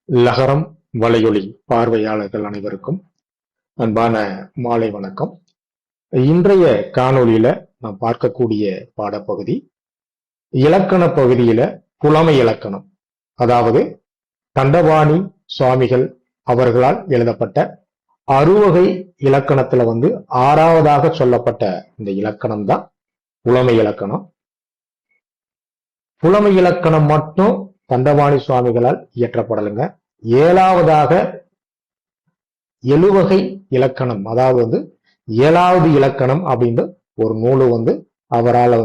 லகரம் வலையொலி பார்வையாளர்கள் அனைவருக்கும் அன்பான மாலை வணக்கம். இன்றைய காணொளியில நாம் பார்க்கக்கூடிய பாடப்பகுதி இலக்கண பகுதியில புலமை இலக்கணம், அதாவது தண்டபாணி சுவாமிகள் அவர்களால் எழுதப்பட்ட அறுவகை இலக்கணத்துல ஆறாவதாக சொல்லப்பட்ட இந்த இலக்கணம் தான் புலமை இலக்கணம். புலமை இலக்கணம் மட்டும் தண்டபாணி சுவாமிகளால் இயற்றப்படலுங்க. ஏழாவதாக எழுவகை இலக்கணம், அதாவது ஏழாவது இலக்கணம் அப்படின்னு ஒரு நூலு அவரால்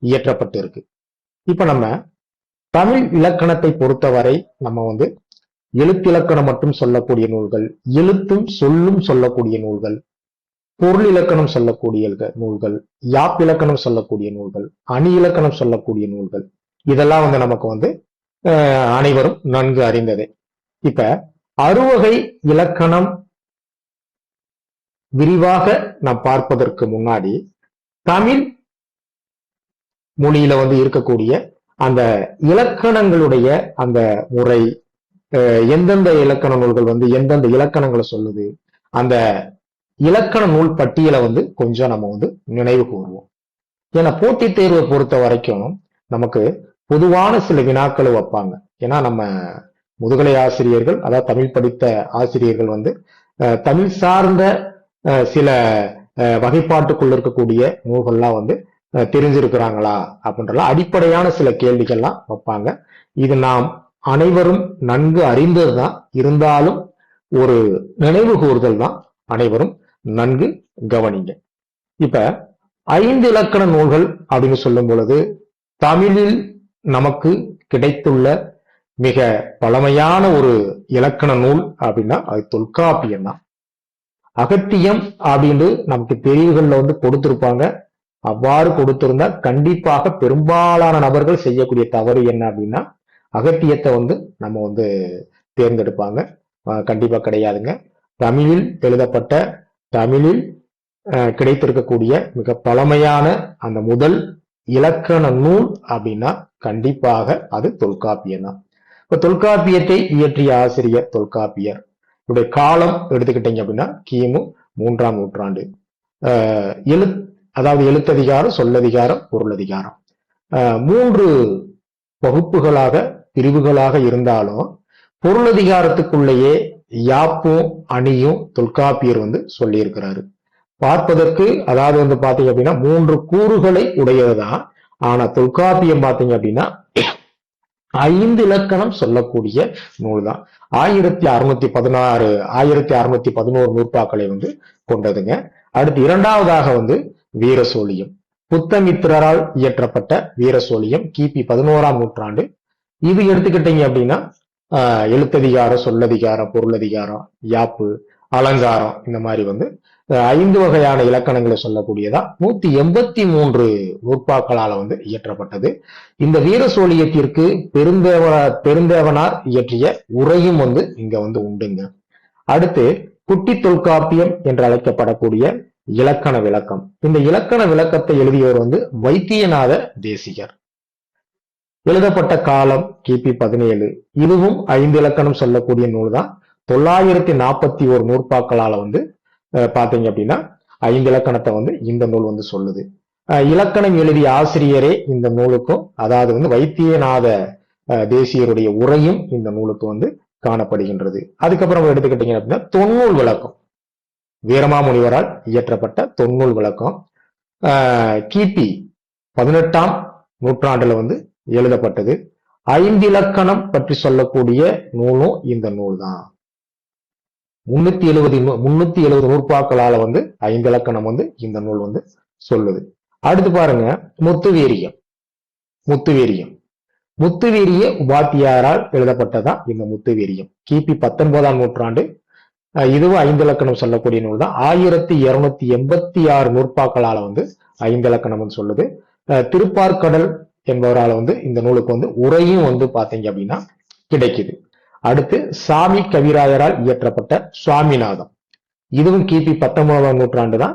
இயற்றப்பட்டு இருக்கு. இப்ப நம்ம தமிழ் இலக்கணத்தை பொறுத்தவரை நம்ம எழுத்திலக்கணம் மட்டும் சொல்லக்கூடிய நூல்கள், எழுத்தும் சொல்லும் சொல்லக்கூடிய நூல்கள், பொருள் இலக்கணம் சொல்லக்கூடிய நூல்கள், யாப்பிலக்கணம் சொல்லக்கூடிய நூல்கள், அணி இலக்கணம் சொல்லக்கூடிய நூல்கள், இதெல்லாம் நமக்கு அனைவரும் நன்கு அறிந்ததே. இப்ப அறுவகை இலக்கணம் விரிவாக நாம் பார்ப்பதற்கு முன்னாடி தமிழ் மொழியில இருக்கக்கூடிய அந்த இலக்கணங்களுடைய அந்த முறை, எந்தெந்த இலக்கண நூல்கள் எந்தெந்த இலக்கணங்களை சொல்லுது, அந்த இலக்கண நூல் பட்டியலை கொஞ்சம் நம்ம நினைவு கூறுவோம். ஏன்னா போட்டித் தேர்வை பொறுத்த வரைக்கும் நமக்கு பொதுவான சில வினாக்களை வைப்பாங்க. ஏன்னா நம்ம முதுகலை ஆசிரியர்கள், அதாவது தமிழ் படித்த ஆசிரியர்கள் தமிழ் சார்ந்த சில வகைப்பாட்டுக்குள்ள இருக்கக்கூடிய நூல்கள்லாம் தெரிஞ்சிருக்கிறாங்களா அப்படின்றலாம் அடிப்படையான சில கேள்விகள்லாம் வைப்பாங்க. இது நாம் அனைவரும் நன்கு அறிந்ததுதான், இருந்தாலும் ஒரு நினைவு கூறுதல் தான், அனைவரும் நன்கு கவனிங்க. இப்ப 5 இலக்கண நூல்கள் அப்படின்னு சொல்லும் பொழுது தமிழில் நமக்கு கிடைத்துள்ள மிக பழமையான ஒரு இலக்கண நூல் அப்படின்னா அது தொல்காப்பியம் தான். அகத்தியம் அப்படின்னு நமக்கு தெரிவுகள்ல கொடுத்திருப்பாங்க. அவ்வாறு கொடுத்திருந்தா கண்டிப்பாக பெரும்பாலான நபர்கள் செய்யக்கூடிய தவறு என்ன அப்படின்னா அகத்தியத்தை நம்ம தேர்ந்தெடுப்பாங்க. கண்டிப்பா கிடையாதுங்க. தமிழில் எழுதப்பட்ட, தமிழில் கிடைத்திருக்கக்கூடிய மிக பழமையான அந்த முதல் இலக்கண நூல் அப்படின்னா கண்டிப்பாக அது தொல்காப்பியம் தான். இப்ப தொல்காப்பியத்தை இயற்றிய ஆசிரியர் தொல்காப்பியர். இவருடைய காலம் எடுத்துக்கிட்டீங்க அப்படின்னா கிமு 3ஆம் நூற்றாண்டு. அதாவது எழுத்ததிகாரம், சொல்லதிகாரம், பொருளதிகாரம் 3 வகுப்புகளாக பிரிவுகளாக இருந்தாலும் பொருளதிகாரத்துக்குள்ளேயே யாப்பும் அணியும் தொல்காப்பியர் சொல்லியிருக்கிறாரு. பார்ப்பதற்கு அதாவது பாத்தீங்க அப்படின்னா 3 கூறுகளை உடையதுதான். ஆனா தொல்காப்பியம் பாத்தீங்க அப்படின்னா 5 இலக்கணம் சொல்லக்கூடிய நூல் தான். 1616 1611 நூற்பாக்களை கொண்டதுங்க. அடுத்து இரண்டாவதாக வீரசோழியம், புத்தமித்திரரால் இயற்றப்பட்ட வீரசோழியம் கிபி 11ஆம் நூற்றாண்டு. இது எடுத்துக்கிட்டீங்க அப்படின்னா எழுத்ததிகாரம், சொல்லதிகாரம், பொருளதிகாரம், யாப்பு, அலங்காரம், இந்த மாதிரி 5 வகையான இலக்கணங்களை சொல்லக்கூடியதா 183 நூற்பாக்களால இயற்றப்பட்டது. இந்த வீரசோழியத்திற்கு பெருந்தேவனார் இயற்றிய உரையும் இங்க உண்டுங்க. அடுத்து குட்டி தொல்காப்பியம் என்று அழைக்கப்படக்கூடிய இலக்கண விளக்கம். இந்த இலக்கண விளக்கத்தை எழுதியவர் வைத்தியநாத தேசிகர். எழுதப்பட்ட காலம் கிபி 17. இதுவும் 5 இலக்கணம் சொல்லக்கூடிய நூல் தான். 941 நூற்பாக்களால பாத்தீங்க அப்படின்னா 5 இலக்கணத்தை இந்த நூல் சொல்லுது. இலக்கணம் எழுதிய ஆசிரியரே இந்த நூலுக்கும், அதாவது வைத்தியநாத தேசியருடைய உரையும் இந்த நூலுக்கு காணப்படுகின்றது. அதுக்கப்புறம் எடுத்துக்கிட்டீங்க அப்படின்னா தொன்னூல் விளக்கம், வீரமாமுனிவரால் இயற்றப்பட்ட தொன்னூல் விளக்கம் கிபி 18ஆம் நூற்றாண்டுல எழுதப்பட்டது. 5 இலக்கணம் பற்றி சொல்லக்கூடிய நூலும் இந்த நூல் தான். 370 நூற்பாக்களால 5 இலக்கணம் இந்த நூல் சொல்லுது. அடுத்து பாருங்க முத்துவீரியம். முத்துவீரிய உபாத்தியாரால் எழுதப்பட்டதா இந்த முத்துவீரியம். கிபி 19ஆம் நூற்றாண்டு. இதுவும் 5 இலக்கணம் சொல்லக்கூடிய நூல் தான். 1286 நூற்பாக்களால 5 இலக்கணம் சொல்லுது. திருப்பார்கடல் என்பவரால் இந்த நூலுக்கு உரையும் பாத்தீங்க அப்படின்னா கிடைக்குது. அடுத்து சாமி கவிராயரால் இயற்றப்பட்ட சுவாமிநாதம். இதுவும் கிபி 19ஆம் நூற்றாண்டு தான்.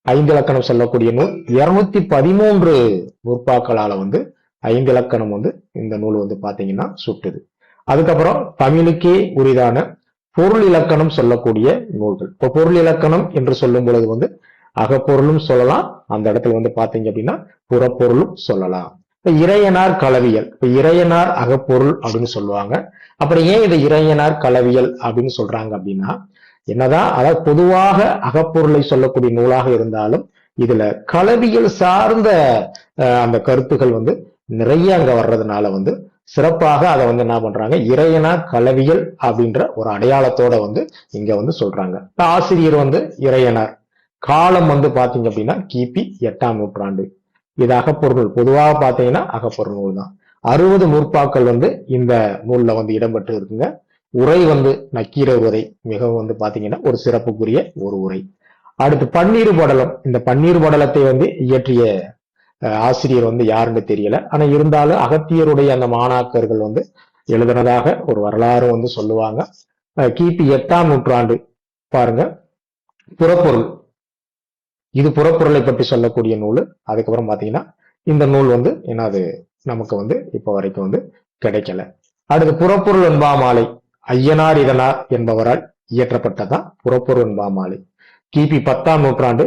5 இலக்கணம் சொல்லக்கூடிய நூல். 213 நூற்பாக்களால 5 இலக்கணம் இந்த நூல் பாத்தீங்கன்னா சுட்டுது. அதுக்கப்புறம் தமிழுக்கே உரிதான பொருள் இலக்கணம் சொல்லக்கூடிய நூல்கள். இப்ப பொருள் இலக்கணம் என்று சொல்லும் பொழுது வந்து அகப்பொருளும் சொல்லலாம், அந்த இடத்துல வந்து பாத்தீங்க அப்படின்னா புறப்பொருளும் சொல்லலாம். இப்ப இறையனார் களவியல், இப்ப இறையனார் அகப்பொருள் அப்படின்னு சொல்லுவாங்க. அப்புறம் ஏன் இதை இறையனார் களவியல் அப்படின்னு சொல்றாங்க அப்படின்னா, என்னதான் அதாவது பொதுவாக அகப்பொருளை சொல்லக்கூடிய நூலாக இருந்தாலும் இதுல களவியல் சார்ந்த அந்த கருத்துக்கள் வந்து நிறைய அங்க வர்றதுனால வந்து சிறப்பாக அதை வந்து என்ன பண்றாங்க, இறையனார் களவியல் அப்படின்ற ஒரு அடையாளத்தோட வந்து இங்க வந்து சொல்றாங்க. ஆசிரியர் வந்து இறையனார், காலம் வந்து பாத்தீங்க அப்படின்னா கிபி 8ஆம் நூற்றாண்டு. இது அகப்பொருள், பொதுவாக பாத்தீங்கன்னா அகப்பொருள் நூல் தான். 60 நூற்பாக்கள் வந்து இந்த நூல்ல வந்து இடம்பெற்று இருக்குங்க. உரை வந்து நக்கீரர் உரை, மிகவும் வந்து பாத்தீங்கன்னா ஒரு சிறப்புக்குரிய ஒரு உரை. அடுத்து பன்னீர் படலம், இந்த பன்னீர் படலத்தை வந்து இயற்றிய ஆசிரியர் வந்து யாருன்னு தெரியல. ஆனா இருந்தாலும் அகத்தியருடைய அந்த மாணாக்கர்கள் வந்து எழுதுனதாக ஒரு வரலாறு வந்து சொல்லுவாங்க. கிபி 8ஆம் நூற்றாண்டு பாருங்க. புறப்பொருள், இது புறப்பொருளை பற்றி சொல்லக்கூடிய நூல். அதுக்கப்புறம் பாத்தீங்கன்னா இந்த நூல் வந்து என்னது நமக்கு வந்து இப்ப வரைக்கும் வந்து கிடைக்கல. அடுத்து புறப்பொருள் வெண்பாமாலை, ஐயனார் இதனார் என்பவரால் இயற்றப்பட்டதான் புறப்பொருள் வெண்பாமாலை. கிபி 10ஆம் நூற்றாண்டு.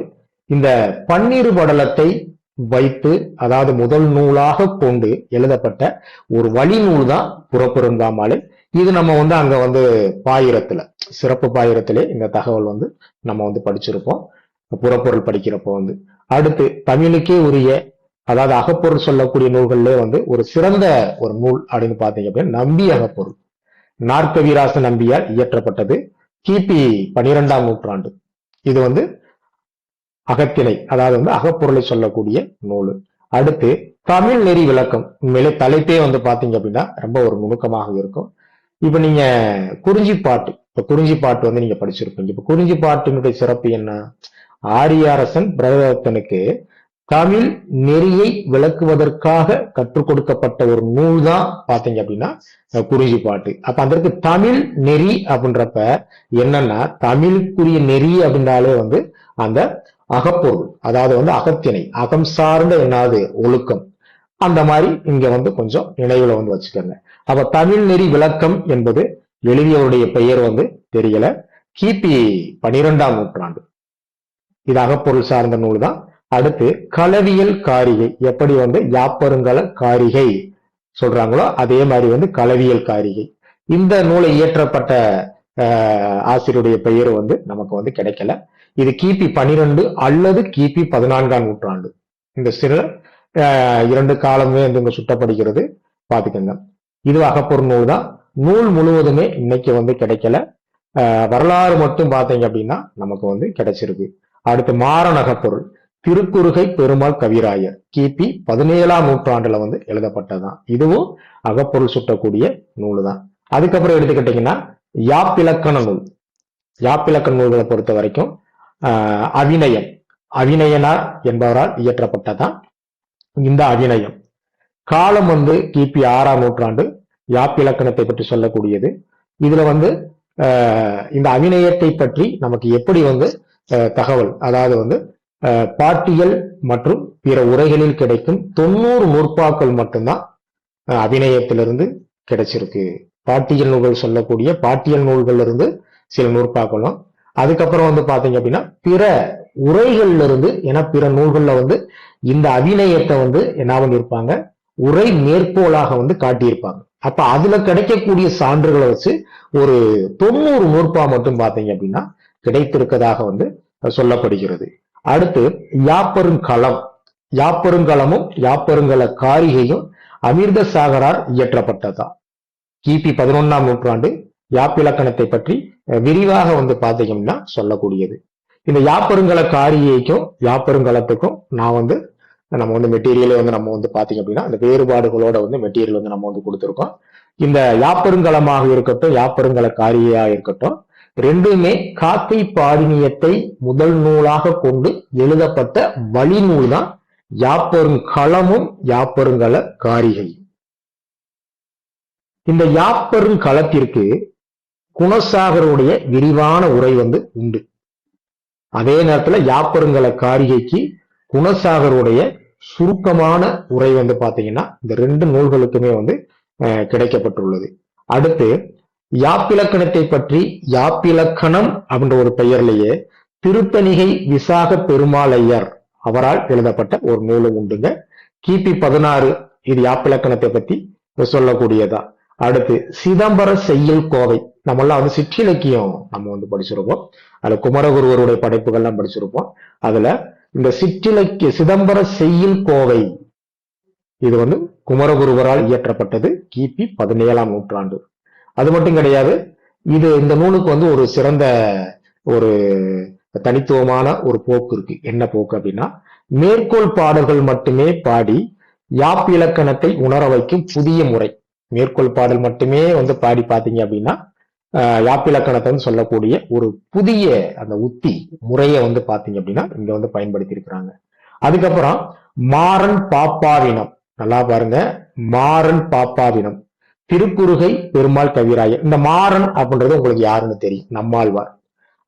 இந்த பன்னீர் படலத்தை வைத்து, அதாவது முதல் நூலாக கொண்டு எழுதப்பட்ட ஒரு வழி நூல் தான் புறப்பொருள் வெண்பாமாலை. இது நம்ம வந்து அங்க வந்து பாயிரத்துல, சிறப்பு பாயிரத்திலே இந்த தகவல் வந்து நம்ம வந்து படிச்சிருப்போம் புறப்பொருள் படிக்கிறப்போ வந்து. அடுத்து தமிழுக்கே உரிய, அதாவது அகப்பொருள் சொல்லக்கூடிய நூல்கள்ல வந்து ஒரு சிறந்த ஒரு நூல் அப்படின்னு பாத்தீங்க அப்படின்னா நம்பி அகப்பொருள், நாற்கவிராச நம்பியால் இயற்றப்பட்டது. கிபி 12ஆம் நூற்றாண்டு. இது வந்து அகத்திணை, அதாவது வந்து அகப்பொருளை சொல்லக்கூடிய நூல். அடுத்து தமிழ் நெறி விளக்கம், உண்மையிலே தலைப்பே வந்து பாத்தீங்க அப்படின்னா ரொம்ப ஒரு நுணுக்கமாக இருக்கும். இப்ப நீங்க குறிஞ்சிப்பாட்டு, இப்ப குறிஞ்சிப்பாட்டு வந்து நீங்க படிச்சிருப்பீங்க. இப்ப குறிஞ்சிப்பாட்டினுடைய சிறப்பு என்ன, ஆரியாரசன் பிரதத்தனுக்கு தமிழ் நெறியை விளக்குவதற்காக கற்றுக் கொடுக்கப்பட்ட ஒரு நூல் தான் பாத்தீங்க அப்படின்னா குறிஞ்சிப்பாட்டு. அப்ப அதற்கு தமிழ் நெறி அப்படின்றப்ப என்னன்னா, தமிழுக்குரிய நெறி அப்படின்னாலே வந்து அந்த அகப்பொருள், அதாவது வந்து அகத்திணை, அகம் சார்ந்த என்னாவது ஒழுக்கம், அந்த மாதிரி இங்க வந்து கொஞ்சம் நினைவுல வந்து வச்சுக்கோங்க. அப்ப தமிழ் நெறி விளக்கம் என்பது எழுதியவருடைய பெயர் வந்து தெரியல. கிபி 12ஆம் நூற்றாண்டு. இது அகப்பொருள் சார்ந்த நூல் தான். அடுத்து களவியல் காரிகை, எப்படி வந்து யாப்பருங்கல காரிகை சொல்றாங்களோ அதே மாதிரி வந்து களவியல் காரிகை. இந்த நூலை இயற்றப்பட்ட ஆசிரியருடைய பெயர் வந்து நமக்கு வந்து கிடைக்கல. இது கிபி 12 அல்லது கிபி 14ஆம் நூற்றாண்டு. இந்த சிறு 2 காலமே வந்து இங்க சுட்டப்படுகிறது, பாத்துக்கோங்க. இது அகப்பொருள் நூல் தான். நூல் முழுவதுமே இன்னைக்கு வந்து கிடைக்கல. வரலாறு மட்டும் பாத்தீங்க அப்படின்னா நமக்கு வந்து கிடைச்சிருக்கு. அடுத்து மாறன் அகப்பொருள், திருக்குறுகை பெருமாள் கவிராயர், கிபி 17ஆம் நூற்றாண்டுல வந்து எழுதப்பட்டதுதான். இதுவும் அகப்பொருள் சுட்டக்கூடிய நூல் தான். அதுக்கப்புறம் எடுத்துக்கிட்டீங்கன்னா யாப்பிலக்கண நூல். யாப்பிலக்கண நூல்களை பொறுத்த வரைக்கும் அவிநயம், அவிநயனார் என்பவரால் இயற்றப்பட்டதான் இந்த அவிநயம். காலம் வந்து கிபி 6ஆம் நூற்றாண்டு. யாப்பிலக்கணத்தை பற்றி சொல்லக்கூடியது. இதுல வந்து இந்த அவிநயத்தை பற்றி நமக்கு எப்படி வந்து தகவல், அதாவது வந்து பாட்டியல் மற்றும் பிற உரைகளில் கிடைக்கும் 90 நூற்பாக்கள் மட்டும்தான் அவிநயத்திலிருந்து கிடைச்சிருக்கு. பாட்டியல் நூல்கள் சொல்லக்கூடிய பாட்டியல் நூல்கள்ல இருந்து சில நூற்பாக்களும், அதுக்கப்புறம் வந்து பாத்தீங்க அப்படின்னா பிற உரைகள்ல இருந்து, ஏன்னா பிற நூல்கள்ல வந்து இந்த அவிநயத்தை வந்து என்ன பண்ணிருப்பாங்க, உரை மேற்கோளாக வந்து காட்டியிருப்பாங்க. அப்ப அதுல கிடைக்கக்கூடிய சான்றுகளை வச்சு ஒரு 90 நூற்பா மட்டும் பாத்தீங்க அப்படின்னா கிடைத்திருக்கதாக வந்து சொல்லப்படுகிறது. அடுத்து யாப்பருங்கலம், யாப்பருங்கலமும் யாப்பருங்கல காரிகையும் அமிர்த சாகரால் இயற்றப்பட்டதா. கிபி 11ஆம் நூற்றாண்டு. யாப்பிலக்கணத்தை பற்றி விரிவாக வந்து பாத்தீங்கன்னா சொல்லக்கூடியது. இந்த யாப்பருங்கல காரிகைக்கும் யாப்பருங்கலத்துக்கும் நான் வந்து நம்ம வந்து மெட்டீரியலே வந்து நம்ம வந்து பாத்தீங்க அப்படின்னா அந்த வேறுபாடுகளோட வந்து மெட்டீரியல் வந்து நம்ம வந்து கொடுத்துருக்கோம். இந்த யாப்பருங்கலமாக இருக்கட்டும் யாப்பருங்கல காரிகையா இருக்கட்டும், ரெண்டுமே காக்கை பாடினியத்தை முதல் நூலாக கொண்டு எழுதப்பட்ட வழி நூல் தான் யாப்பருங்கலமும் யாப்பருங்கல காரிகை. இந்த யாப்பருங்கலத்திற்கு குணசாகருடைய விரிவான உரை வந்து உண்டு. அதே நேரத்துல யாப்பருங்கல காரிகைக்கு குணசாகருடைய சுருக்கமான உரை வந்து பாத்தீங்கன்னா இந்த ரெண்டு நூல்களுக்குமே வந்து கிடைக்கப்பட்டுள்ளது. அடுத்து யாப்பிலக்கணத்தை பற்றி யாப்பிலக்கணம் அப்படின்ற ஒரு பெயர்லயே திருத்தணிகை விசாக பெருமாளையர் அவரால் எழுதப்பட்ட ஒரு நூலும் உண்டுங்க. கிபி 16. இது யாப்பிலக்கணத்தை பத்தி சொல்லக்கூடியதா. அடுத்து சிதம்பர செய்யுள் கோவை. நம்மளாம் வந்து சிற்றிலக்கியம் நம்ம வந்து படிச்சிருப்போம். அதுல குமரகுருவருடைய படைப்புகள்லாம் படிச்சிருப்போம். அதுல இந்த சிற்றிலக்கிய சிதம்பர செய்யுள் கோவை இது வந்து குமரகுருவரால் இயற்றப்பட்டது கிபி 17ஆம் நூற்றாண்டு. அது மட்டும் கிடையாது, இது இந்த நூலுக்கு வந்து ஒரு சிறந்த ஒரு தனித்துவமான ஒரு போக்கு இருக்கு. என்ன போக்கு அப்படின்னா, மேற்கோள் பாடல்கள் மட்டுமே பாடி யாப்பிலக்கணத்தை உணர வைக்கும் புதிய முறை. மேற்கோள் பாடல் மட்டுமே வந்து பாடி பாத்தீங்க அப்படின்னா யாப்பிலக்கணத்தை வந்து சொல்லக்கூடிய ஒரு புதிய அந்த உத்தி முறையை வந்து பாத்தீங்க அப்படின்னா இங்க வந்து பயன்படுத்தி இருக்கிறாங்க. அதுக்கப்புறம் மாறன் பாப்பாவினம். நல்லா பாருங்க, மாறன் பாப்பாவினம். திருக்குறுகை பெருமாள் கவிராயர். இந்த மாறன் அப்படின்றது உங்களுக்கு யாருன்னு தெரியும், நம்மாழ்வார்.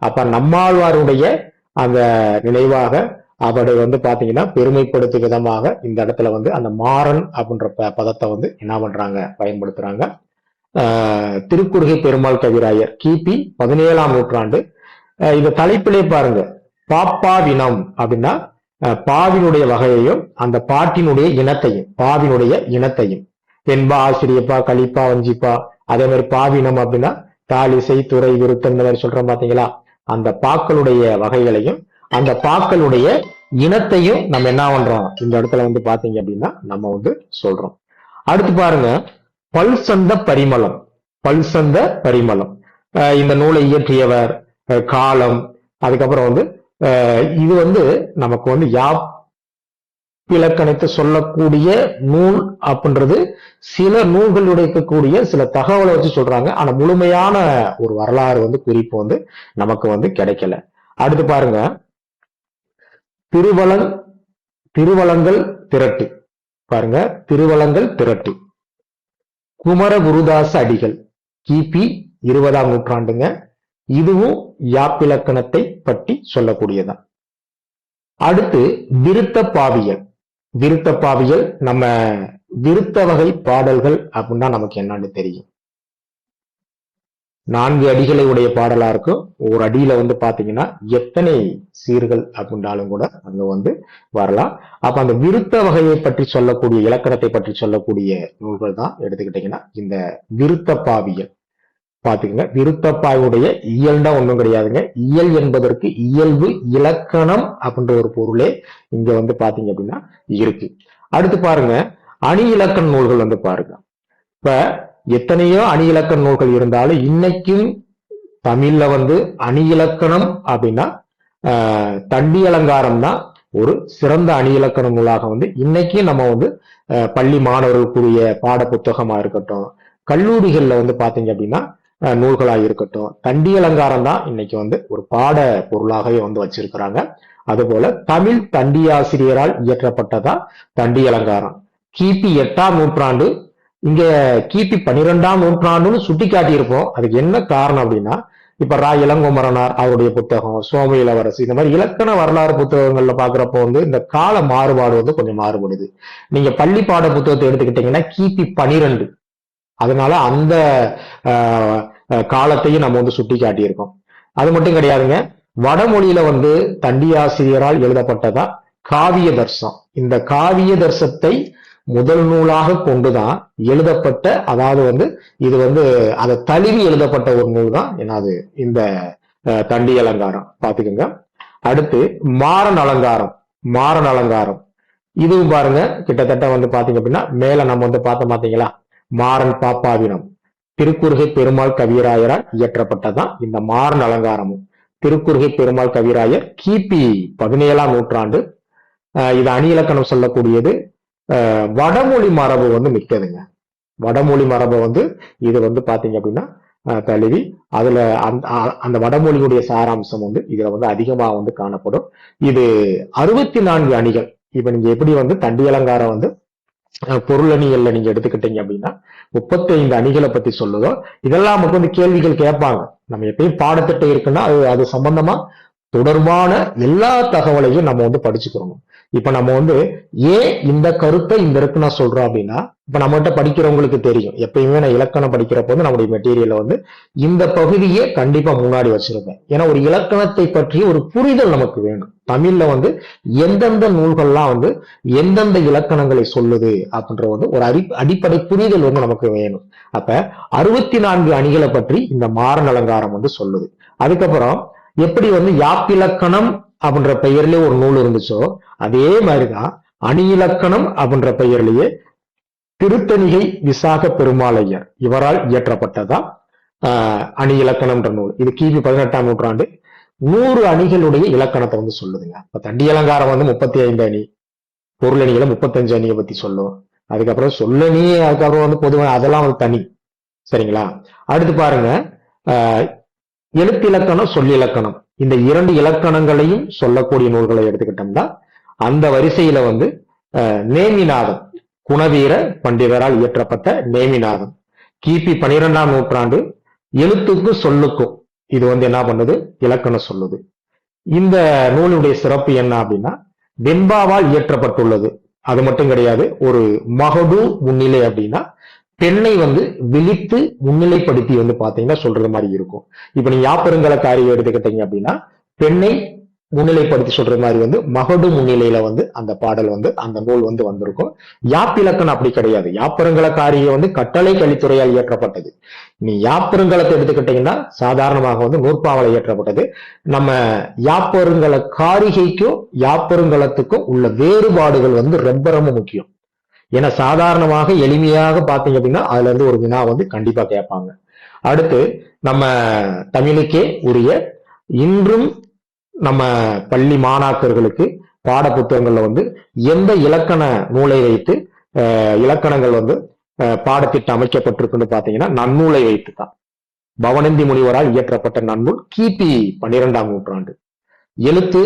அப்ப நம்மாழ்வாருடைய அந்த நினைவாக அவரை வந்து பாத்தீங்கன்னா பெருமைப்படுத்தும் விதமாக இந்த இடத்துல வந்து அந்த மாறன் அப்படின்ற பதத்தை வந்து என்ன பண்றாங்க, பயன்படுத்துறாங்க. திருக்குறுகை பெருமாள் கவிராயர் கிபி 17ஆம் நூற்றாண்டு. இந்த தலைப்பிலே பாருங்க, பாப்பாவினம் அப்படின்னா பாவினுடைய வகையையும் அந்த பாட்டினுடைய இனத்தையும், பாவினுடைய இனத்தையும், என்பா ஆசிரியப்பா கலிப்பா வஞ்சிப்பா, அதே மாதிரி பாவினம் அப்படின்னா தாலிசை துறை விருத்தம் இந்த மாதிரி சொல்றோம் பாத்தீங்களா, அந்த பாக்களுடைய வகைகளையும் அந்த பாக்களுடைய இனத்தையும் நம்ம என்ன பண்றோம் இந்த இடத்துல வந்து பாத்தீங்க அப்படின்னா நம்ம வந்து சொல்றோம். அடுத்து பாருங்க, பல்சந்த பரிமளம். பல்சந்த பரிமளம் இந்த நூலை இயற்றியவர், காலம், அதுக்கப்புறம் வந்து இது வந்து நமக்கு வந்து யாப்பிலக்கணத்தை சொல்லக்கூடிய நூல் அப்படின்றது சில நூல்களுடைய இருக்கக்கூடிய சில தகவலை வச்சு சொல்றாங்க. ஆனா முழுமையான ஒரு வரலாறு வந்து குறிப்பு வந்து நமக்கு வந்து கிடைக்கல. அடுத்து பாருங்க, திருவளங்கள் திரட்டு. பாருங்க, திருவளங்கள் திரட்டு. குமர குருதாச அடிகள் கிபி 20ஆம் நூற்றாண்டுங்க. இதுவும் யாப்பிலக்கணத்தை பற்றி சொல்லக்கூடியதான். அடுத்து விருத்த பாவியல். விருத்த பாவியல் நம்ம விருத்த வகை பாடல்கள் அப்படின்னா நமக்கு என்னன்னு தெரியும். 4 அடிகளை உடைய பாடலா இருக்கும். ஒரு அடியில வந்து பாத்தீங்கன்னா எத்தனை சீர்கள் அப்படின்றாலும் கூட அங்க வந்து வரலாம். அப்ப அந்த விருத்த வகையை பற்றி சொல்லக்கூடிய இலக்கணத்தை பற்றி சொல்லக்கூடிய நூல்கள் தான் எடுத்துக்கிட்டீங்கன்னா இந்த விருத்த பாவியல். பாத்துக்கங்க, விருத்தப்பாவுடைய இயல்டா ஒண்ணும் கிடையாதுங்க. இயல் என்பதற்கு இயல்பு இலக்கணம் அப்படின்ற ஒரு பொருளே இங்க வந்து பாத்தீங்க அப்படின்னா இருக்கு. அடுத்து பாருங்க, அணி இலக்கண நூல்கள் வந்து பாருங்க. இப்ப எத்தனையோ அணி இலக்கண நூல்கள் இருந்தாலும் இன்னைக்கும் தமிழ்ல வந்து அணி இலக்கணம் அப்படின்னா தண்டி அலங்காரம் தான் ஒரு சிறந்த அணி இலக்கண நூலாக வந்து இன்னைக்கும் நம்ம வந்து பள்ளி மாணவர்களுக்குரிய பாட புத்தகமா இருக்கட்டும், கல்லூரிகள்ல வந்து பாத்தீங்க அப்படின்னா நூல்களாக இருக்கட்டும், தண்டி அலங்காரம் தான் இன்னைக்கு வந்து ஒரு பாட பொருளாகவே வந்து வச்சிருக்கிறாங்க. அதுபோல தமிழ் தண்டி ஆசிரியரால் இயற்றப்பட்டதா தண்டி அலங்காரம். கிபி 8ஆம் நூற்றாண்டு. இங்க கிபி 12ஆம் நூற்றாண்டுன்னு சுட்டி காட்டியிருப்போம். அதுக்கு என்ன காரணம் அப்படின்னா, இப்ப ரா இளங்குமரனார் அவருடைய புத்தகம், சோம இளவரசு, இந்த மாதிரி இலக்கண வரலாறு புத்தகங்கள்ல பாக்குறப்போ வந்து இந்த கால மாறுபாடு வந்து கொஞ்சம் மாறுபடுது. நீங்க பள்ளி பாட புத்தகத்தை எடுத்துக்கிட்டீங்கன்னா கிபி 12. அதனால அந்த காலத்தையும் நம்ம வந்து சுட்டி காட்டியிருக்கோம். அது மட்டும் கிடையாதுங்க, வடமொழியில வந்து தண்டி ஆசிரியரால் எழுதப்பட்டதா காவிய தர்சம். இந்த காவிய தர்சத்தை முதல் நூலாக கொண்டுதான் எழுதப்பட்ட, அதாவது வந்து இது வந்து அதை தழுவி எழுதப்பட்ட ஒரு நூல் தான் என்னது இந்த தண்டி அலங்காரம். பாத்துக்கோங்க. அடுத்து மாறன் அலங்காரம். மாறன் அலங்காரம் இதுவும் பாருங்க, கிட்டத்தட்ட வந்து பாத்தீங்க அப்படின்னா மேல நம்ம வந்து பார்த்தோம் பாத்தீங்களா, மாறன் பாப்பாவினம் திருக்குறுகை பெருமாள் கவிராயரால் இயற்றப்பட்டதான் இந்த மாறன் அலங்காரமும். திருக்குறுகை பெருமாள் கவிராயர் கிபி 17ஆம் நூற்றாண்டு. இது அணி இலக்கணம் சொல்லக்கூடியது. வடமொழி மரபு வந்து மிக்கதுங்க. வடமொழி மரபு வந்து இது வந்து பாத்தீங்க அப்படின்னா தழுவி அதுல அந்த வடமொழியுடைய சாராம்சம் வந்து இதுல வந்து அதிகமா வந்து காணப்படும். இது 64 அணிகள். இப்ப நீங்க எப்படி வந்து தண்டி அலங்காரம் வந்து பொருள் அணிகள்ல நீங்க எடுத்துக்கிட்டீங்க அப்படின்னா 35 அணிகளை பத்தி சொல்லுதோ, இதெல்லாம் நமக்கு வந்து கேள்விகள் கேட்பாங்க. நம்ம எப்பயும் பாடத்திட்டம் இருக்குன்னா அது சம்பந்தமா தொடர்பான எல்லா தகவலையும் நம்ம வந்து படிச்சுக்கிறோம். இப்ப நம்ம வந்து ஏன் இந்த கருத்தை இந்த இருக்கு நான் சொல்றோம் அப்படின்னா, இப்ப நம்மகிட்ட படிக்கிறவங்களுக்கு தெரியும், எப்பயுமே நான் இலக்கணம் படிக்கிறப்ப வந்து நம்முடைய மெட்டீரியல்ல வந்து இந்த பகுதியே கண்டிப்பா முன்னாடி வச்சிருப்பேன். ஏன்னா ஒரு இலக்கணத்தை பற்றிய ஒரு புரிதல் நமக்கு வேணும். தமிழ்ல வந்து எந்தெந்த நூல்கள்லாம் வந்து எந்தெந்த இலக்கணங்களை சொல்லுது அப்படின்ற வந்து ஒரு அடிப்படை புரிதல் வந்து நமக்கு வேணும். அப்ப 64 அணிகளை பற்றி இந்த மாறன் அலங்காரம் வந்து சொல்லுது. அதுக்கப்புறம் எப்படி வந்து யாப்பிலக்கணம் அப்படின்ற பெயர்லயே ஒரு நூல் இருந்துச்சோ அதே மாதிரிதான் அணி இலக்கணம் அப்படின்ற பெயர்லயே திருத்தணிகை விசாக பெருமாளையர் இவரால் இயற்றப்பட்டதா அணி இலக்கணம்ன்ற நூல். இது கிபி 18ஆம் நூற்றாண்டு. 100 அணிகளுடைய இலக்கணத்தை வந்து சொல்லுதுங்க. இப்ப தண்டி அலங்காரம் வந்து 35 அணி, பொருளணிகளை 35 அணியை பத்தி சொல்லும். அதுக்கப்புறம் சொல்லணி, அதுக்கப்புறம் வந்து பொதுவாக அதெல்லாம் வந்து தனி. சரிங்களா? அடுத்து பாருங்க, எழுத்திலக்கணம் சொல்லிலக்கணம் இந்த 2 இலக்கணங்களையும் சொல்லக்கூடிய நூல்களை எடுத்துக்கிட்டோம்னா அந்த வரிசையில வந்து நேமிநாதம் குணவீர பண்டிதரால் இயற்றப்பட்ட நேமிநாதம் கிபி 12ஆம் நூற்றாண்டு. எழுத்துக்கும் சொல்லுக்கும் இது வந்து என்ன பண்ணுது, இலக்கணம் சொல்லுது. இந்த நூலுடைய சிறப்பு என்ன அப்படின்னா வெண்பாவால் இயற்றப்பட்டுள்ளது. அது மட்டும் கிடையாது, ஒரு மகடு முன்னிலை அப்படின்னா பெண்ணை வந்து விழித்து முன்னிலைப்படுத்தி வந்து பாத்தீங்கன்னா சொல்றது மாதிரி இருக்கும். இப்ப நீங்க யாப்பெருங்கலக்காரியை எடுத்துக்கிட்டீங்க அப்படின்னா பெண்ணை முன்னிலைப்படுத்தி சொல்ற மாதிரி வந்து மகடு முன்னிலையில வந்து அந்த பாடல் வந்து அந்த நூல் வந்து வந்திருக்கும். யாப்பிலக்கணம் அப்படி கிடையாது. யாப்பெருங்கலக்காரியை வந்து கட்டளை கலித்துறையால் இயற்றப்பட்டது. நீ யாப்பெருங்கலத்தை எடுத்துக்கிட்டீங்கன்னா சாதாரணமாக வந்து நூற்பாவலை இயற்றப்பட்டது. நம்ம யாப்பெருங்கலக்காரிகைக்கும் யாப்பெருங்கலத்துக்கும் உள்ள வேறுபாடுகள் வந்து ரொம்ப ரொம்ப முக்கியம். ஏன்னா சாதாரணமாக எளிமையாக பாத்தீங்க அப்படின்னா அதுல இருந்து ஒரு வினா வந்து கண்டிப்பா கேட்பாங்க. அடுத்து நம்ம தமிழுக்கே உரிய இன்றும் நம்ம பள்ளி மாணாக்கர்களுக்கு பாட புத்தகங்கள்ல வந்து எந்த இலக்கண நூலை வைத்து இலக்கணங்கள் வந்து பாடத்திட்டம் அமைக்கப்பட்டிருக்குன்னு பாத்தீங்கன்னா நன்னூலை வைத்து தான். பவனந்தி முனிவரால் இயற்றப்பட்ட நன்னூல் கிபி 12ஆம் நூற்றாண்டு. எழுத்து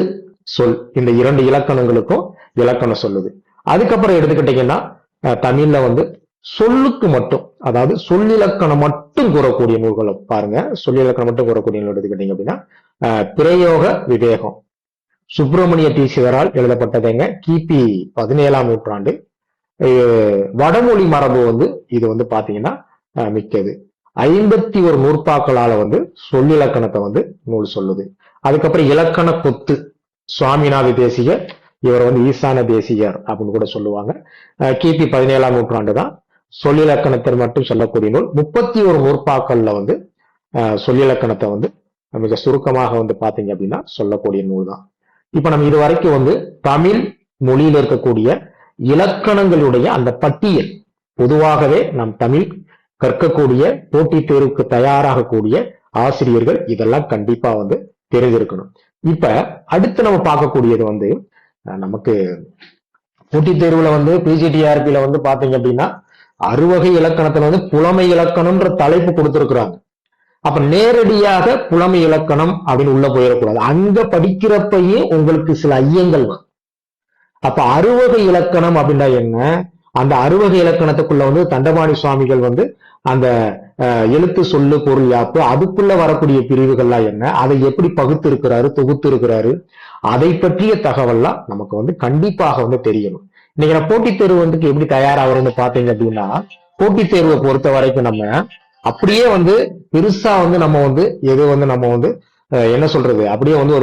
சொல் இந்த 2 இலக்கணங்களுக்கும் இலக்கணம் சொல்லுது. அதுக்கப்புறம் எடுத்துக்கிட்டீங்கன்னா தமிழ்ல வந்து சொல்லுக்கு மட்டும், அதாவது சொல்லிலக்கணம் மட்டும் கூறக்கூடிய நூல்களை பாருங்க. சொல்லிலக்கணம் மட்டும் கூறக்கூடிய நூல் எடுத்துக்கிட்டீங்க அப்படின்னா பிரயோக விவேகம் சுப்பிரமணிய தீசிதரால் எழுதப்பட்டதுங்க கிபி 17ஆம் நூற்றாண்டு. வடமொழி மரபு வந்து இது வந்து பாத்தீங்கன்னா மிக்கது. 51 நூற்பாக்களால வந்து சொல்லிலக்கணத்தை வந்து நூல் சொல்லுது. அதுக்கப்புறம் இலக்கண கொத்து சுவாமிநாத தேசிகர், இவர் வந்து ஈசான தேசிகர் அப்படின்னு கூட சொல்லுவாங்க. கிபி 17ஆம் நூற்றாண்டு தான் சொல்லிலக்கணத்தை மட்டும் சொல்லக்கூடிய நூல். 31 நூற்பாக்கள்ல வந்து சொல்லிலக்கணத்தை வந்து மிக சுருக்கமாக வந்து பாத்தீங்க அப்படின்னா சொல்லக்கூடிய நூல் தான். இப்ப நம்ம இது வரைக்கும் வந்து தமிழ் மொழியில் இருக்கக்கூடிய இலக்கணங்களுடைய அந்த பட்டியல், பொதுவாகவே நம் தமிழ் கற்கக்கூடிய போட்டித் தேர்வுக்கு தயாராகக்கூடிய ஆசிரியர்கள் இதெல்லாம் கண்டிப்பா வந்து தெரிஞ்சிருக்கணும். இப்ப அடுத்து நம்ம பார்க்கக்கூடியது வந்து நமக்கு போட்டித் தேர்வுல வந்து பிஜிடிஆர்பில வந்து பாத்தீங்க அப்படின்னா அறுவகை இலக்கணத்துல வந்து புலமை இலக்கணம்ன்ற தலைப்பு கொடுத்திருக்கிறாங்க. அப்ப நேரடியாக புலமை இலக்கணம் அப்படின்னு உள்ள போயிடக்கூடாது. அங்க படிக்கிறப்பயே உங்களுக்கு சில ஐயங்கள் வரும். அப்ப அறுவகை இலக்கணம் அப்படின்னா என்ன, அந்த அறுவகை இலக்கணத்துக்குள்ள வந்து தண்டபாணி சுவாமிகள் வந்து அந்த எழுத்து சொல்லு பொருள் யாப்பு அதுக்குள்ள வரக்கூடிய பிரிவுகள்லாம் என்ன, அதை எப்படி பகுத்து இருக்கிறாரு தொகுத்து இருக்கிறாரு, அதை பற்றிய தகவல்லாம் நமக்கு வந்து கண்டிப்பாக வந்து தெரியணும். இன்னைக்கு நான் போட்டித் தேர்வு வந்து எப்படி தயாராகிறோம்னு பாத்தீங்க அப்படின்னா போட்டித் தேர்வை பொறுத்த வரைக்கும் நம்ம அப்படியே வந்து பெருசா வந்து நம்ம வந்து எது வந்து நம்ம வந்து என்ன சொல்றது அப்படியே வந்து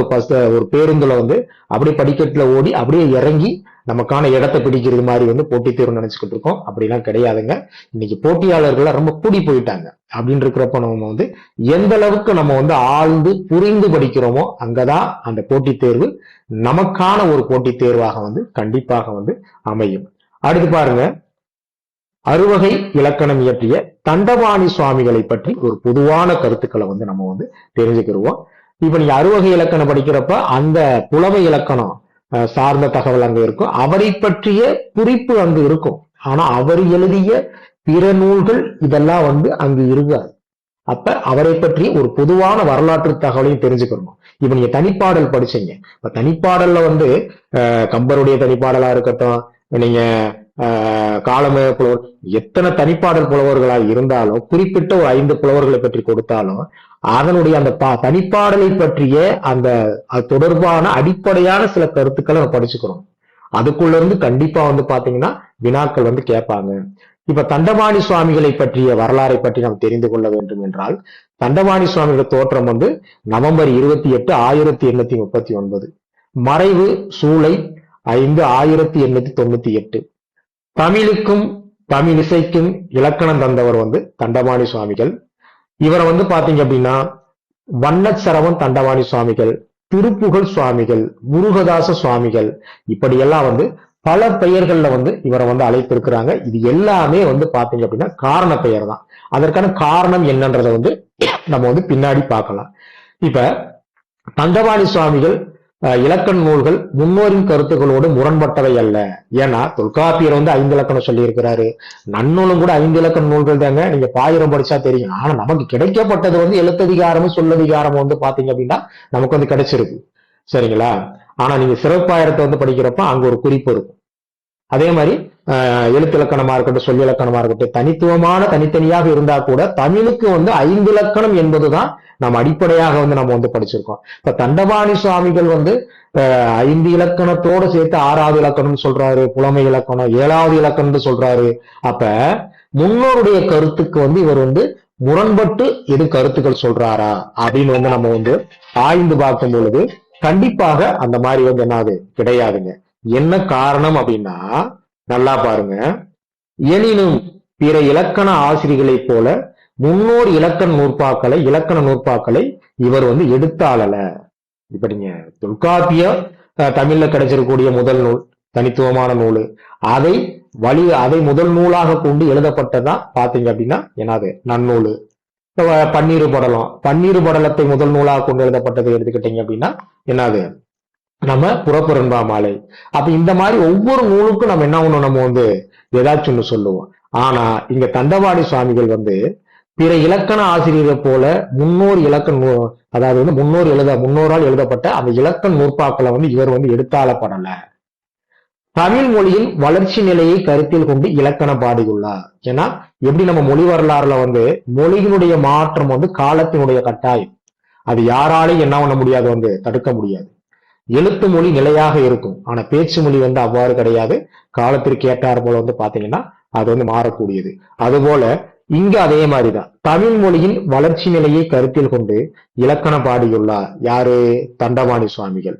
ஒரு பேருந்துல வந்து அப்படியே படிக்கட்டுல ஓடி அப்படியே இறங்கி நமக்கான இடத்தை பிடிக்கிறது மாதிரி வந்து போட்டித் தேர்வு நினைச்சுக்கிட்டு இருக்கோம். அப்படிலாம் கிடையாதுங்க. இன்னைக்கு போட்டியாளர்கள் ரொம்ப கூடி போயிட்டாங்க. அப்படின்னு இருக்கிறப்ப நம்ம வந்து எந்த அளவுக்கு நம்ம வந்து ஆழ்ந்து புரிந்து படிக்கிறோமோ அங்கதான் அந்த போட்டித் தேர்வு நமக்கான ஒரு போட்டித் தேர்வாக வந்து கண்டிப்பாக வந்து அமையும். அடுத்து பாருங்க, அறுவகை இலக்கணம் இயற்றிய தண்டபாணி சுவாமிகளை பற்றி ஒரு பொதுவான கருத்துக்களை வந்து நம்ம வந்து தெரிஞ்சுக்கிடுவோம். இப்ப நீங்க அறுவகை இலக்கணம் படிக்கிறப்ப அந்த புலமை இலக்கணம் சார்ந்த தகவல் அங்க இருக்கும், அவரை பற்றிய குறிப்பு அங்கு இருக்கும். ஆனா அவர் எழுதிய பிற நூல்கள் இதெல்லாம் வந்து அங்கு இருக்காது. அப்ப அவரை பற்றி ஒரு பொதுவான வரலாற்று தகவலையும் தெரிஞ்சுக்கணும். இப்ப நீங்க தனிப்பாடல் படிச்சீங்க, இப்ப தனிப்பாடல்ல வந்து கம்பருடைய தனிப்பாடலா இருக்கட்டும், நீங்க காலமே புலவர் எத்தனை தனிப்பாடல் புலவர்களா இருந்தாலும் குறிப்பிட்ட ஒரு 5 புலவர்களை பற்றி கொடுத்தாலும் அதனுடைய அந்த தனிப்பாடலை பற்றிய அந்த தொடர்பான அடிப்படையான சில கருத்துக்களை நம்ம படிச்சுக்கிறோம். அதுக்குள்ள இருந்து கண்டிப்பா வந்து பாத்தீங்கன்னா வினாக்கள் வந்து கேட்பாங்க. இப்ப தண்டபாணி சுவாமிகளை பற்றிய வரலாறை பற்றி நாம் தெரிந்து கொள்ள வேண்டும் என்றால், தண்டபாணி சுவாமிகள் தோற்றம் வந்து நவம்பர் 28, 1839. மறைவு சூலை 5, 1898. தமிழுக்கும் தமிழ் இசைக்கும் இலக்கணம் தந்தவர் வந்து தண்டபாணி சுவாமிகள். இவரை வந்து பாத்தீங்க அப்படின்னா வண்ணச்சரவன் தண்டபாணி சுவாமிகள், திருப்புகழ் சுவாமிகள், முருகதாச சுவாமிகள், இப்படியெல்லாம் வந்து பல பெயர்கள்ல வந்து இவரை வந்து அழைத்திருக்கிறாங்க. இது எல்லாமே வந்து பாத்தீங்க அப்படின்னா காரண பெயர் தான். அதற்கான காரணம் என்னன்றதை வந்து நம்ம வந்து பின்னாடி பார்க்கலாம். இப்ப தண்டபாணி சுவாமிகள் இலக்கண நூல்கள் முன்னோரின் கருத்துக்களோடு முரண்பட்டவை அல்ல. ஏன்னா தொல்காப்பியர் வந்து 5 இலக்கணம் சொல்லி இருக்கிறாரு. நன்னூலும் கூட 5 இலக்கண நூல்கள் தாங்க. நீங்க பாயிரம் படிச்சா தெரியும். ஆனா நமக்கு கிடைக்கப்பட்டது வந்து எழுத்ததிகாரமும் சொல்லதிகாரமும் வந்து பாத்தீங்க அப்படின்னா நமக்கு வந்து கிடைச்சிருக்கு. சரிங்களா? ஆனா நீங்க சிறப்பாயிரத்தை வந்து படிக்கிறப்ப அங்க ஒரு குறிப்பு இருக்கும். அதே மாதிரி எழுத்திலக்கணமா இருக்கட்டும், சொல்லிலக்கணமா இருக்கட்டும், தனித்தனியாக இருந்தா கூட தமிழுக்கு வந்து 5 இலக்கணம் என்பதுதான் நம்ம அடிப்படையாக வந்து நம்ம வந்து படிச்சிருக்கோம். இப்ப தண்டபாணி சுவாமிகள் வந்து 5 இலக்கணத்தோட சேர்த்து 6வது இலக்கணம் சொல்றாரு, புலமை இலக்கணம் 7வது இலக்கணம் சொல்றாரு. அப்ப முன்னோருடைய கருத்துக்கு வந்து இவர் வந்து முரண்பட்டு எது கருத்துக்கள் சொல்றாரா அப்படின்னு வந்து நம்ம வந்து ஆய்ந்து பார்க்கும் பொழுது கண்டிப்பாக அந்த மாதிரி வந்து என்னது கிடையாதுங்க. என்ன காரணம் அப்படின்னா நல்லா பாருங்க. எனினும் பிற இலக்கண ஆசிரியர்களைப் போல முன்னோர் இலக்கண நூற்பாக்களை இவர் வந்து எடுத்தாளல. இப்ப நீங்க தொல்காப்பிய தமிழ்ல கிடைச்சிருக்கக்கூடிய முதல் நூல், தனித்துவமான நூல், அதை முதல் நூலாக கொண்டு எழுதப்பட்டதான் பாத்தீங்க அப்படின்னா என்னது நன்னூல். பன்னீர் படலத்தை முதல் நூலாக கொண்டு எழுதப்பட்டதை எடுத்துக்கிட்டீங்க அப்படின்னா என்னது நம்ம புறப்புறன்பா மாலை. அப்ப இந்த மாதிரி ஒவ்வொரு நூலுக்கும் நம்ம என்ன ஒண்ணு நம்ம வந்து ஏதாச்சும் ஒண்ணு சொல்லுவோம். ஆனா இங்க தண்டபாணி சுவாமிகள் வந்து பிற இலக்கண ஆசிரியரை போல அதாவது வந்து முன்னோரால் எழுதப்பட்ட அந்த இலக்கண நூற்பாக்களை வந்து இவர் வந்து எடுத்தாளப்படல. தமிழ் மொழியின் வளர்ச்சி நிலையை கருத்தில் கொண்டு இலக்கணம் பாடியுள்ளார். ஏன்னா எப்படி நம்ம மொழி வரலாறுல வந்து மொழியினுடைய மாற்றம் வந்து காலத்தினுடைய கட்டாயம், அது யாராலையும் என்ன பண்ண முடியாது, வந்து தடுக்க முடியாது. எழுத்து மொழி நிலையாக இருக்கும், ஆனா பேச்சு மொழி வந்து அவ்வாறு கிடையாது. காலத்திற்கு ஏற்றார் போல வந்து பாத்தீங்கன்னா அது வந்து மாறக்கூடியது. அதுபோல இங்க அதே மாதிரிதான் தமிழ் மொழியின் வளர்ச்சி நிலையை கருத்தில் கொண்டு இலக்கணம் பாடியுள்ளார். யாரு? தண்டபாணி சுவாமிகள்.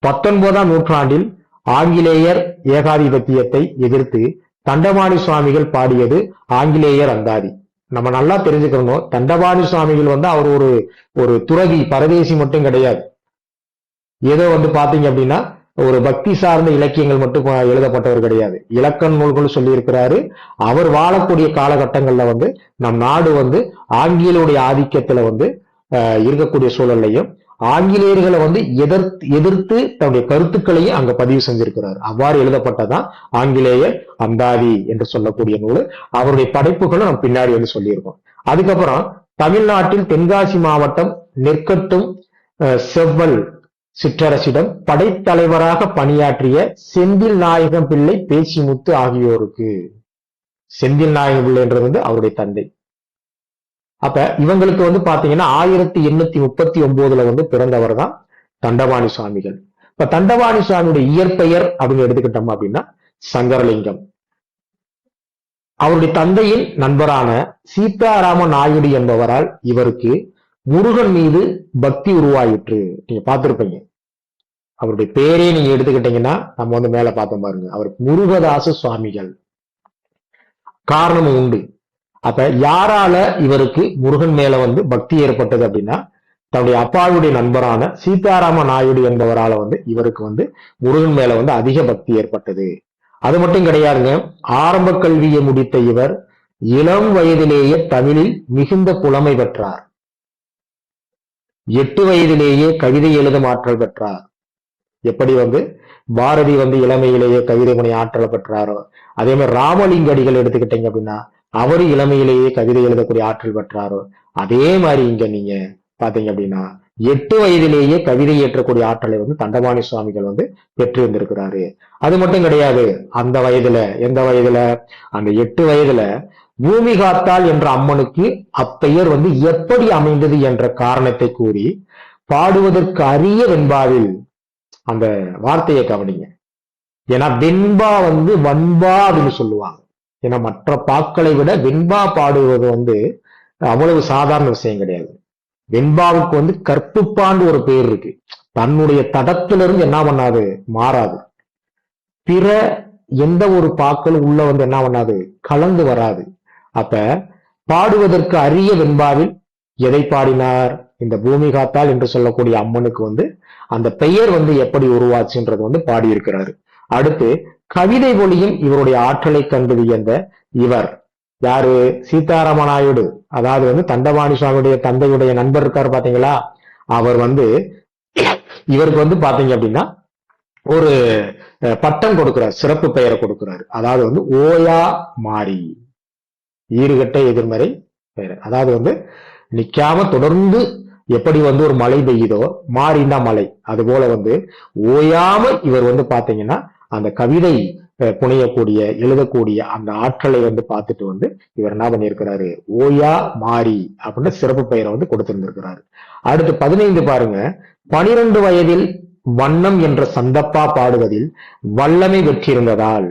19ஆம் நூற்றாண்டில் ஆங்கிலேயர் ஏகாதிபத்தியத்தை எதிர்த்து தண்டபாணி சுவாமிகள் பாடியது ஆங்கிலேயர் அந்தாதி. நம்ம நல்லா தெரிஞ்சுக்கணும், தண்டபாணி சுவாமிகள் வந்து அவர் ஒரு துறவி, பரதேசி மட்டும் கிடையாது. ஏதோ வந்து பாத்தீங்க அப்படின்னா ஒரு பக்தி சார்ந்த இலக்கியங்கள் மட்டும் எழுதப்பட்டவர் கிடையாது. இலக்கண நூல்கள் சொல்லி இருக்கிறாரு. அவர் வாழக்கூடிய காலகட்டங்கள்ல வந்து நம் நாடு வந்து ஆங்கிலேயருடைய ஆதிக்கத்துல வந்து இருக்கக்கூடிய சூழல்லையும் ஆங்கிலேயர்களை வந்து எதிர்த்து தன்னுடைய கருத்துக்களையும் அங்க பதிவு செஞ்சிருக்கிறார். அவ்வாறு எழுதப்பட்டதான் ஆங்கிலேய அந்தாதி என்று சொல்லக்கூடிய நூல். அவருடைய படைப்புகளும் நம்ம பின்னாடி வந்து சொல்லியிருக்கோம். அதுக்கப்புறம் தமிழ்நாட்டில் தென்காசி மாவட்டம் நெற்கட்டும் செவ்வல் சிற்றரசிடம் படைத்தலைவராக பணியாற்றிய செந்தில் நாயகம் பிள்ளை, பேச்சிமுத்து ஆகியோருக்கு, செந்தில் நாயகம் பிள்ளைன்றது வந்து அவருடைய தந்தை. அப்ப இவங்களுக்கு வந்து பாத்தீங்கன்னா 1839 வந்து பிறந்தவர் தான் தண்டபாணி சுவாமிகள். இப்ப தண்டபாணி சுவாமியுடைய இயற்பெயர் அப்படின்னு எடுத்துக்கிட்டோம் அப்படின்னா சங்கரலிங்கம். அவருடைய தந்தையின் நண்பரான சீதாராம நாயுடு என்பவரால் இவருக்கு முருகன் மீது பக்தி உருவாயிற்று. நீங்க பார்த்திருப்பீங்க, அவருடைய பேரே நீங்க எடுத்துக்கிட்டீங்கன்னா நம்ம வந்து மேல பார்த்தோம் பாருங்க, அவர் முருகதாச சுவாமிகள். காரணமும் உண்டு. அப்ப யாரால இவருக்கு முருகன் மேல வந்து பக்தி ஏற்பட்டது அப்படின்னா தன்னுடைய அப்பாவுடைய நண்பரான சீதாராம நாயுடு என்பவரால வந்து இவருக்கு வந்து முருகன் மேல வந்து அதிக பக்தி ஏற்பட்டது. அது மட்டும் கிடையாதுங்க, ஆரம்ப கல்வியை முடித்த இவர் இளம் வயதிலேயே தமிழில் மிகுந்த புலமை பெற்றார். 8 வயதிலேயே கவிதை எழுதும் ஆற்றல் பெற்றார். எப்படி வந்து பாரதி வந்து இளமையிலேயே கவிதை முனை ஆற்றல் பெற்றாரோ, அதே மாதிரி ராமலிங்க அடிகள் எடுத்துக்கிட்டீங்க அப்படின்னா அவரு இளமையிலேயே கவிதை எழுதக்கூடிய ஆற்றல் பெற்றாரோ, அதே மாதிரி இங்க நீங்க பாத்தீங்க அப்படின்னா 8 வயதிலேயே கவிதை ஏற்றக்கூடிய ஆற்றலை வந்து தண்டபாணி சுவாமிகள் வந்து பெற்றிருந்திருக்கிறாரு. அது மட்டும் கிடையாது, அந்த வயதுல, எந்த வயதுல, அந்த 8 வயதுல பூமி காத்தாள் என்ற அம்மனுக்கு அப்பெயர் வந்து எப்படி அமைந்தது என்ற காரணத்தை கூறி பாடுவதற்கு அரிய வெண்பாவில், அந்த வார்த்தையை கவனிங்க, ஏன்னா வெண்பா வந்து வன்பா அப்படின்னு சொல்லுவாங்க. ஏன்னா மற்ற பாக்களை விட வெண்பா பாடுவது வந்து அவ்வளவு சாதாரண விஷயம் கிடையாது. வெண்பாவுக்கு வந்து கற்புப்பாண்டு ஒரு பேர் இருக்கு. தன்னுடைய தடத்திலிருந்து என்ன பண்ணாது, மாறாது. பிற எந்த ஒரு பாக்களும் உள்ள வந்து என்ன பண்ணாது, கலந்து வராது. அப்ப பாடுவதற்கு அரிய வெண்பாவில் எதை பாடினார்? இந்த பூமி காத்தால் என்று சொல்லக்கூடிய அம்மனுக்கு வந்து அந்த பெயர் வந்து எப்படி உருவாச்சுன்றது வந்து பாடியிருக்கிறாரு. அடுத்து கவிதை மொழியும் இவருடைய ஆற்றலை கண்டு வியந்த இவர் யாரு? சீதாராம நாயுடு, அதாவது வந்து தண்டபாணி சுவாமியுடைய தந்தையுடைய நண்பர் இருக்காரு பாத்தீங்களா, அவர் வந்து இவருக்கு வந்து பாத்தீங்க அப்படின்னா ஒரு பட்டம் கொடுக்கிறார், சிறப்பு பெயரை கொடுக்கிறாரு. அதாவது வந்து ஓயா மாறி, ஈறுகட்ட எதிர்மறை பெயர். அதாவது வந்து நிக்காம தொடர்ந்து எப்படி வந்து ஒரு மழை பெய்யுதோ, மாறினா மழை, அது போல வந்து ஓயாம இவர் வந்து பாத்தீங்கன்னா அந்த கவிதை புனையக்கூடிய எழுதக்கூடிய அந்த ஆற்றலை வந்து பார்த்துட்டு வந்து இவர் என்ன பண்ணியிருக்கிறாரு, ஓயா மாறி அப்படின்னு சிறப்பு பெயரை வந்து கொடுத்திருந்திருக்கிறாரு. அடுத்து 15 பாருங்க. 12 வயதில் வண்ணம் என்ற சந்தப்பா பாடுவதில் வல்லமை பெற்றிருந்ததால்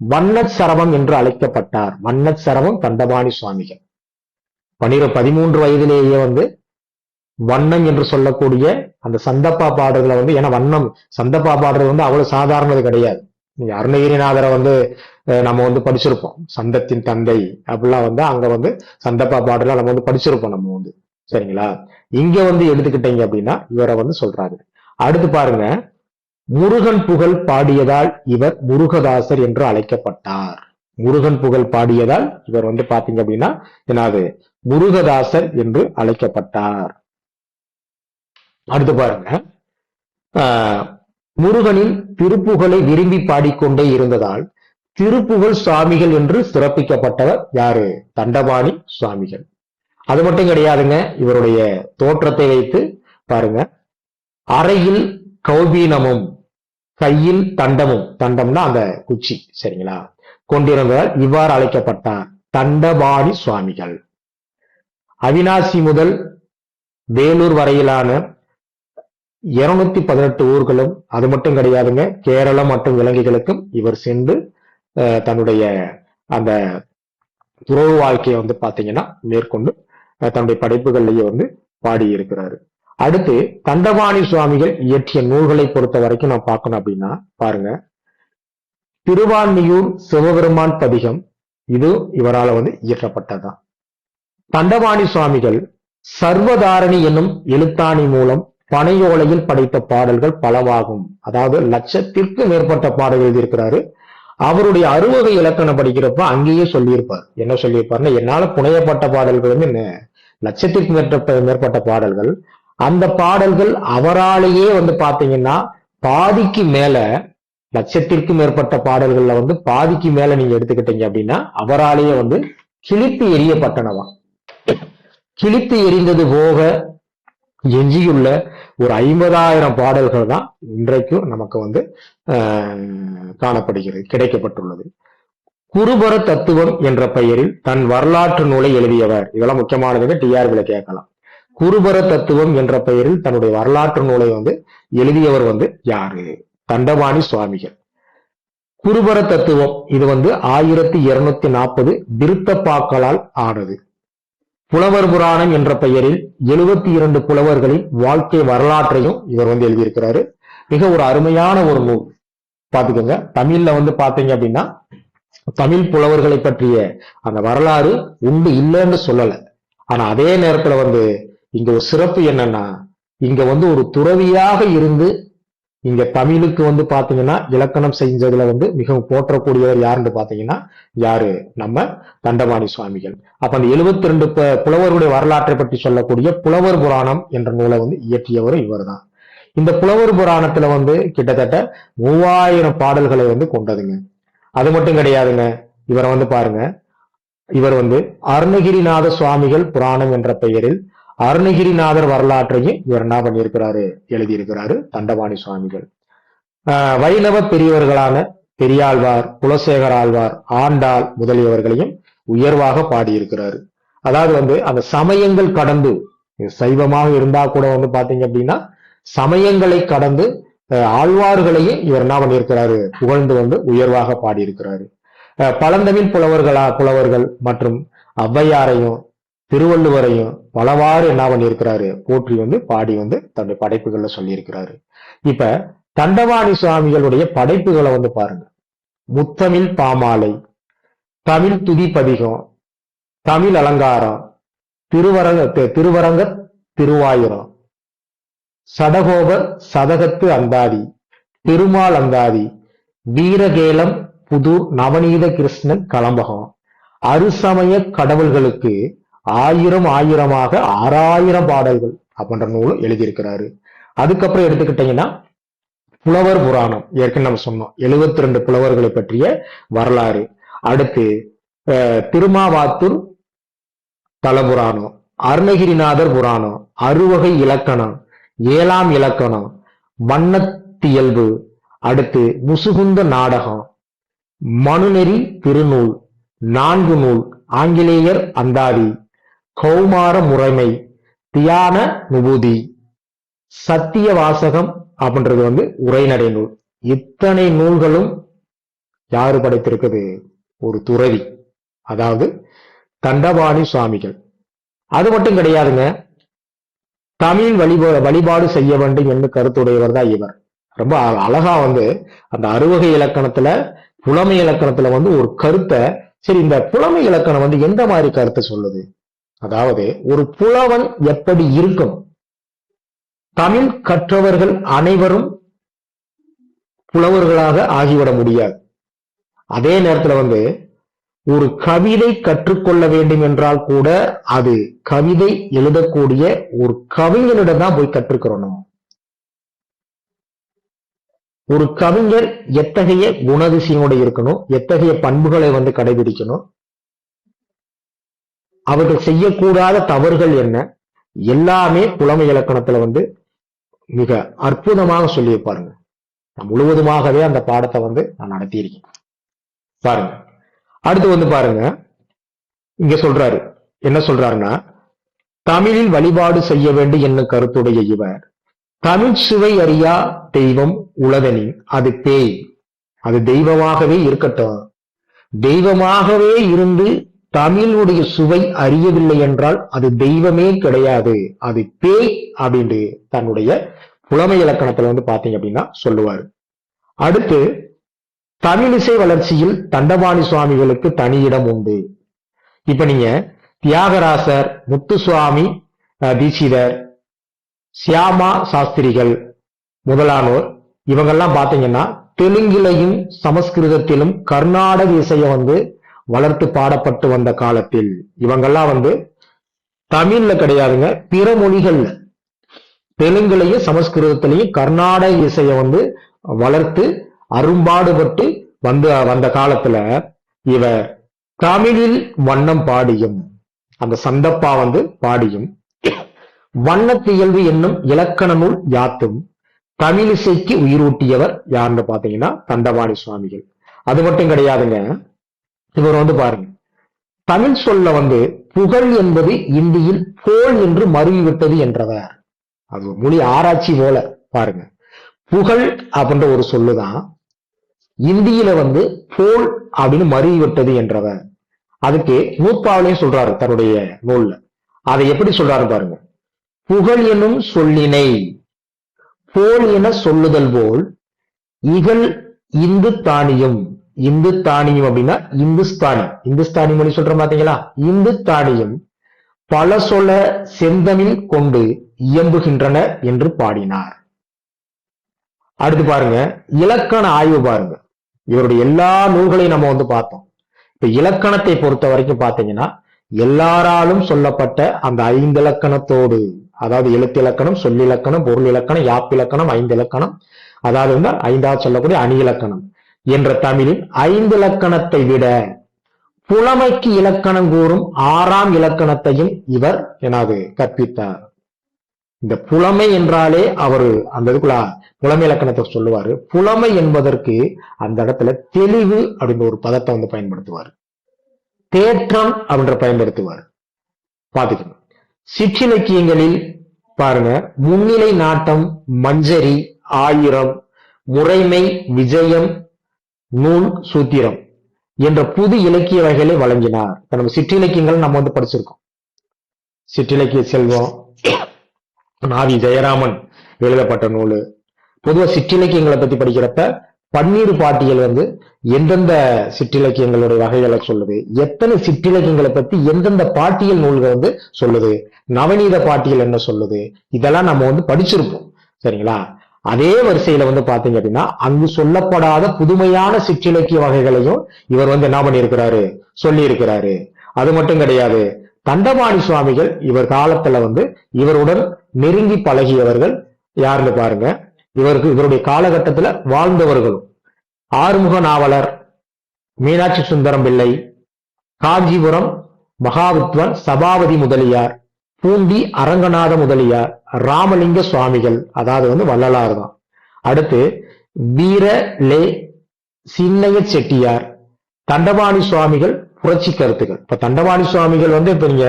வண்ணச் சரவம் என்று அழைக்கப்பட்டார். வண்ணச் சரவம் தண்டபாணி சுவாமிகள். 13 வயதிலேயே வந்து வண்ணம் என்று சொல்லக்கூடிய அந்த சந்தப்பா பாடல்களை வந்து, ஏன்னா வண்ணம் சந்தப்பா பாடுறது வந்து அவ்வளவு சாதாரணது கிடையாது. நீங்க அருணகிரிநாதரை வந்து நம்ம வந்து படிச்சிருப்போம், சந்தத்தின் தந்தை அப்படிலாம் வந்து அங்க வந்து சந்தப்பா பாடலாம் நம்ம வந்து படிச்சிருப்போம் நம்ம வந்து, சரிங்களா? இங்க வந்து எடுத்துக்கிட்டீங்க அப்படின்னா இவரை வந்து சொல்றாரு. அடுத்து பாருங்க, முருகன் புகழ் பாடியதால் இவர் முருகதாசர் என்று அழைக்கப்பட்டார். முருகன் புகழ் பாடியதால் இவர் வந்து பாத்தீங்க அப்படின்னா என்னது, முருகதாசர் என்று அழைக்கப்பட்டார். அடுத்து பாருங்க, முருகனின் திருப்புகழை விரும்பி பாடிக்கொண்டே இருந்ததால் திருப்புகழ் சுவாமிகள் என்று சிறப்பிக்கப்பட்டவர் யாரு? தண்டபாணி சுவாமிகள். அது மட்டும் கிடையாதுங்க, இவருடைய தோற்றத்தை வைத்து பாருங்க, அறையில் கௌபீனமும் கையில் தண்டமும், தண்டம்னா அந்த குச்சி, சரிங்களா, கொண்டிருந்ததால் இவ்வாறு அழைக்கப்பட்டார் தண்டபாணி சுவாமிகள். அவினாசி முதல் வேலூர் வரையிலான 218 ஊர்களும், அது மட்டும் கிடையாதுங்க, கேரளம் மற்றும் இலங்கைகளுக்கும் இவர் சென்று தன்னுடைய அந்த துறவு வாழ்க்கையை வந்து பாத்தீங்கன்னா மேற்கொண்டு தன்னுடைய படைப்புகள்லயே வந்து பாடி இருக்கிறாரு. அடுத்து தண்டபாணி சுவாமிகள் இயற்றிய நூல்களை பொறுத்த வரைக்கும் நான் பார்க்கணும் அப்படின்னா பாருங்க, திருவான்மியூர் சிவபெருமான் பதிகம், இது இவரால் வந்து இயற்றப்பட்டதுதான். தண்டபாணி சுவாமிகள் சர்வதாரணி என்னும் எழுத்தாணி மூலம் பனையோலையில் படைத்த பாடல்கள் பலவாகும். அதாவது 1,00,000க்கும் மேற்பட்ட பாடல்கள் எழுதியிருக்கிறாரு. அவருடைய அறுவகை இலக்கணம் படிக்கிறப்ப அங்கேயே சொல்லியிருப்பார். என்ன சொல்லியிருப்பாருன்னா, என்னால புனையப்பட்ட பாடல்கள் வந்து 1,00,000க்கும் மேற்பட்ட பாடல்கள். அந்த பாடல்கள் அவராலேயே வந்து பாத்தீங்கன்னா பாதிக்கு மேல, 1,00,000க்கும் மேற்பட்ட பாடல்கள்ல வந்து பாதிக்கு மேல நீங்க எடுத்துக்கிட்டீங்க அப்படின்னா அவராலேயே வந்து கிழித்து எறியப்பட்டனவா. கிழித்து எறிந்தது போக எஞ்சியுள்ள ஒரு 50,000 பாடல்கள் தான் இன்றைக்கும் நமக்கு வந்து காணப்படுகிறது, கிடைக்கப்பட்டுள்ளது. குருபர தத்துவம் என்ற பெயரில் தன் வரலாற்று நூலை எழுதியவர். இதெல்லாம் முக்கியமானதுங்க, டிஆர்பில கேட்கலாம். குருபர தத்துவம் என்ற பெயரில் தன்னுடைய வரலாற்று நூலை வந்து எழுதியவர் வந்து யாரு? தண்டபாணி சுவாமிகள். குருபர தத்துவம் இது வந்து 1240 விருத்தப்பாக்களால் ஆனது. புலவர் புராணம் என்ற பெயரில் 72 புலவர்களின் வாழ்க்கை வரலாற்றையும் இவர் வந்து எழுதியிருக்கிறாரு. மிக ஒரு அருமையான ஒரு நூல், பாத்துக்கோங்க. தமிழ்ல வந்து பாத்தீங்க அப்படின்னா தமிழ் புலவர்களை பற்றிய அந்த வரலாறு உண்டு இல்லைன்னு சொல்லல. ஆனா அதே நேரத்துல வந்து இங்க ஒரு சிறப்பு என்னன்னா, இங்க வந்து ஒரு துறவியாக இருந்து இங்க தமிழுக்கு வந்து பாத்தீங்கன்னா இலக்கணம் செஞ்சதுல வந்து மிகவும் போற்றக்கூடியவர் யாருன்னு பாத்தீங்கன்னா யாரு? நம்ம தண்டபாணி சுவாமிகள். அப்ப அந்த 72 புலவருடைய வரலாற்றை பற்றி சொல்லக்கூடிய புலவர் புராணம் என்ற நூலை வந்து இயற்றியவர் இவர் தான். இந்த புலவர் புராணத்துல வந்து கிட்டத்தட்ட 3000 பாடல்களை வந்து கொண்டதுங்க. அது மட்டும் கிடையாதுங்க, இவரை வந்து பாருங்க, இவர் வந்து அருணகிரிநாத சுவாமிகள் புராணம் என்ற பெயரில் அருணகிரிநாதர் வரலாற்றையும் இவர் என்ன பண்ணியிருக்கிறாரு? எழுதியிருக்கிறாரு தண்டபாணி சுவாமிகள். வைணவ பெரியவர்களான பெரியாழ்வார், குலசேகர ஆழ்வார், ஆண்டாள் முதலியவர்களையும் உயர்வாக பாடியிருக்கிறாரு. அதாவது வந்து அந்த சமயங்கள் கடந்து, சைவமாக இருந்தா கூட வந்து பாத்தீங்க அப்படின்னா சமயங்களை கடந்து ஆழ்வார்களையும் இவர் என்ன பண்ணியிருக்கிறாரு? புகழ்ந்து வந்து உயர்வாக பாடியிருக்கிறாரு. பழந்தமிழ் புலவர்கள் மற்றும் ஔவையாரையும் திருவள்ளுவரையும் பலவாறு என்ன பண்ணியிருக்கிறாரு, போற்றி பாடி தன்னுடைய படைப்புகள்ல சொல்லி இருக்கிறாரு. இப்ப தண்டபாணி சுவாமிகளுடைய படைப்புகளை பாருங்க. முத்தமிழ் பாமாலை, தமிழ் துதிப்பதிகம், தமிழ் அலங்காரம், திருவரங்க திருவாயிரம், சடகோபர் சதகத்து அந்தாதி, திருமால் அந்தாதி, வீரகேலம் புதூர் நவநீத கிருஷ்ணன் கலம்பகம், அருசமய கடவுள்களுக்கு ஆயிரமாக 6000 பாடல்கள் அப்படின்ற நூலும் எழுதியிருக்கிறாரு. அதுக்கப்புறம் எடுத்துக்கிட்டீங்கன்னா புலவர் புராணம், ஏற்கனவே நம்ம சொன்னோம் 72 புலவர்களை பற்றிய வரலாறு. அடுத்து திருமாவாத்தூர் தலபுராணம், அருணகிரிநாதர் புராணம், அறுவகை இலக்கணம், 7ஆம் இலக்கணம், வண்ணத்தியல்பு, அடுத்து முசுகுந்த நாடகம், மனுநெறி திருநூல், 4 நூல், ஆங்கிலேயர் அந்தாதி, கௌமார முறைமை, தியான நுபூதி, சத்திய வாசகம் அப்படின்றது உரைநடை நூல். இத்தனை நூல்களும் யாரு படைத்திருக்குது? ஒரு துறவி, அதாவது தண்டபாணி சுவாமிகள். அது மட்டும் கிடையாதுங்க, தமிழ் வழிபாடு செய்ய வேண்டும் என்று கருத்துடையவர் தான் இவர். ரொம்ப அழகா அந்த அறுவகை இலக்கணத்துல புலமை இலக்கணத்துல ஒரு கருத்தை, சரி இந்த புலமை இலக்கணம் எந்த மாதிரி கருத்தை சொல்லுது, அதாவது ஒரு புலவன் எப்படி இருக்கும், தமிழ் கற்றவர்கள் அனைவரும் புலவர்களாக ஆகிவிட முடியாது. அதே நேரத்துல ஒரு கவிதை கற்றுக்கொள்ள வேண்டும் என்றால் கூட அது கவிதை எழுதக்கூடிய ஒரு கவிஞனிடம் தான் போய் கற்றுக்கிறோம். நம்ம ஒரு கவிஞர் எத்தகைய குணதிசையோடு இருக்கணும், எத்தகைய பண்புகளை கடைபிடிக்கணும், அவர்கள் செய்யக்கூடாத தவறுகள் என்ன, எல்லாமே புலமை இலக்கணத்துல மிக அற்புதமாக சொல்லி பாருங்க. நான் முழுவதுமாகவே அந்த பாடத்தை நான் நடத்தியிருக்கேன் பாருங்க. அடுத்து பாருங்க, இங்க சொல்றாரு, என்ன சொல்றாருன்னா, தமிழில் வழிபாடு செய்ய வேண்டும் என்னும் கருத்துடைய இவர், தமிழ் சுவை அறியா தெய்வம் உளதெனின் அது பேய், அது தெய்வமாகவே இருக்கட்டும், தெய்வமாகவே இருந்து தமிழுடைய சுவை அறியவில்லை என்றால் அது தெய்வமே கிடையாது, அது பேய் அப்படின்னு தன்னுடைய புலமை இலக்கணத்துல பாத்தீங்க அப்படின்னா சொல்லுவாரு. அடுத்து தமிழிசை வளர்ச்சியில் தண்டபாணி சுவாமிகளுக்கு தனி இடம் உண்டு. இப்ப நீங்க தியாகராசர், முத்துசுவாமி தீட்சிதர், சியாமா சாஸ்திரிகள் முதலானோர் இவங்கெல்லாம் பாத்தீங்கன்னா தெலுங்கிலையும் சமஸ்கிருதத்திலும் கர்நாடக இசையை வளர்த்து பாடப்பட்டு வந்த காலத்தில் இவங்கெல்லாம் தமிழ்ல கிடையாதுங்க, பிற மொழிகள்ல தெலுங்குலையும் சமஸ்கிருதத்திலையும் கர்நாடக இசையை வளர்த்து அரும்பாடுபட்டு வந்த காலத்துல இவர் தமிழில் வண்ணம் பாடியும், அந்த சந்தப்பா பாடியும், வண்ணத்தியல்பு என்னும் இலக்கண நூல் யாத்தும் தமிழிசைக்கு உயிரூட்டியவர் யாருன்னு பாத்தீங்கன்னா தண்டபாணி சுவாமிகள். அது மட்டும் கிடையாதுங்க, இவர் பாருங்க, தமிழ் சொல்ல புகழ் என்பது இந்தியில் போல் என்று மருவிவிட்டது என்றவர். அது மொழி ஆராய்ச்சி போல பாருங்க, புகழ் அப்படின்ற ஒரு சொல்லுதான் இந்தியில போல் அப்படின்னு மருவிவிட்டது என்றவர். அதுக்கு நூற்பாவிலையும் சொல்றாரு தன்னுடைய நூல்ல. அதை எப்படி சொல்றாரு பாருங்க, புகழ் எனும் சொல்லினை போல் என சொல்லுதல் போல் இகழ் இந்து தானியம், இந்து தானியம் அப்படின்னா இந்துஸ்தானி மொழி சொல்ற பாத்தீங்களா, இந்து தானியம் பல சொல்ல செந்தமிழ் கொண்டு இயம்புகின்றன என்று பாடினார். அடுத்து பாருங்க, இலக்கண ஆய்வு பாருங்க, இவருடைய எல்லா நூல்களையும் நம்ம பார்த்தோம். இப்ப இலக்கணத்தை பொறுத்த வரைக்கும் பாத்தீங்கன்னா எல்லாராலும் சொல்லப்பட்ட அந்த 5 இலக்கணத்தோடு, அதாவது எழுத்திலக்கணம், சொல்லிலக்கணம், பொருள் இலக்கணம், யாப்பிலக்கணம், 5 இலக்கணம், அதாவது 5வது சொல்லக்கூடிய அணி இலக்கணம் என்ற தமிழின் 5 இலக்கணத்தை விட புலமைக்கு இலக்கணம் கூறும் 6ஆம் இலக்கணத்தையும் இவர் எனாது கற்பித்தார். இந்த புலமை என்றாலே அவரு அந்த இதுக்குள்ள புலமை இலக்கணத்தை சொல்லுவாரு. புலமை என்பதற்கு அந்த இடத்துல தெளிவு அப்படின்ற ஒரு பதத்தை பயன்படுத்துவார், தேற்றம் அப்படின்ற பயன்படுத்துவார். பாத்துக்கணும். சிற்றிலக்கியங்களில் பாருங்க, முன்னிலை நாட்டம், மஞ்சரி, ஆயிரம், முறைமை, விஜயம், நூல், சூத்திரம் என்ற புது இலக்கிய வகைகளை வழங்கினார். நம்ம சிற்றிலக்கியங்கள் நம்ம வந்து படிச்சிருக்கோம். சிற்றிலக்கிய செல்வம், நாவி ஜெயராமன் எழுதப்பட்ட நூல். பொதுவா சிற்றிலக்கியங்களை பத்தி படிக்கிறப்ப பன்னீர் பாட்டியல் வந்து எந்தெந்த சிற்றிலக்கியங்களுடைய வகைகளை சொல்லுது, எத்தனை சிற்றிலக்கியங்களை பத்தி எந்தெந்த பாட்டியல் நூல்கள் வந்து சொல்லுது, நவநீத பாட்டியல் என்ன சொல்லுது, இதெல்லாம் நம்ம வந்து படிச்சிருப்போம். சரிங்களா? அதே வரிசையில வந்து பாத்தீங்க அப்படின்னா அங்கு சொல்லப்படாத புதுமையான சிற்றிலக்கிய வகைகளையும் இவர் வந்து என்ன பண்ணியிருக்கிறாரு, சொல்லி இருக்கிறாரு. அது மட்டும் கிடையாது, தண்டபாணி சுவாமிகள் இவர் காலத்துல வந்து இவருடன் நெருங்கி பழகியவர்கள் யாருன்னு பாருங்க. இவருடைய காலகட்டத்துல வாழ்ந்தவர்களும் ஆறுமுக நாவலர், மீனாட்சி சுந்தரம் பிள்ளை, காஞ்சிபுரம் மகாவித்வான் சபாபதி முதலியார், பூண்டி அரங்கநாத முதலியார், ராமலிங்க சுவாமிகள், அதாவது வந்து வள்ளலார் தான். அடுத்து வீர லே சின்னைய செட்டியார், தண்டபாணி சுவாமிகள் புரட்சி கருத்துக்கள். இப்ப தண்டபாணி சுவாமிகள் வந்து இப்ப நீங்க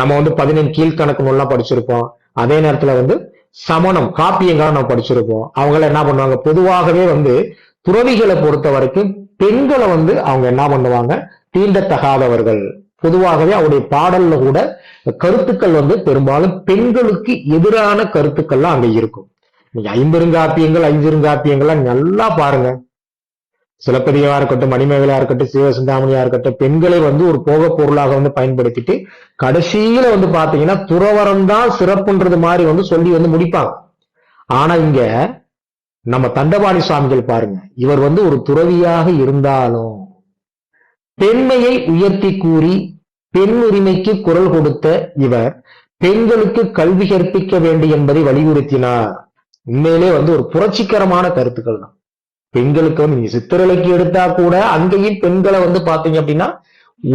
நம்ம வந்து 15 கீழ்கணக்கு நூல்லாம் படிச்சிருப்போம். அதே நேரத்துல வந்து சமணம் காப்பியங்களை நம்ம படிச்சிருப்போம். அவங்கள என்ன பண்ணுவாங்க, பொதுவாகவே வந்து துறவிகளை பொறுத்த வரைக்கும் பெண்களை வந்து அவங்க என்ன பண்ணுவாங்க, தீண்டத்தகாதவர்கள். பொதுவாகவே அவருடைய பாடல்ல கூட கருத்துக்கள் வந்து பெரும்பாலும் பெண்களுக்கு எதிரான கருத்துக்கள்லாம் அங்க இருக்கும். நீங்க ஐம்பெருங்காப்பியங்கள்லாம் நல்லா பாருங்க. சிலப்பதிகமா இருக்கட்டும், மணிமேகலையா இருக்கட்டும், சிவசிந்தாமணியா இருக்கட்டும், பெண்களை வந்து ஒரு போக பொருளாக வந்து பயன்படுத்திட்டு கடைசியில வந்து பாத்தீங்கன்னா துறவரம் தான் சிறப்புன்றது மாதிரி வந்து சொல்லி வந்து முடிப்பாங்க. ஆனா இங்க நம்ம தண்டபாணி சுவாமிகள் பாருங்க, இவர் வந்து ஒரு துறவியாக இருந்தாலும் பெண்மையை உயர்த்தி கூறி பெண் உரிமைக்கு குரல் கொடுத்த இவர் பெண்களுக்கு கல்வி கற்பிக்க வேண்டும் என்பதை வலியுறுத்தினார். உண்மையிலே வந்து ஒரு புரட்சிகரமான கருத்துக்கள் தான். பெண்களுக்கு வந்து நீங்க சித்திரலைக்கு எடுத்தா கூட அங்கேயும் பெண்களை வந்து பாத்தீங்க அப்படின்னா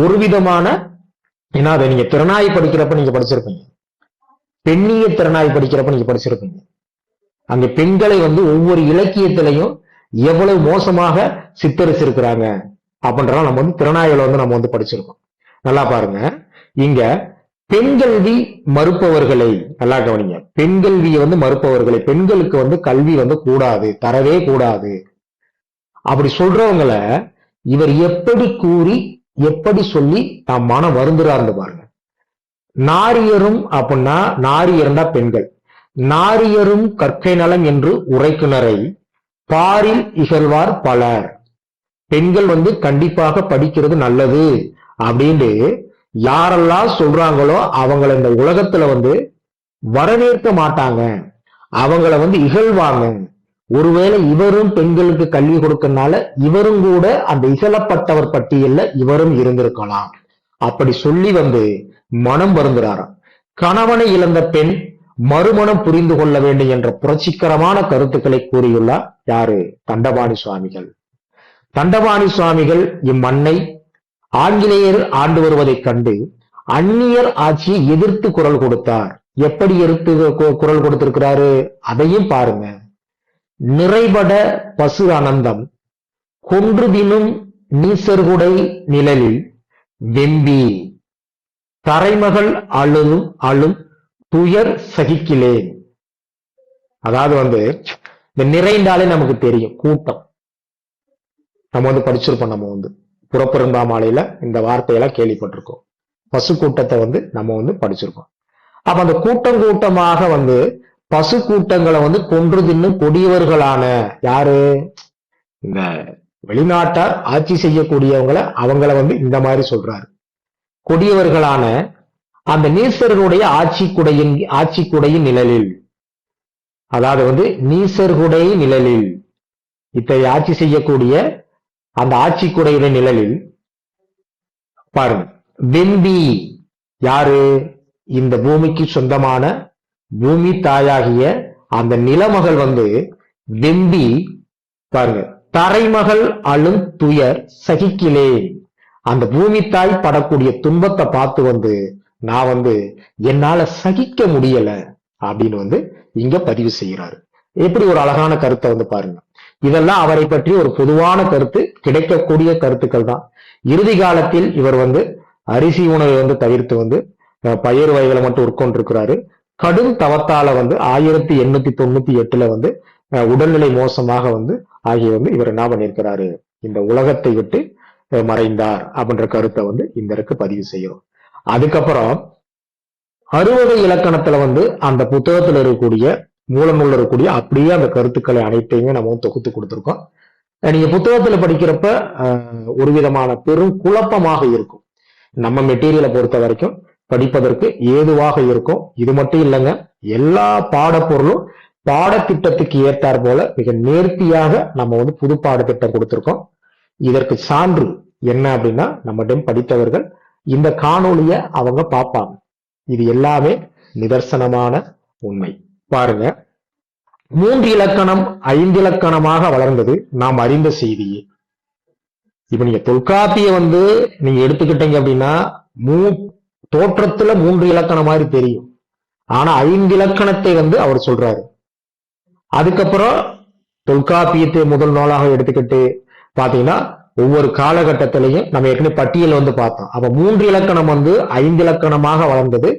ஒரு விதமான, ஏன்னா அதை நீங்க திறனாய் படிக்கிறப்ப நீங்க படிச்சிருப்பீங்க, பெண்ணிய திறனாய் படிக்கிறப்ப நீங்க படிச்சிருப்பீங்க. அங்க பெண்களை வந்து ஒவ்வொரு இலக்கியத்திலையும் எவ்வளவு மோசமாக சித்தரிச்சிருக்கிறாங்க அப்படின்றத நம்ம வந்து திறனாய்களை வந்து நம்ம வந்து படிச்சிருக்கோம். நல்லா பாருங்க, இங்க பெண்கல்வி மறுப்பவர்களை நல்லா கவனிங்க. பெண்கல்வியை வந்து மறுப்பவர்களை, பெண்களுக்கு வந்து கல்வி வந்து கூடாது, தரவே கூடாது அப்படி சொல்றவங்களை இவர் எப்படி கூறி எப்படி சொல்லி தாம் மனம் வருந்துறாரு பாருங்க. நாரியரும் அப்படின்னா நாரியர்னா பெண்கள், நாரியரும் கற்கை நலம் என்று உரைக்குனரை பாரில் இகழ்வார் பலர். பெண்கள் வந்து கண்டிப்பாக படிக்கிறது நல்லது அப்படின்னு யாரெல்லாம் சொல்றாங்களோ அவங்கள இந்த உலகத்துல வந்து வரவேற்க மாட்டாங்க, அவங்கள வந்து இகழ்வாங்க. ஒருவேளை இவரும் பெண்களுக்கு கல்வி கொடுக்கறதுனால இவரும் கூட அந்த இகழப்பட்டவர் பட்டியல்ல இவரும் இருந்திருக்கலாம். அப்படி சொல்லி வந்து மனம் வருந்துறாராம். கணவனை இழந்த பெண் மறுமணம் புரிந்து கொள்ள வேண்டும் என்ற புரட்சிகரமான கருத்துக்களை கூறியுள்ளார் யாரு, தண்டபாணி சுவாமிகள். தண்டபாணி சுவாமிகள் இம்மண்ணை ஆங்கிலேயர் ஆண்டு வருவதைக் கண்டு அந்நியர் ஆட்சியை எதிர்த்து குரல் கொடுத்தார். எப்படி எதிர்த்து குரல் கொடுத்திருக்கிறாரு அதையும் பாருங்க. நிறைபட பசு அனந்தம் கொன்று தினும் நீசர்குடை நிழலில் வெம்பி தரைமகள் அழும் துயர் சகிக்கிலேன். அதாவது வந்து இந்த நிறைந்தாலே நமக்கு தெரியும் கூட்டம். நம்ம வந்து படிச்சிருப்போம், நம்ம வந்து புறப்பெரும்பாமாலையில இந்த வார்த்தையெல்லாம் கேள்விப்பட்டிருக்கோம். பசு கூட்டத்தை வந்து நம்ம வந்து படிச்சிருக்கோம். அப்ப அந்த கூட்டம் கூட்டமாக வந்து பசு கூட்டங்களை வந்து கொன்று தின்னும் கொடியவர்களான யாரு, இந்த வெளிநாட்டார் ஆட்சி செய்யக்கூடியவங்களை அவங்கள வந்து இந்த மாதிரி சொல்றாரு. கொடியவர்களான அந்த நீசர்களுடைய ஆட்சிக்குடையின் நிழலில், அதாவது வந்து நீசர்குடை நிழலில், இத்தகைய ஆட்சி செய்யக்கூடிய அந்த ஆட்சிக்குடையின் நிழலில் பாருங்க. வெம்பி யாரு, இந்த பூமிக்கு சொந்தமான பூமி தாயாகிய அந்த நிலமகள் வந்து வெம்பி பாருங்க, தரைமகள் அழும் துயர் சகிக்கிலே. அந்த பூமி தாய் படக்கூடிய துன்பத்தை பார்த்து வந்து நான் வந்து என்னால சகிக்க முடியல அப்படின்னு வந்து இங்க பதிவு செய்கிறாரு. எப்படி ஒரு அழகான கருத்தை வந்து பாருங்க. இதெல்லாம் அவரை பற்றி ஒரு பொதுவான கருத்து, கிடைக்கக்கூடிய கருத்துக்கள் தான். இறுதி காலத்தில் இவர் வந்து அரிசி உணவை வந்து தவிர்த்து வந்து பயிர் வகைகளை மட்டும் உட்கொண்டிருக்கிறாரு. கடும் தவத்தால வந்து 1898 வந்து உடல்நிலை மோசமாக வந்து ஆகிய வந்து இவர் என்ன பண்ணியிருக்கிறாரு, இந்த உலகத்தை விட்டு மறைந்தார் அப்படின்ற கருத்தை வந்து இந்த இருக்கு பதிவு செய்யறோம். அதுக்கப்புறம் அறுவகை இலக்கணத்துல வந்து அந்த புத்தகத்துல இருக்கக்கூடிய மூலநூல்ல இருக்கக்கூடிய அப்படியே அந்த கருத்துக்களை அனைத்தையுமே நம்ம வந்து தொகுத்து கொடுத்துருக்கோம். நீங்க புத்தகத்துல படிக்கிறப்ப ஒரு விதமான பெரும் குழப்பமாக இருக்கும். நம்ம மெட்டீரியலை பொறுத்த வரைக்கும் படிப்பதற்கு ஏதுவாக இருக்கும். இது மட்டும் இல்லைங்க, எல்லா பாடப்பொருளும் பாடத்திட்டத்துக்கு ஏற்றார் போல மிக நேர்த்தியாக நம்ம வந்து புது பாடத்திட்டம் கொடுத்திருக்கோம். இதற்கு சான்று என்ன அப்படின்னா, நம்மிடம் படித்தவர்கள் இந்த காணொளிய அவங்க பார்ப்பாங்க. இது எல்லாமே நிதர்சனமான உண்மை. பாருங்க, 3 இலக்கணம் 5 இலக்கணமாக வளர்ந்தது நாம் அறிந்த செய்தியே. இப்ப நீங்க தொல்காப்பிய வந்து நீங்க எடுத்துக்கிட்டீங்க அப்படின்னா தோற்றத்துல 3 இலக்கணம் மாதிரி தெரியும். ஆனா 5 இலக்கணத்தை வந்து அவர் சொல்றாரு. அதுக்கப்புறம் தொல்காப்பியத்தை முதல் நூலாக எடுத்துக்கிட்டு பாத்தீங்கன்னா ஒவ்வொரு காலகட்டத்திலையும் நம்ம ஏற்கனவே பட்டியல் வந்து பார்த்தோம். அப்ப 3 இலக்கணம் வந்து 5 இலக்கணமாக வளர்ந்தது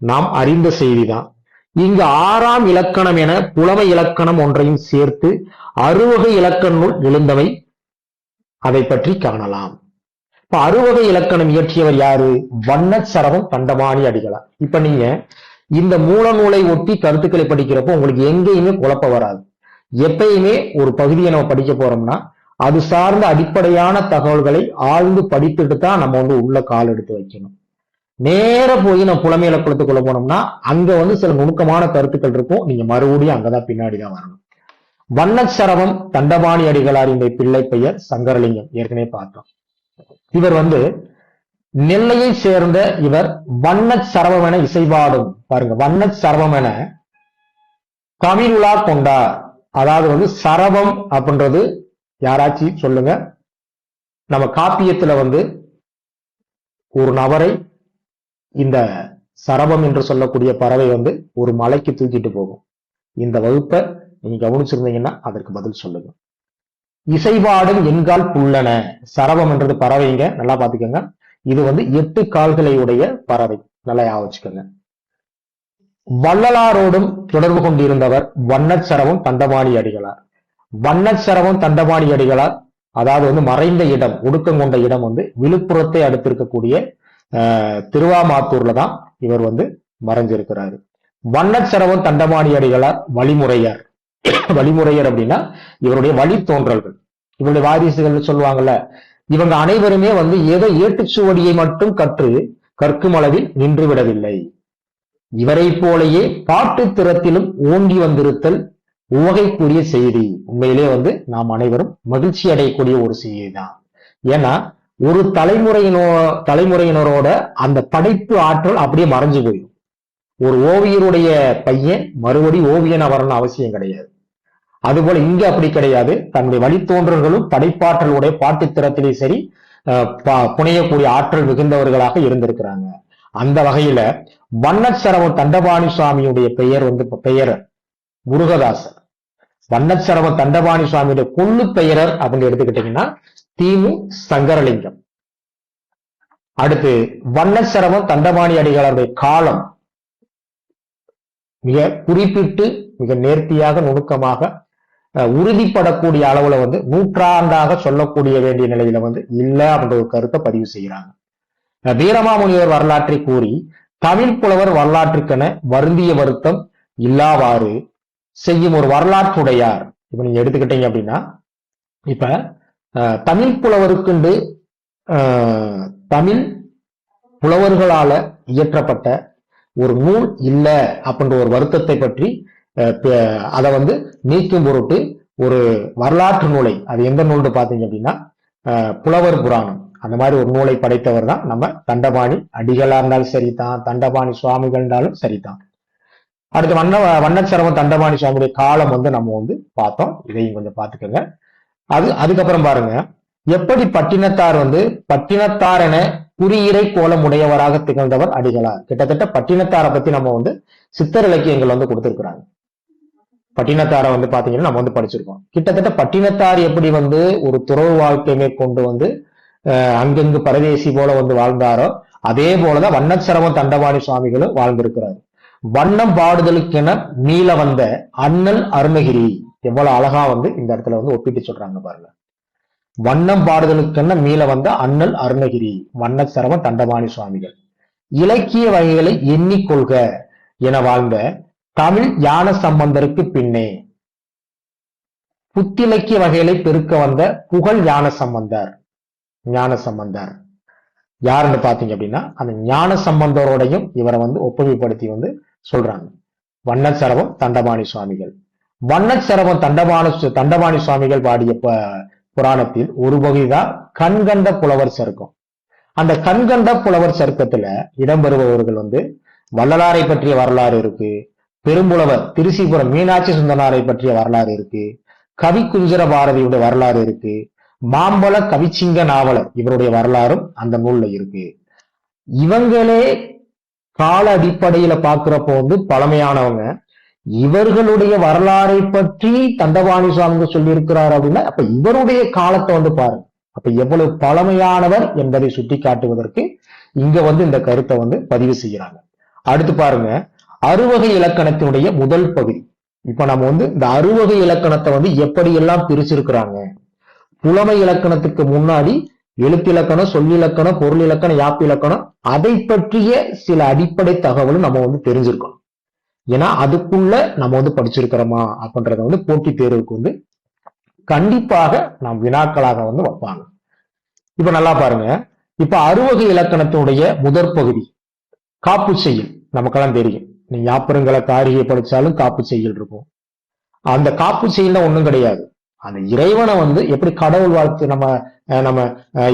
நாம் அறிந்த செய்திதான். இங்கு 6ஆம் இலக்கணம் என புலமை இலக்கணம் ஒன்றையும் சேர்த்து அறுவகை இலக்கண நூல் எழுந்தவை, அதை பற்றி காணலாம். இப்ப அறுவகை இலக்கணம் இயற்றியவர் யாரு? வண்ணச்சரவம் தண்டபாணி அடிகளார். இப்ப நீங்க இந்த மூல நூலை ஒட்டி கருத்துக்களை படிக்கிறப்போ உங்களுக்கு எங்கேயுமே குழப்பம் வராது. எப்பயுமே ஒரு பகுதியை நம்ம படிக்க போறோம்னா அது சார்ந்த அடிப்படையான தகவல்களை ஆழ்ந்து படித்துட்டு தான் நம்ம வந்து உள்ள கால் எடுத்து வைக்கணும். நேர போய் நம்ம புலமை இலக்கணத்துக்குள்ள போனோம்னா அங்க வந்து சில நுணுக்கமான கருத்துக்கள் இருக்கும். நீங்க மறுபடியும் அங்கதான் பின்னாடிதான் வரணும். வண்ணச்சரவம் தண்டபாணி அடிகளாரின் பிள்ளை பெயர் சங்கரலிங்கம், ஏற்கனவே பார்த்தோம். இவர் வந்து நெல்லையை சேர்ந்த இவர் வண்ணச்சரவம் என இசைபாடும், பாருங்க, வண்ணச்சரவம் என கவினுலா கொண்டார். அதாவது வந்து சரவம் அப்படின்றது யாராச்சும் சொல்லுங்க. நம்ம காப்பியத்துல வந்து ஒரு நபரை இந்த சரவம் என்று சொல்லக்கூடிய பறவை வந்து ஒரு மலைக்கு தூக்கிட்டு போகும். இந்த வகுப்பை நீங்க கவனிச்சிருந்தீங்கன்னா அதற்கு பதில் சொல்லுங்க. இசைபாடும் எண்கால் புல்லன. சரவம் என்றது பறவைங்க, நல்லா பாத்துக்கோங்க. இது வந்து 8 கால்களை உடைய பறவை, நல்லா ஞாபகம் வச்சுக்கோங்க. வள்ளலாரோடும் தொடர்பு கொண்டிருந்தவர் வண்ணச்சரவம் தண்டபாணி அடிகளார். வண்ணச்சரவம் தண்டபாணி அடிகளார் அதாவது வந்து மறைந்த இடம், ஒடுக்கம் கொண்ட இடம் வந்து விழுப்புரத்தை அடுத்திருக்கக்கூடிய திருவாமாத்தூர்ல தான் இவர் வந்து மறைஞ்சிருக்கிறாரு. வண்ணச்சரவம் தண்டபாணி அடிகளார் வழிமுறையர். வழிமுறையர் அப்படின்னா இவருடைய வழித்தோன்றல்கள், இவருடைய வாரிசுகள் சொல்லுவாங்கல்ல, இவங்க அனைவருமே வந்து ஏதோ ஏட்டுச்சுவடியை மட்டும் கற்கும் அளவில் நின்று விடவில்லை. இவரை போலேயே பாட்டு திறத்திலும் ஓங்கி வந்திருத்தல் உவகைக்குரிய செய்தி. உண்மையிலே வந்து நாம் அனைவரும் மகிழ்ச்சி அடையக்கூடிய ஒரு செய்தி தான். ஏன்னா ஒரு தலைமுறையினரோட அந்த படைப்பு ஆற்றல் அப்படியே மறைஞ்சு போயிடும். ஒரு ஓவியருடைய பையன் மறுபடி ஓவியன் வரணும்னு அவசியம் கிடையாது. அதுபோல இங்க அப்படி கிடையாது. தன்னுடைய வழித்தோன்றல்களும் படைப்பாற்றலுடைய பாட்டுத்திறத்திலே சரி புனையக்கூடிய ஆற்றல் மிகுந்தவர்களாக இருந்திருக்கிறாங்க. அந்த வகையில வண்ணச்சரவம் தண்டபாணி சுவாமியுடைய பெயர் வந்து பெயர் முருகதாசர். வண்ணச்சரவம் தண்டபாணி சுவாமியுடைய கொள்ளு பெயரர் அப்படின்னு எடுத்துக்கிட்டீங்கன்னா திமு சங்கரலிங்கம். அடுத்து வண்ணச்சரவம் தண்டபாணி அடிகளாருடைய காலம் மிக குறிப்பிட்டு மிக நேர்த்தியாக நுணுக்கமாக உறுதிப்படக்கூடிய அளவுல வந்து நூற்றாண்டாக சொல்லக்கூடிய வேண்டிய நிலையில வந்து இல்ல அப்படின்ற ஒரு கருத்தை பதிவு செய்கிறாங்க. வீரமாமுனிவர் வரலாற்றை கூறி தமிழ் புலவர் வரலாற்றுக்கென வருந்திய வருத்தம் இல்லாவாறு செய்யும் ஒரு வரலாற்றுடையார். இப்ப நீங்க எடுத்துக்கிட்டீங்க அப்படின்னா, இப்ப தமிழ் புலவருக்குண்டு தமிழ் புலவர்களால இயற்றப்பட்ட ஒரு நூல் இல்ல அப்படின்ற ஒரு வருத்தத்தை பற்றி அதை வந்து நீக்கும் பொருட்டு ஒரு வரலாற்று நூலை, அது எந்த நூல்னு பாத்தீங்க அப்படின்னா புலவர் புராணம், அந்த மாதிரி ஒரு நூலை படைத்தவர் தான் நம்ம தண்டபாணி அடிகளா இருந்தாலும் சரிதான், தண்டபாணி சுவாமிகள் இருந்தாலும் சரிதான். அடுத்து வண்ணச்சரவம் தண்டபாணி சுவாமியுடைய காலம் வந்து நம்ம வந்து பார்த்தோம். இதையும் கொஞ்சம் பார்த்துக்கோங்க. அதுக்கப்புறம் பாருங்க, எப்படி பட்டினத்தார் வந்து பட்டினத்தார் என குறியிறை கோலம் உடையவராக திகழ்ந்தவர் அடிகளார். கிட்டத்தட்ட பட்டினத்தாரை பத்தி நம்ம வந்து சித்தர் இலக்கியங்கள் வந்து கொடுத்திருக்கிறாங்க. பட்டினத்தாரை வந்து பாத்தீங்கன்னா நம்ம வந்து படிச்சிருக்கோம். கிட்டத்தட்ட பட்டினத்தார் எப்படி வந்து ஒரு துறவு வாழ்க்கை மேற்கொண்டு வந்து அங்கங்கு பரதேசி போல வந்து வாழ்ந்தாரோ அதே போலதான் வண்ணச்சரவம் தண்டபாணி சுவாமிகளும் வாழ்ந்திருக்கிறாரு. வண்ணம் பாடுதலுக்கென மீள வந்த அண்ணல் அருணகிரி, எவ்வளவு அழகா வந்து இந்த இடத்துல வந்து ஒப்பிட்டு சொல்றாங்க பாருங்க. வண்ணம் பாடுதலுக்கென்ன மீள வந்த அண்ணல் அருணகிரி, வண்ணச்சரவம் தண்டபாணி சுவாமிகள். இலக்கிய வகைகளை எண்ணிக்கொள்க என வாழ்ந்த தமிழ் ஞான சம்பந்தருக்கு பின்னே புத்திலக்கிய வகைகளை பெருக்க வந்த புகழ் ஞான சம்பந்தர் யாருன்னு பாத்தீங்க அப்படின்னா அந்த ஞான சம்பந்தரோடையும் இவரை ஒப்புமைப்படுத்தி சொல்றாங்க. வண்ணச்சரவம் தண்டபாணி சுவாமிகள். வண்ணச்சரவம் தண்டபாணி சுவாமிகள் பாடிய புராணத்தில் ஒரு பகுதிதான் கண்கண்ட புலவர் சருக்கம். அந்த கண்கண்ட புலவர் சருக்கத்துல இடம்பெறுபவர்கள் வள்ளலாரை பற்றிய வரலாறு இருக்கு, பெரும்புலவர் திருச்சிபுரம் மீனாட்சி சுந்தரனாரை பற்றிய வரலாறு இருக்கு, கவி குஞ்சர பாரதியுடைய வரலாறு இருக்கு, மாம்பழ கவிச்சிங்க நாவலர் இவருடைய வரலாறும் அந்த நூல்ல இருக்கு. இவங்களே கால அடிப்படையில பாக்குறப்போ பழமையானவங்க. இவர்களுடைய வரலாறை பற்றி தண்டபாணி சுவாமி சொல்லி இருக்கிறார் அப்படின்னா அப்ப இவருடைய காலத்தை பாருங்க. அப்ப எவ்வளவு பழமையானவர் என்பதை சுட்டி காட்டுவதற்கு இங்க இந்த கருத்தை பதிவு செய்யறாங்க. அடுத்து பாருங்க, அறுவகை இலக்கணத்தினுடைய முதல் பகுதி. இப்ப நம்ம இந்த அறுவகை இலக்கணத்தை எப்படி எல்லாம் பிரிச்சிருக்கிறாங்க. புலமை இலக்கணத்துக்கு முன்னாடி எழுத்திலக்கணம், சொல்லிலக்கணம், பொருள் இலக்கணம், யாப்பு இலக்கணம், அதை பற்றிய சில அடிப்படை தகவலும் நம்ம தெரிஞ்சிருக்கணும். ஏன்னா அதுக்குள்ள நம்ம படிச்சிருக்கிறோமா அப்படின்றத போட்டி தேர்வுக்கு கண்டிப்பாக நாம் வினாக்களாக வைப்பாங்க. இப்ப நல்லா பாருங்க, இப்ப அறுவகை இலக்கணத்தினுடைய முதற் பகுதி காப்பு செய்யுள். நமக்கெல்லாம் தெரியும், நீங்க யாப்பருங்களை காரிகை படிச்சாலும் காப்பு செய்யுள் இருக்கும். அந்த காப்பு செய்யுள் ஒண்ணும் கிடையாது. அந்த இறைவனை எப்படி கடவுள் வாழ்த்து நம்ம நம்ம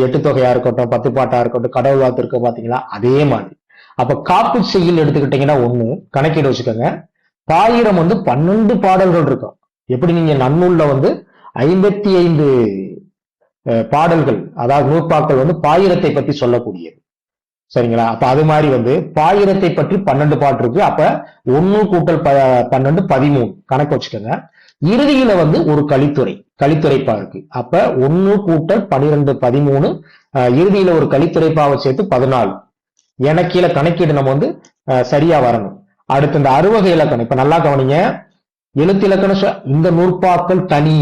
எட்டு தொகையா இருக்கட்டும், 10 பாட்டா இருக்கட்டும், கடவுள் வாழ்த்து இருக்க பாத்தீங்களா, அதே மாதிரி. அப்ப காப்பு செய்யுள் எடுத்துக்கிட்டீங்கன்னா ஒண்ணு கணக்கீடு வச்சுக்கோங்க. பாயிரம் 12 பாடல்கள் இருக்கும். எப்படி நீங்க நன்னூல்ல 55 பாடல்கள், அதாவது நூற்பாக்கள் பாயிரத்தை பத்தி சொல்லக்கூடியது. சரிங்களா? அப்ப அது மாதிரி பாயிரத்தை பற்றி 12 பாட்டு இருக்கு. அப்ப 1 கூட்டல் 12 13 கணக்கு வச்சுக்கோங்க. இறுதியில ஒரு கலித்துறைப்பா இருக்கு. அப்ப 1 கூட்டல் 12 13, இறுதியில ஒரு கலித்துறைப்பாவை சேர்த்து 14 என கீழே கணக்கீடு நம்ம சரியா வரணும். அடுத்து இந்த அறுவகை இலக்கணம், இப்ப நல்லா கவனிங்க. எழுத்து இலக்கணம் இந்த நூற்பாக்கள் தனி,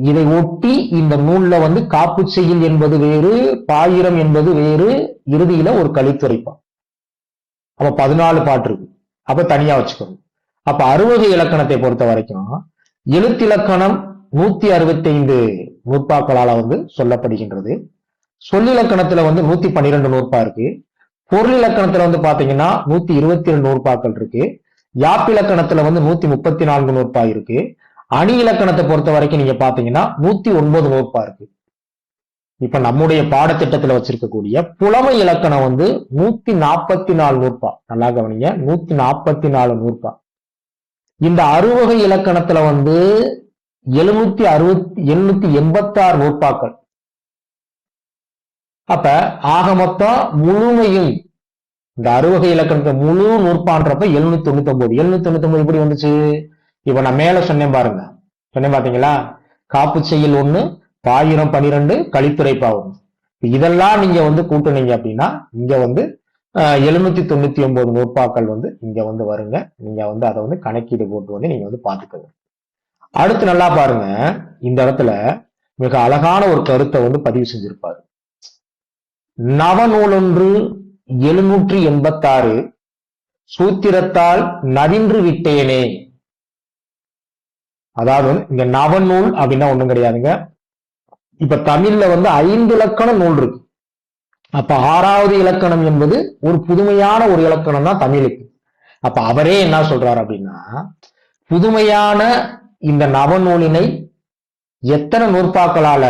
இதை ஒட்டி இந்த நூல்ல காப்பு செய்யுள் என்பது வேறு, பாயிரம் என்பது வேறு, இறுதியில ஒரு கலித்துறைப்பா. அப்ப 14 பாட்டு இருக்கு. அப்ப தனியா வச்சுக்கணும். அப்ப அறுவகை இலக்கணத்தை பொறுத்த வரைக்கும் எழுத்திலக்கணம் 165 நூற்பாக்களால சொல்லப்படுகின்றது. சொல்லிலக்கணத்துல 112 நூற்பா இருக்கு. பொருள் இலக்கணத்துல பாத்தீங்கன்னா 122 நூற்பாக்கள் இருக்கு. யாப்பிலக்கணத்துல 134 நூற்பா இருக்கு. அணி இலக்கணத்தை பொறுத்த வரைக்கும் நீங்க பாத்தீங்கன்னா 109 நூற்பா இருக்கு. இப்ப நம்முடைய பாடத்திட்டத்துல வச்சிருக்கக்கூடிய புலமை இலக்கணம் 144 நூற்பா. நல்லா கவனிங்க, 144 நூற்பா. இந்த அறுவகை இலக்கணத்துல 786 நூற்பாக்கள். அப்ப ஆக மொத்தம் முழுமையும் இந்த அறுவகை இலக்கணத்தை முழு நூற்பான்றப்ப 799 எப்படி வந்துச்சு? இப்ப நான் மேல சொன்னேன் பாருங்க, சொன்னேன் பாத்தீங்களா? காப்பு செய்யுள் 1, பாயிரம் 12, கலித்துறைப்பா 1. இதெல்லாம் நீங்க கூட்டுனீங்க அப்படின்னா இங்க 799 நூற்பாக்கள் இங்க வருங்க. நீங்க அதை கணக்கீடு போட்டு நீங்க பாத்துக்கோங்க. அடுத்து நல்லா பாருங்க, இந்த இடத்துல மிக அழகான ஒரு கருத்தை பதிவு செஞ்சிருப்பாரு. நவநூலொன்று 786 சூத்திரத்தால் நவின்று விட்டேனே. அதாவது இங்க நவநூல் அப்படின்னா ஒண்ணும் கிடையாதுங்க. இப்ப தமிழ்ல 5 இலக்கண நூல் இருக்கு. அப்ப 6வது இலக்கணம் என்பது ஒரு புதுமையான ஒரு இலக்கணம் தான் தமிழுக்கு. அப்ப அவரே என்ன சொல்றாரு அப்படின்னா, புதுமையான இந்த நவநூலினை எத்தனை நூற்பாக்களால?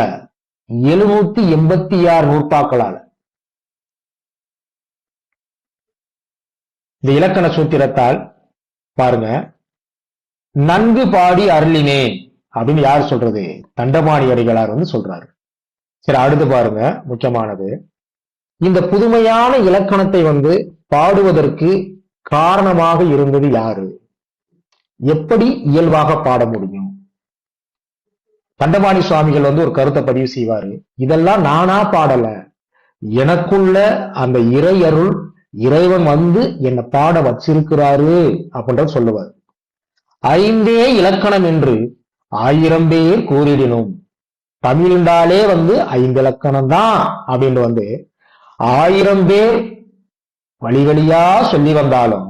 786 நூற்பாக்களால இந்த இலக்கண சூத்திரத்தால் பாருங்க நன்கு பாடி அருளினேன் அப்படின்னு யார் சொல்றது? தண்டபாணி அடிகளார் சொல்றாரு. சரி, அடுத்து பாருங்க, முக்கியமானது, இந்த புதுமையான இலக்கணத்தை பாடுவதற்கு காரணமாக இருந்தது யாரு? எப்படி இயல்பாக பாட முடியும்? தண்டபாணி சுவாமிகள் ஒரு கருத்தை பதிவு செய்வாரு. இதெல்லாம் நானா பாடல, எனக்குள்ள அந்த இறை அருள், இறைவன் என்னை பாட வச்சிருக்கிறாரு அப்படின்ற சொல்லுவார். 5 இலக்கணம் என்று 1000 பேர் கூறிடினும் தமிழ்ந்தாலே வந்து 5 இலக்கணம் தான் அப்படின்னு வந்து 1000 பேர் வழி வழியா சொல்லி வந்தாலும்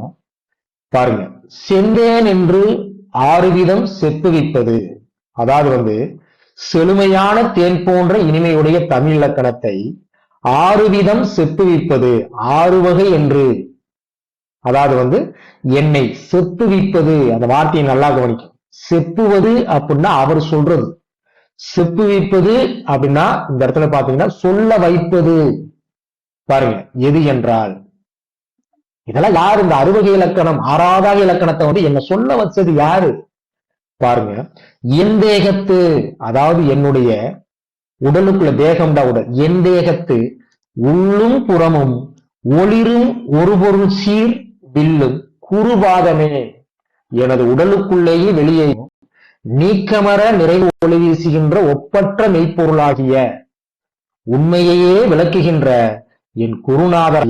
பாருங்க, செந்தேன் என்று 6 விதம் செப்புவிப்பது. அதாவது வந்து செழுமையான தேன் போன்ற இனிமையுடைய தமிழ் இலக்கணத்தை 6 விதம் செப்புவிப்பது, 6 வகை என்று. அதாவது வந்து என்னை செப்புவிப்பது, அந்த வார்த்தையை நல்லா கவனிக்கும். செப்புவது அப்படின்னா அவர் சொல்றது, செப்புவிப்பது அப்படின்னா இந்த இடத்துல பாத்தீங்கன்னா சொல்ல வைப்பது. பாருங்க, எது என்றால் இதெல்லாம் யாரு? இந்த 6 இலக்கணம் 6வது இலக்கணத்தை வந்து என்ன சொல்ல வச்சது யாரு? பாருங்க, என் தேகத்து, அதாவது என்னுடைய உடலுக்குள்ள தேகம்டா உடல், என் தேகத்து உள்ளும் புறமும் ஒளிரும் ஒரு பொருள் சீர் வில்லும் குறுபாதமே, எனது உடலுக்குள்ளேயே வெளியே நீக்கமர நிறைவு ஒளி வீசுகின்ற ஒப்பற்ற மெய்ப்பொருளாகிய உண்மையையே விளக்குகின்ற என் குருநாதர்.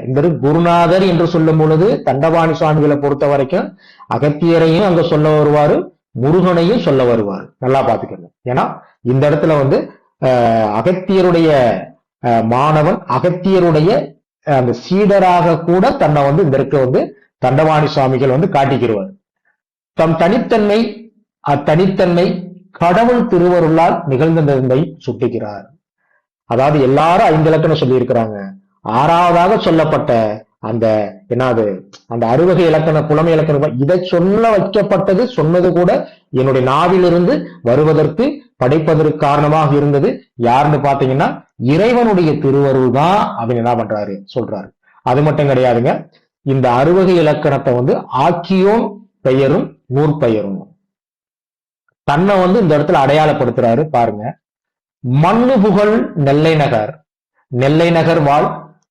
இந்த குருநாதர் என்று சொல்லும் பொழுது தண்டபாணி சுவாமிகளை பொறுத்த வரைக்கும் அகத்தியரையும் அங்க சொல்ல வருவாரு, முருகனையும் சொல்ல வருவார். நல்லா பாத்துக்கணும். ஏன்னா இந்த இடத்துல வந்து அகத்தியருடைய மாணவன், அகத்தியருடைய அந்த சீடராக கூட தன்னை வந்து இந்த இடத்துல வந்து தண்டபாணி சுவாமிகள் வந்து காட்டிக்கிடுவார். தம் தனித்தன்மை, அத்தனித்தன்மை கடவுள் திருவருளால் நிகழ்ந்ததை சுட்டுகிறார். அதாவது எல்லாரும் 5 இலக்கணம் சொல்லி இருக்கிறாங்க. 6வதாக சொல்லப்பட்ட அந்த என்னது, அந்த 6 இலக்கண புலமை இலக்கணம், இதை சொல்ல வைக்கப்பட்டது, சொன்னது கூட என்னுடைய நாவிலிருந்து வருவதற்கு படைப்பதற்கு காரணமாக இருந்தது யாருன்னு பாத்தீங்கன்னா இறைவனுடைய திருவருள் தான் அப்படின்னு என்ன பண்றாரு சொல்றாரு. அது மட்டும் கிடையாதுங்க, இந்த 6 இலக்கணத்தை வந்து ஆக்கியோன் பெயரும் நூற்பெயரும் தன்னை வந்து இந்த இடத்துல அடையாளப்படுத்துறாரு. பாருங்க, மண்ணு புகழ் நெல்லை நகர், நெல்லை நகர் வாழ்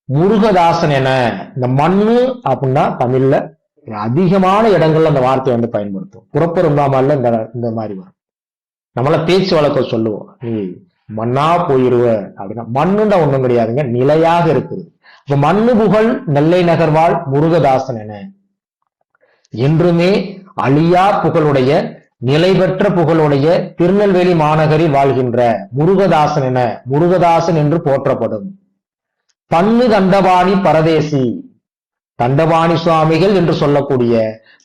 முருகதாசன் என. இந்த மண்ணு அப்படின்னா தமிழ்ல அதிகமான இடங்கள்ல அந்த வார்த்தையை வந்து பயன்படுத்தும். புறப்பெரும்பாமல்ல இந்த மாதிரி வரும். நம்மள பேச்சு வழக்கம் சொல்லுவோம், நீ மண்ணா போயிருவ அப்படின்னா. மண்ணுண்டா ஒண்ணும் கிடையாதுங்க, நிலையாக இருக்குது. இப்ப மண்ணு புகழ் நெல்லை நகர் வாழ் முருகதாசன் என, என்றுமே அழியா புகழுடைய நிலை பெற்ற புகழுடைய திருநெல்வேலி மாநகரில் வாழ்கின்ற முருகதாசன் என, முருகதாசன் என்று போற்றப்படும் பன்னு தண்டபாணி பரதேசி, தண்டபாணி சுவாமிகள் என்று சொல்லக்கூடிய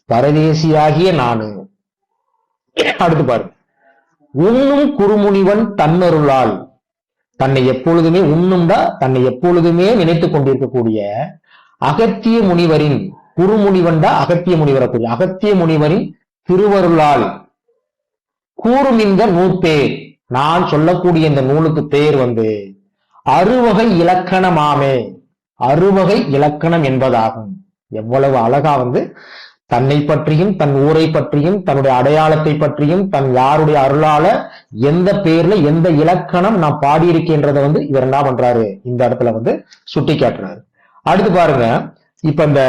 பரதேசியாகிய நானு. அடுத்து பாருங்க, உண்ணும் குறுமுனிவன் தன்னருளால், தன்னை எப்பொழுதுமே உண்ணும்டா தன்னை எப்பொழுதுமே நினைத்துக் கொண்டிருக்கக்கூடிய அகத்திய முனிவரின், குறுமுனிவன்டா அகத்திய முனிவரக்கூடிய அகத்திய முனிவரின் திருவருளால் கூறும் இந்த நூற்பேர், நான் சொல்லக்கூடிய இந்த நூலுக்கு பேர் வந்து 6 இலக்கணமாமே. 6 இலக்கணம் என்பதாகும். எவ்வளவு அழகா வந்து தன்னை பற்றியும் தன் ஊரை பற்றியும் தன்னுடைய அடையாளத்தை பற்றியும் தன் யாருடைய அருளால எந்த பேர்ல எந்த இலக்கணம் நான் பாடியிருக்கின்றத வந்து இவர் என்ன பண்றாரு இந்த இடத்துல வந்து சுட்டி காட்டுறாரு. அடுத்து பாருங்க, இப்ப இந்த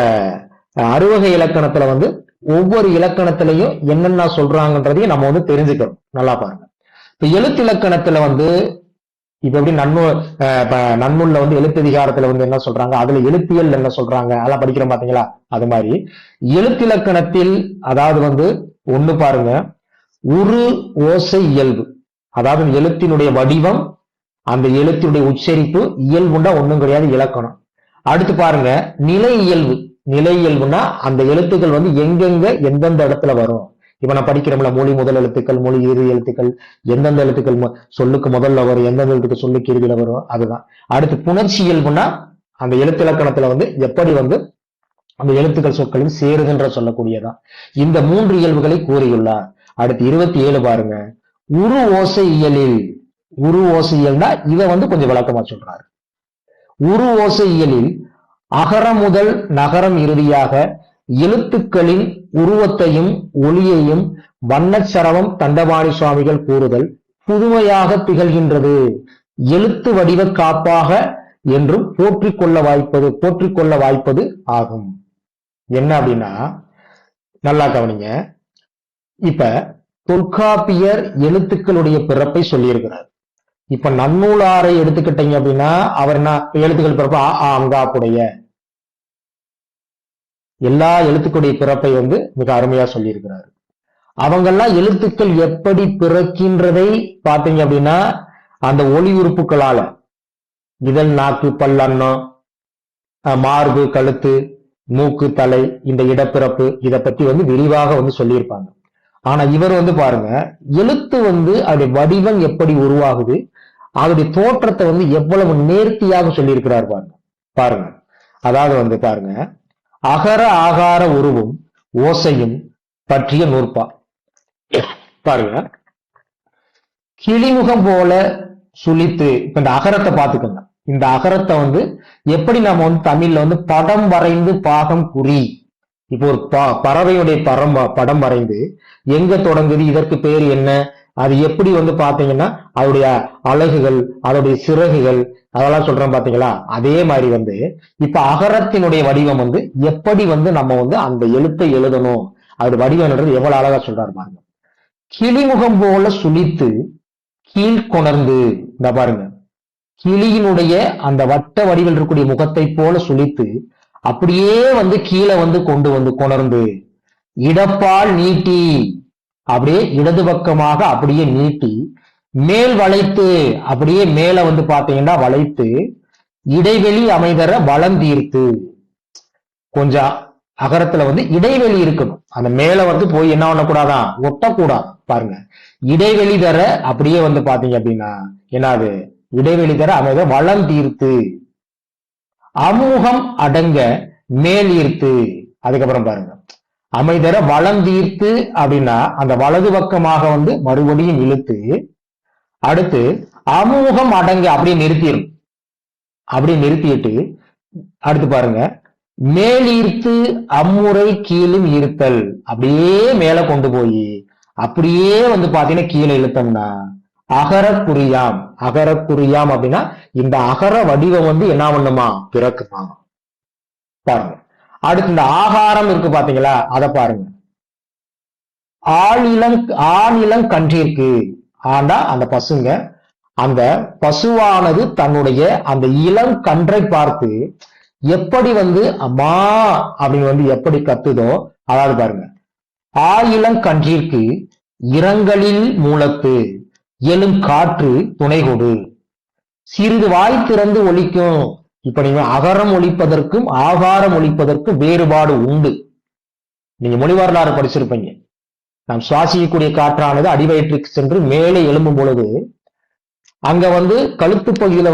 6 இலக்கணத்துல வந்து ஒவ்வொரு இலக்கணத்திலையும் என்னென்ன சொல்றாங்கன்றதையும் நம்ம வந்து தெரிஞ்சுக்கணும். நல்லா பாருங்க, இப்ப எழுத்து இலக்கணத்துல வந்து இப்ப எப்படி நன்னூல்ல வந்து எழுத்ததிகாரத்துல வந்து என்ன சொல்றாங்க, அதுல எழுத்தியல் என்ன சொல்றாங்க, அதெல்லாம் படிக்கிறோம் பாத்தீங்களா. அது மாதிரி எழுத்திலக்கணத்தில் அதாவது வந்து ஒண்ணு பாருங்க, உரு ஓசை இயல்பு, அதாவது எழுத்தினுடைய வடிவம், அந்த எழுத்தினுடைய உச்சரிப்பு, இயல்புண்டா ஒண்ணும் கிடையாது இலக்கணம். அடுத்து பாருங்க நிலை இயல்பு, நிலை இயல்புனா அந்த எழுத்துக்கள் வந்து எங்கெங்க எந்தெந்த இடத்துல வரும். இப்ப நான் படிக்கிறோம்ல, மொழி முதல் எழுத்துக்கள், மொழி இறுதி எழுத்துக்கள், எந்தெந்த எழுத்துக்கள் சொல்லுக்கு முதல்ல வரும், எந்தெந்த எழுத்துக்கள் சொல்லுக்கு இறுதியில வரும், அதுதான். அடுத்து புணர்ச்சி இயல்புனா அந்த எழுத்து இலக்கணத்துல வந்து எப்படி வந்து அந்த எழுத்துக்கள் சொற்களும் சேருகின்ற சொல்லக்கூடியதான். இந்த 3 இயல்புகளை கூறியுள்ளார். அடுத்து 27 பாருங்க, உரு ஓசை இயலில், உரு ஓசை இயல்னா இதை வந்து கொஞ்சம் விளக்கமா சொல்றாரு. உரு ஓசை இயலில் அகரம் முதல் நகரம் இறுதியாக எழுத்துக்களின் உருவத்தையும் ஒளியையும் வண்ணச்சரவம் தண்டபாணி சுவாமிகள் கூறுதல் புதுமையாக திகழ்கின்றது, எழுத்து வடிவ காப்பாக என்றும் போற்றிக்கொள்ள வாய்ப்பது ஆகும். என்ன அப்படின்னா நல்லா கவனிங்க, இப்ப தொல்காப்பியர் எழுத்துக்களுடைய பிறப்பை சொல்லியிருக்கிறார். இப்ப நன்னூலாரை எடுத்துக்கிட்டீங்க அப்படின்னா அவர் என்ன எழுத்துக்கள் பிறப்பு அங்காப்புடைய எல்லா எழுத்துக்களுடைய பிறப்பை வந்து மிக அருமையா சொல்லியிருக்கிறாரு. அவங்கெல்லாம் எழுத்துக்கள் எப்படி பிறக்கின்றதை பாத்தீங்க அப்படின்னா அந்த ஒளி உறுப்புகளால இதழ், நாக்கு, பல்லன்னம், மார்பு, கழுத்து, மூக்கு, தலை, இந்த இடப்பிறப்பு இதை பத்தி விரிவாக சொல்லியிருப்பாங்க. ஆனா இவர் பாருங்க, எழுத்து அதோடைய வடிவம் எப்படி உருவாகுது, அதோடைய தோற்றத்தை எவ்வளவு நேர்த்தியாக சொல்லியிருக்கிறார் பாருங்க. பாருங்க, அதாவது பாருங்க, அகர ஆகார உருவும் ஓசையும் பற்றிய நூற்பா. பாருங்க, கிளிமுகம் போல சுழித்து, இப்ப இந்த அகரத்தை பாத்துக்கோங்க. இந்த அகரத்தை எப்படி நாம தமிழ்ல படம் வரைந்து பாகம் குறி, இப்போ ஒரு பறவையுடைய படம் வரைந்து எங்க தொடங்குது, இதற்கு பேர் என்ன, அது எப்படி பாத்தீங்கன்னா அதோடைய அலகுகள், அதோடைய சிறகுகள், அதெல்லாம் சொல்றோம் பாத்தீங்களா. அதே மாதிரி இப்ப அகரத்தினுடைய வடிவம் எப்படி நம்ம அந்த எழுத்தை எழுதணும், அதோட வடிவம்ன்றது எவ்வளவு அழகா சொல்றாரு பாருங்க. கிளிமுகம் போல சுழித்து கீழ்கொணர்ந்து, இந்த பாருங்க, கிளியினுடைய அந்த வட்ட வடிவில் இருக்கக்கூடிய முகத்தை போல சுழித்து அப்படியே கீழே கொண்டு கொணர்ந்து, இடப்பால் நீட்டி, அப்படியே இடது பக்கமாக அப்படியே நீட்டி, மேல் வளைத்து, அப்படியே மேல பாத்தீங்கன்னா வளைத்து, இடைவெளி அமைதர வளந்தீர்த்து. கொஞ்சம் அகரத்துல இடைவெளி இருக்கணும், அந்த மேல போய் என்ன பண்ணக்கூடாதான், ஒட்டக்கூடாது. பாருங்க, இடைவெளி தர அப்படியே பாத்தீங்க அப்படின்னா என்னது, இடைவெளி தர அமைத வளந்தீர்த்து, அமுகம் அடங்க மேல் ஈர்த்து. அதுக்கப்புறம் பாருங்க, அமைதர வளந்தீர்த்து அப்படின்னா அந்த வலது பக்கமாக மறுபடியும் இழுத்து, அடுத்து அமுகம் அடங்க அப்படியே நிறுத்திடும். அப்படியே நிறுத்திட்டு அடுத்து பாருங்க, மேல் ஈர்த்து அம்முறை கீழும் ஈர்த்தல், அப்படியே மேல கொண்டு போய் அப்படியே பாத்தீங்கன்னா கீழே இழுத்தோம்னா அகரக்குறியாம். அகரக்குறியாம் அப்படின்னா இந்த அகர வடிவம் என்ன பண்ணுமா, பிறக்குமா. பாருங்க, அடுத்து இந்த ஆகாரம் இருக்கு பாத்தீங்களா, அத பாருங்க. ஆணிலம் கன்றிற்கு, ஆண்டா அந்த பசுங்க, அந்த பசுவானது தன்னுடைய அந்த இளம் கன்றை பார்த்து எப்படி அம்மா அப்படின்னு எப்படி கத்துதோ, அதாவது பாருங்க, ஆயிலம் கன்றிற்கு இரங்கலில் மூலத்து எழும் காற்று துணை கொடு, சிறிது வாய் திறந்து ஒலிக்கும். இப்ப நீங்க அகரம் ஒலிப்பதற்கும் ஆகாரம் ஒலிப்பதற்கும் வேறுபாடு உண்டு. நீங்க மொழி வரலாறு படிச்சிருப்பீங்க. நாம் சுவாசிக்கக்கூடிய காற்றானது அடிவயிற்றுக்கு சென்று மேலே எழும்பும் பொழுது அங்க கழுத்து பகுதியில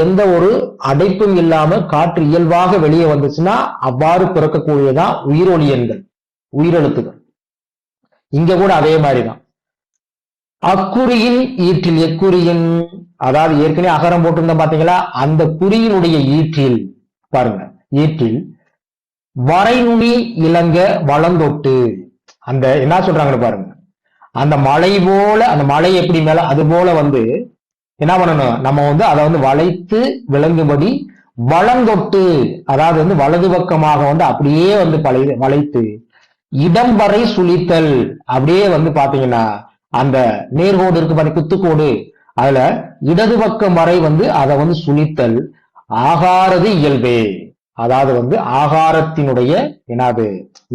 எந்த ஒரு அடைப்பும் இல்லாம காற்று இயல்பாக வெளியே வந்துச்சுன்னா அவ்வாறு பிறக்கக்கூடியதான் உயிரொலி எண்கள், உயிரெழுத்துகள். இங்க கூட அதே மாதிரிதான். அக்குறியின் ஈற்றில், எக்குறியின் அதாவது ஏற்கனவே அகரம் போட்டிருந்தோம் பாத்தீங்களா, அந்த குறியினுடைய ஈற்றில் பாருங்க, ஈற்றில் வரைநுனி இளங்க வளந்தொட்டு. அந்த என்ன சொல்றாங்கன்னு பாருங்க, அந்த மலை போல, அந்த மலை எப்படி மேல அது போல என்ன பண்ணணும், நம்ம அதை வளைத்து விளங்கும்படி வளந்தொட்டு, அதாவது வலது பக்கமாக அப்படியே வளைத்து, இடம் வரை சுழித்தல், அப்படியே பாத்தீங்கன்னா அந்த நேர்கோடு இருக்கு பாருங்க, குத்துக்கோடு, அதுல இடது பக்கம் வரை அதை சுழித்தல். ஆகாரது இயல்பே, அதாவது ஆகாரத்தினுடைய என்னது,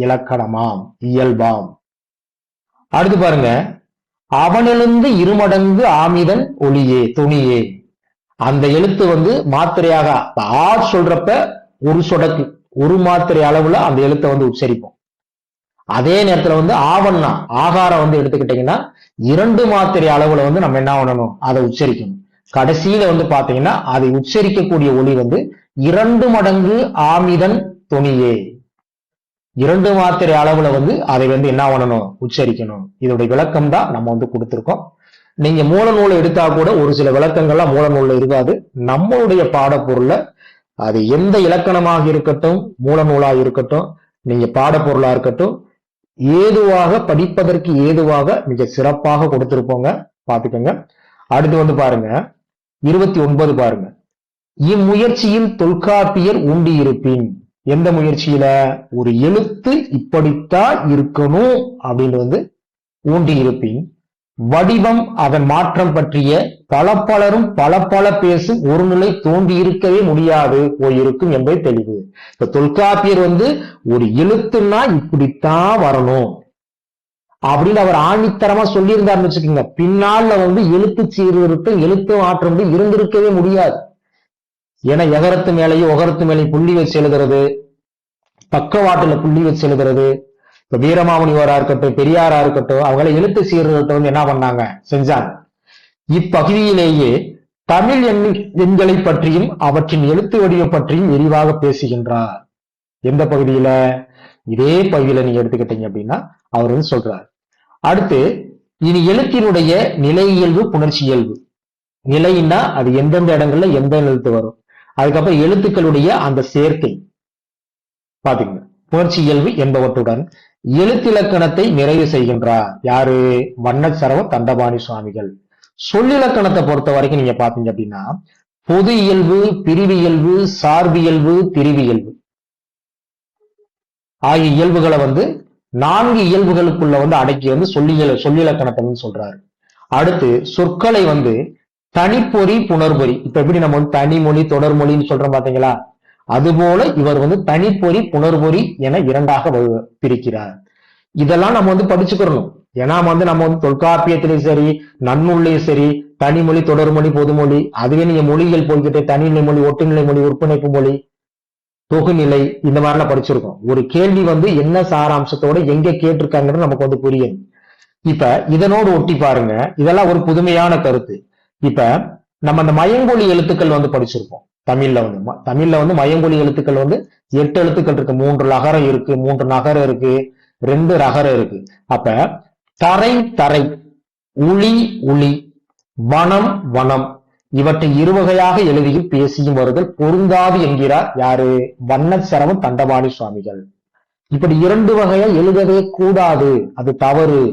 இலக்கணமாம், இயல்பாம். அடுத்து பாருங்க, அவனிலிருந்து இருமடங்கு ஆமிதன் ஒளியே துணியே. அந்த எழுத்து மாத்திரையாக ஆ சொல்றப்ப ஒரு சொடக்கு, ஒரு மாத்திரை அளவுல அந்த எழுத்தை உச்சரிப்போம். அதே நேரத்துல ஆவண்ணா ஆகாரம் எடுத்துக்கிட்டீங்கன்னா 2 மாத்திரை அளவுல நம்ம என்ன பண்ணணும், அதை உச்சரிக்கணும். கடைசியில பாத்தீங்கன்னா அதை உச்சரிக்கக்கூடிய ஒலி 2 மடங்கு ஆமிதன் துணியே. 2 மாத்திரை அளவுல அதை என்ன பண்ணணும், உச்சரிக்கணும். இதோட விளக்கம் தான் நம்ம கொடுத்திருக்கோம். நீங்க மூல நூலை எடுத்தா கூட ஒரு சில விளக்கங்கள்லாம் மூல நூல்ல இருக்காது. நம்மளுடைய பாடப்பொருள்ல அது எந்த இலக்கணமாக இருக்கட்டும், மூல நூலா இருக்கட்டும், நீங்க பாடப்பொருளா இருக்கட்டும், ஏதுவாக படிப்பதற்கு ஏதுவாக மிக சிறப்பாக கொடுத்திருப்போங்க, பாத்துக்கோங்க. அடுத்து பாருங்க 29 பாருங்க, இம்முயற்சியில் தொல்காப்பியர் ஊண்டி இருப்பின். எந்த முயற்சியில, ஒரு எழுத்து இப்படித்தான் இருக்கணும் அப்படின்னு ஊண்டி இருப்பின், வடிவம் அதன் மாற்றம் பற்றிய பலரும் பல பேசும் ஒரு நிலை தோன்றி இருக்கவே முடியாது போயிருக்கும் என்பதை தெளிவு. இப்ப தொல்காப்பியர் ஒரு எழுத்துன்னா இப்படித்தான் வரணும், அப்படின்னு அவர் ஆணித்தரமா சொல்லியிருந்தாருன்னு வச்சுக்கோங்க, பின்னால வந்து எழுத்து சீர்திருத்தம் எழுத்து மாற்றம் வந்து இருந்திருக்கவே முடியாது. ஏன்னா எகரத்து மேலேயும் ஒகரத்து மேலேயும் புள்ளி வச்சு எழுதுறது, பக்கவாட்டுல புள்ளி வச்சு எழுதுறது, இப்ப வீரமாமுனிவரா இருக்கட்டும் பெரியாரா இருக்கட்டும் அவங்கள எழுத்து சீர்திருத்தம் வந்து என்ன பண்ணாங்க செஞ்சாங்க. இப்பகுதியிலேயே தமிழ் எண்களை பற்றியும் அவற்றின் எழுத்து வடிவம் பற்றியும் விரிவாக பேசுகின்றார். எந்த பகுதியில? இதே பகுதியில நீங்க எடுத்துக்கிட்டீங்க அப்படின்னா அவர் வந்து சொல்றார். அடுத்து இனி எழுத்தினுடைய நிலை இயல்பு புணர்ச்சி இயல்பு. நிலைன்னா அது எந்தெந்த இடங்கள்ல எந்த எழுத்து வரும், அதுக்கப்புறம் எழுத்துக்களுடைய அந்த சேர்க்கை பாத்தீங்க, புணர்ச்சி இயல்பு என்பவற்றுடன் எழுத்திலக்கணத்தை நிறைவு செய்கின்றார். யாரு? வண்ணச்சரவ தண்டபாணி சுவாமிகள். சொல்லிலக்கணத்தை பொறுத்த வரைக்கும் நீங்க பாத்தீங்க அப்படின்னா பொது இயல்பு, பிரிவியல்பு, சார்பியல்பு, திரிவியல்பு ஆகிய இயல்புகளை வந்து 4 இயல்புகளுக்குள்ள வந்து அடக்கி வந்து சொல்லிலக்கணத்தை சொல்றாரு. அடுத்து சொற்களை வந்து தனிப்பொறி புணர்பொறி. இப்ப எப்படி நம்ம வந்து தனிமொழி தொடர்மொழின்னு சொல்றோம் பாத்தீங்களா, அதுபோல இவர் வந்து தனிப்பொறி புணர்பொறி என 2ஆக பிரிக்கிறார். இதெல்லாம் நம்ம வந்து படிச்சுக்கிறணும். ஏன்னா நம்ம வந்து தொல்காப்பியத்திலையும் சரி நன்னூல்லையும் சரி தனிமொழி தொடர்மொழி பொதுமொழி, அதுவே நீங்க மொழிகள் போய்கிட்டே தனிநிலை மொழி, ஒட்டுநிலை மொழி, ஒருங்கிணைப்பு மொழி, தொகுநிலை இந்த மாதிரிலாம் படிச்சிருக்கோம். ஒரு கேள்வி வந்து என்ன சாராம்சத்தோட எங்க கேட்டிருக்காங்கன்னு நமக்கு வந்து புரியும். இப்ப இதனோடு ஒட்டி பாருங்க, இதெல்லாம் ஒரு புதுமையான கருத்து. இப்ப நம்ம அந்த மயங்கொலி எழுத்துக்கள் வந்து படிச்சிருக்கோம். தமிழ்ல வந்து மயங்கொலி எழுத்துக்கள் வந்து 8 எழுத்துக்கள் இருக்கு. 3 லகரம் இருக்கு, 3 நகரம் இருக்கு, 2 ரகரம் இருக்கு. அப்ப தரை தரை, உளி உளி, வனம் வனம் இவற்றை இருவகையாக எழுதியும் பேசியும் வருதல் பொருந்தாது என்கிறார் யாரு? வண்ணச்சரவம் தண்டபாணி சுவாமிகள். இப்படி 2 வகையா எழுதவே கூடாது, அது தவறு.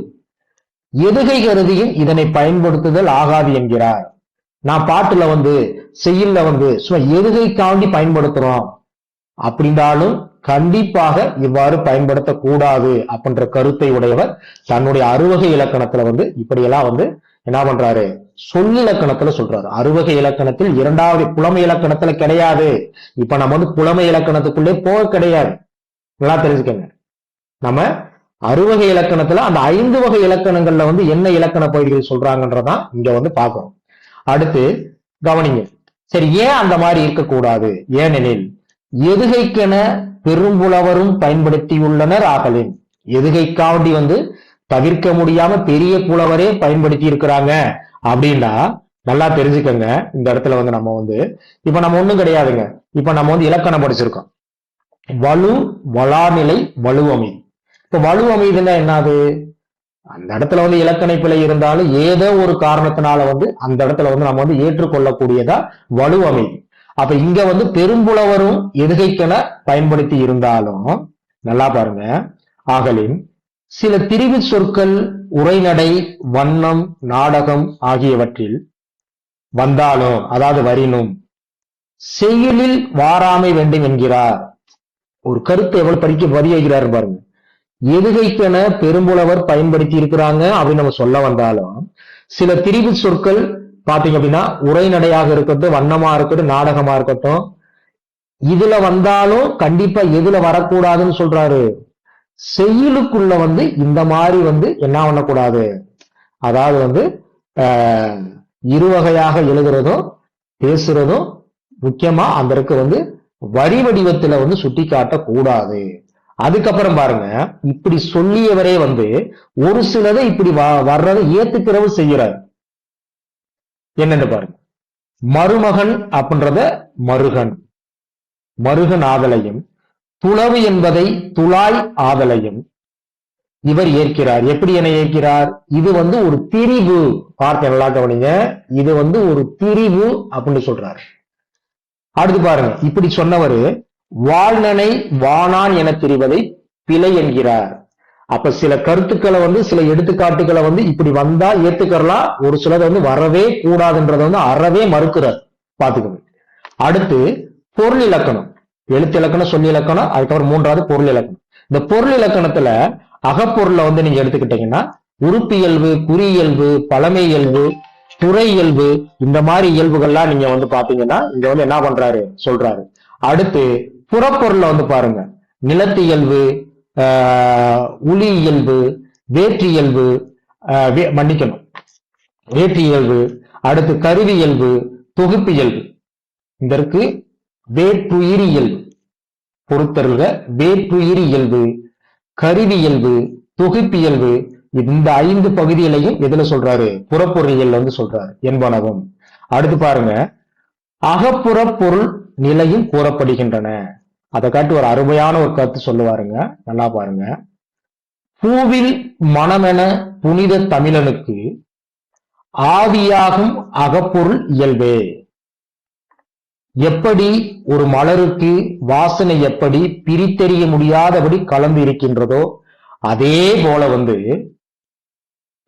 எதுகை கருதியும் இதனை பயன்படுத்துதல் ஆகாது என்கிறார். நான் பாட்டுல வந்து செய்யுள்ல வந்து சும்மா எதுகைக்காண்டி பயன்படுத்துறோம் அப்படின்னாலும் கண்டிப்பாக இவ்வாறு பயன்படுத்தக்கூடாது அப்படின்ற கருத்தை உடையவர் தன்னுடைய அறுவகை இலக்கணத்துல வந்து இப்படியெல்லாம் வந்து என்ன பண்றாரு? சொல்லிலக்கணத்துல சொல்றாரு. அறுவகை இலக்கணத்தில் 2வது புலமை இலக்கணத்துல கிடையாது. இப்ப நம்ம வந்து புலமை இலக்கணத்துக்குள்ளே போக கிடையாது. நல்லா தெரிஞ்சுக்கங்க. நம்ம அறுவகை இலக்கணத்துல அந்த 5 வகை இலக்கணங்கள்ல வந்து என்ன இலக்கண பகுதிகள் சொல்றாங்கன்றதான் இங்க வந்து பார்க்கிறோம். அடுத்து கவனிங்க. சரி, ஏன் அந்த மாதிரி இருக்கக்கூடாது? ஏனெனில் எதுகைக்கென பெரும்புலவரும் பயன்படுத்தியுள்ளனர் ஆகலின், எதுகைக்காண்டி வந்து தவிர்க்க முடியாம பெரிய புலவரே பயன்படுத்தி இருக்கிறாங்க அப்படின்னா நல்லா தெரிஞ்சுக்கங்க. இந்த இடத்துல வந்து நம்ம வந்து இப்ப நம்ம ஒண்ணும் கிடையாதுங்க. இப்ப நம்ம வந்து இலக்கணம் படிச்சிருக்கோம். வலு, வளாநிலை, வலுவமை. இப்ப வலுவமைதுன்னா என்னது? அந்த இடத்துல வந்து இலக்கண பிழை இருந்தாலும் ஏதோ ஒரு காரணத்தினால வந்து அந்த இடத்துல வந்து நம்ம வந்து ஏற்றுக்கொள்ளக்கூடியதா வலுவமை. அப்ப இங்க வந்து பெரும்புலவரும் எதுகைக்கென பயன்படுத்தி இருந்தாலும் நல்லா பாருங்க, ஆகலின் சில திரிவு சொற்கள் உரைநடை, வண்ணம், நாடகம் ஆகியவற்றில் வந்தாலும் அதாவது வரினும் செய்யுளில் வாராமை வேண்டும் என்கிறார். ஒரு கருத்தை எவ்வளவு பதிகிறார் பாருங்க. எதுகைக்கென பெரும்புலவர் பயன்படுத்தி இருக்கிறாங்க அப்படின்னு நம்ம சொல்ல வந்தாலும் சில திரிவு சொற்கள் பாத்தீங்க அப்படின்னா உரைநடையாக இருக்கட்டும், வண்ணமா இருக்கட்டும், நாடகமா இருக்கட்டும், இதுல வந்தாலும் கண்டிப்பா எதுல வரக்கூடாதுன்னு சொல்றாரு? செய்யுளுக்குள்ள வந்து இந்த மாதிரி வந்து என்ன பண்ணக்கூடாது, அதாவது வந்து இருவகையாக எழுதுறதும் பேசுறதும் முக்கியமா அந்த இருக்கு வந்து வரி வடிவத்துல வந்து சுட்டி காட்ட கூடாது. அதுக்கப்புறம் பாருங்க, இப்படி சொல்லியவரே வந்து ஒரு சிலதை இப்படி வர்றதை ஏத்துக்கிறவும் செய்யறாரு. என்னன்னு பாருங்க, மருமகன் அப்படின்றத மருகன், மருகன் ஆதலையும், துளவு என்பதை துளாய் ஆதலையும் இவர் ஏற்கிறார். எப்படி என ஏற்கிறார்? இது வந்து ஒரு திரிவு. பார்த்து நல்லா கவனிங்க, இது வந்து ஒரு திரிவு அப்படின்னு சொல்றாரு. அடுத்து பாருங்க, இப்படி சொன்னவரு வாழ்நனை வானான் என தெரிவதை பிழை என்கிறார். அப்ப சில கருத்துக்களை வந்து சில எடுத்துக்காட்டுகளை வந்து இப்படி வந்தா ஏத்துக்கலாம், ஒரு சிலதை வந்து வரவே கூடாதுன்றத வந்து அறவே மறுக்கிறார். பாத்துக்கோங்க. அடுத்து பொருள் இலக்கணம், எழுத்து இலக்கணம், சொல்லி இலக்கணம், அதுக்கப்புறம் 3வது பொருள் இலக்கணம். இந்த பொருள் இலக்கணத்துல அகப்பொருளை வந்து நீங்க எடுத்துக்கிட்டீங்கன்னா உறுப்பியல்பு, குறியியல்பு, பழமை இயல்பு, துறை இயல்பு, இந்த மாதிரி இயல்புகள்லாம் நீங்க வந்து பாத்தீங்கன்னா இங்க வந்து என்ன பண்றாரு சொல்றாரு. அடுத்து புறப்பொருள்ல வந்து பாருங்க, நிலத்தியல்பு, உளி இயல்பு, வேற்றியல்பு, மன்னிக்கணும், வேற்றியல்பு, அடுத்து கருவியல்பு, தொகுப்பியல்பு. இதற்கு வேற்றுயிரியல்பு பொறுத்தருக, வேற்றுயிரியல்பு, கருவியல்பு, தொகுப்பியல்பு, இந்த 5 பகுதிகளையும் எதுல சொல்றாரு? புறப்பொருளியல் வந்து சொல்றாரு என்பனவும். அடுத்து பாருங்க, அகப்புற பொருள் நிலையும் கூறப்படுகின்றன. அதை காட்டி ஒரு அருமையான ஒரு கருத்து சொல்லுவாருங்க, நல்லா பாருங்க. பூவில் மனமென புனித தமிழனுக்கு ஆவியாகும் அகப்பொருள் இயல்பே. எப்படி ஒரு மலருக்கு வாசனை எப்படி பிரித்தெறிய முடியாதபடி கலந்து இருக்கின்றதோ, அதே போல வந்து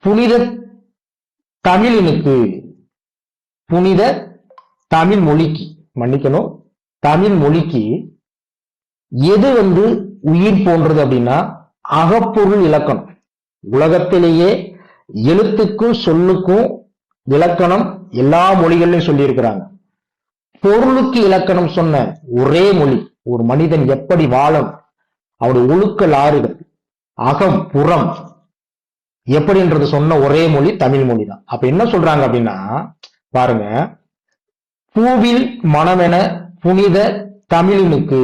புனித தமிழனுக்கு, புனித தமிழ் மொழிக்கு, மன்னிக்கணும், தமிழ் மொழிக்கு எது வந்து உயிர் போன்றது அப்படின்னா அகப்பொருள் இலக்கணம். உலகத்திலேயே எழுத்துக்கும் சொல்லுக்கும் இலக்கணம் எல்லா மொழிகள்லையும் சொல்லி இருக்கிறாங்க. பொருளுக்கு இலக்கணம் சொன்ன ஒரே மொழி, ஒரு மனிதன் எப்படி வாழும், அவருடைய ஒழுக்கல் ஆறுகள், அகம் புறம் எப்படின்றது சொன்ன ஒரே மொழி தமிழ் மொழி தான். அப்ப என்ன சொல்றாங்க அப்படின்னா பாருங்க, பூவில் மனமென புனித தமிழனுக்கு,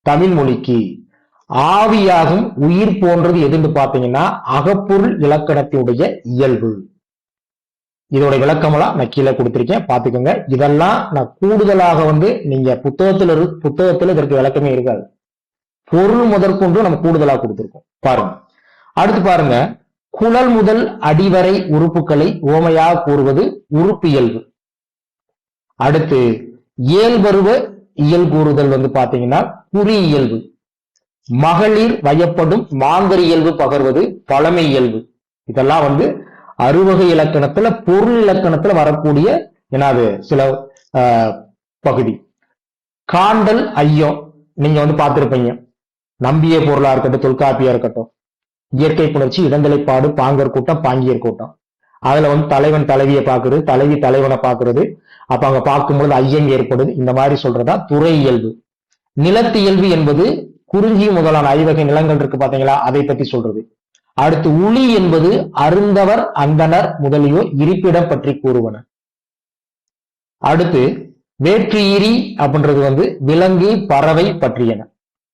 தமிழ் மொழிக்கு ஆவியாகும் உயிர் போன்றது எதுன்னு பாத்தீங்கன்னா அகப்பொருள் இலக்கணத்தினுடைய இயல்பு. இதோட விளக்கமெல்லாம் நான் கீழே கொடுத்திருக்கேன், பாத்துக்கோங்க. இதெல்லாம் நான் கூடுதலாக வந்து நீங்க புத்தகத்துல இதற்கு விளக்கமே இருக்காது, பொருள் முதற்கொண்டு நம்ம கூடுதலாக கொடுத்திருக்கோம் பாருங்க. அடுத்து பாருங்க, குழல் முதல் அடிவரை உறுப்புகளை ஓமையாக கூறுவது உறுப்பியல்பு. அடுத்து இயல்பருவ இயல் கூறுதல் வந்து பாத்தீங்கன்னா குறி இயல்பு. மகளிர் வயப்படும் மாங்கரி இயல்பு பகர்வது பழமை இயல்பு. இதெல்லாம் வந்து அறுவகை இலக்கணத்துல பொருள் இலக்கணத்துல வரக்கூடிய என்னது சில பகுதி. காண்டல் ஐயம் நீங்க வந்து பார்த்திருப்பீங்க, நம்பிய பொருளா இருக்கட்டும், தொல்காப்பியா இருக்கட்டும், இயற்கை புணர்ச்சி, இடநிலைப்பாடு, பாங்கர் கூட்டம், பாங்கியர் கூட்டம். அதுல வந்து தலைவன் தலைவியை பாக்குறது, தலைவி தலைவனை பாக்குறது, அப்ப அங்க பார்க்கும்பொழுது ஐயம் ஏற்படுது. இந்த மாதிரி சொல்றதா துறை இயல்பு. நிலத்தியல்பு என்பது குறிஞ்சி முதலான ஐவகை நிலங்கள் இருக்கு பாத்தீங்களா, அதை பத்தி சொல்றது. அடுத்து உளி என்பது அருந்தவர் அந்தனர் முதலியோர் இருப்பிடம் பற்றி கூறுவன. அடுத்து வேற்றுயிரி அப்படின்றது வந்து விலங்கு பறவை பற்றியன.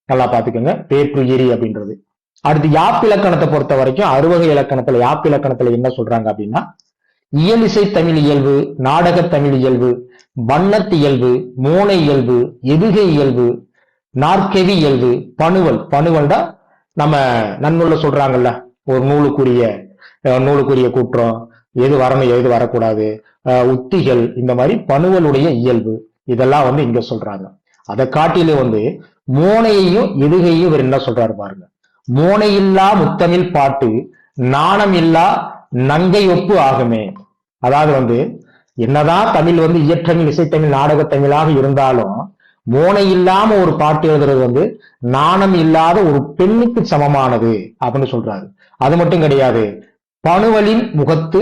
நல்லா பாத்துக்கோங்க, வேற்றுயிரி அப்படின்றது. அடுத்து யாப்பிலக்கணத்தை பொறுத்த வரைக்கும் அறுவகை இலக்கணத்துல யாப்பிலக்கணத்துல என்ன சொல்றாங்க அப்படின்னா இயலிசை தமிழ் இயல்பு, நாடக தமிழ் இயல்பு, வண்ணத்து இயல்பு, மோனை இயல்பு, எதுகை இயல்பு, நாற்கவி இயல்பு, பணுவல். பணுவல்டா நம்ம நன்னூல்ல சொல்றாங்கல்ல, ஒரு நூலுக்குரிய குற்றம், எது வரணும் எது வரக்கூடாது, உத்திகள், இந்த மாதிரி பணுவலுடைய இயல்பு, இதெல்லாம் வந்து இங்க சொல்றாங்க. அதை காட்டிலும் வந்து மோனையையும் எதுகையும் இவர் என்ன சொல்றாரு பாருங்க. மோனையில்லா முத்தமிழ் பாட்டு நாணம் இல்லா நங்கை ஒப்பு ஆகுமே. அதாவது வந்து என்னதான் தமிழ் வந்து இயற்றமிழ், இசைத்தமிழ், நாடகத்தமிழாக இருந்தாலும் மோனை இல்லாம ஒரு பாட்டு எழுதுறது வந்து நாணம் இல்லாத ஒரு பெண்ணுக்கு சமமானது அப்படின்னு சொல்றாரு. அது மட்டும் கிடையாது, பணுவலின் முகத்து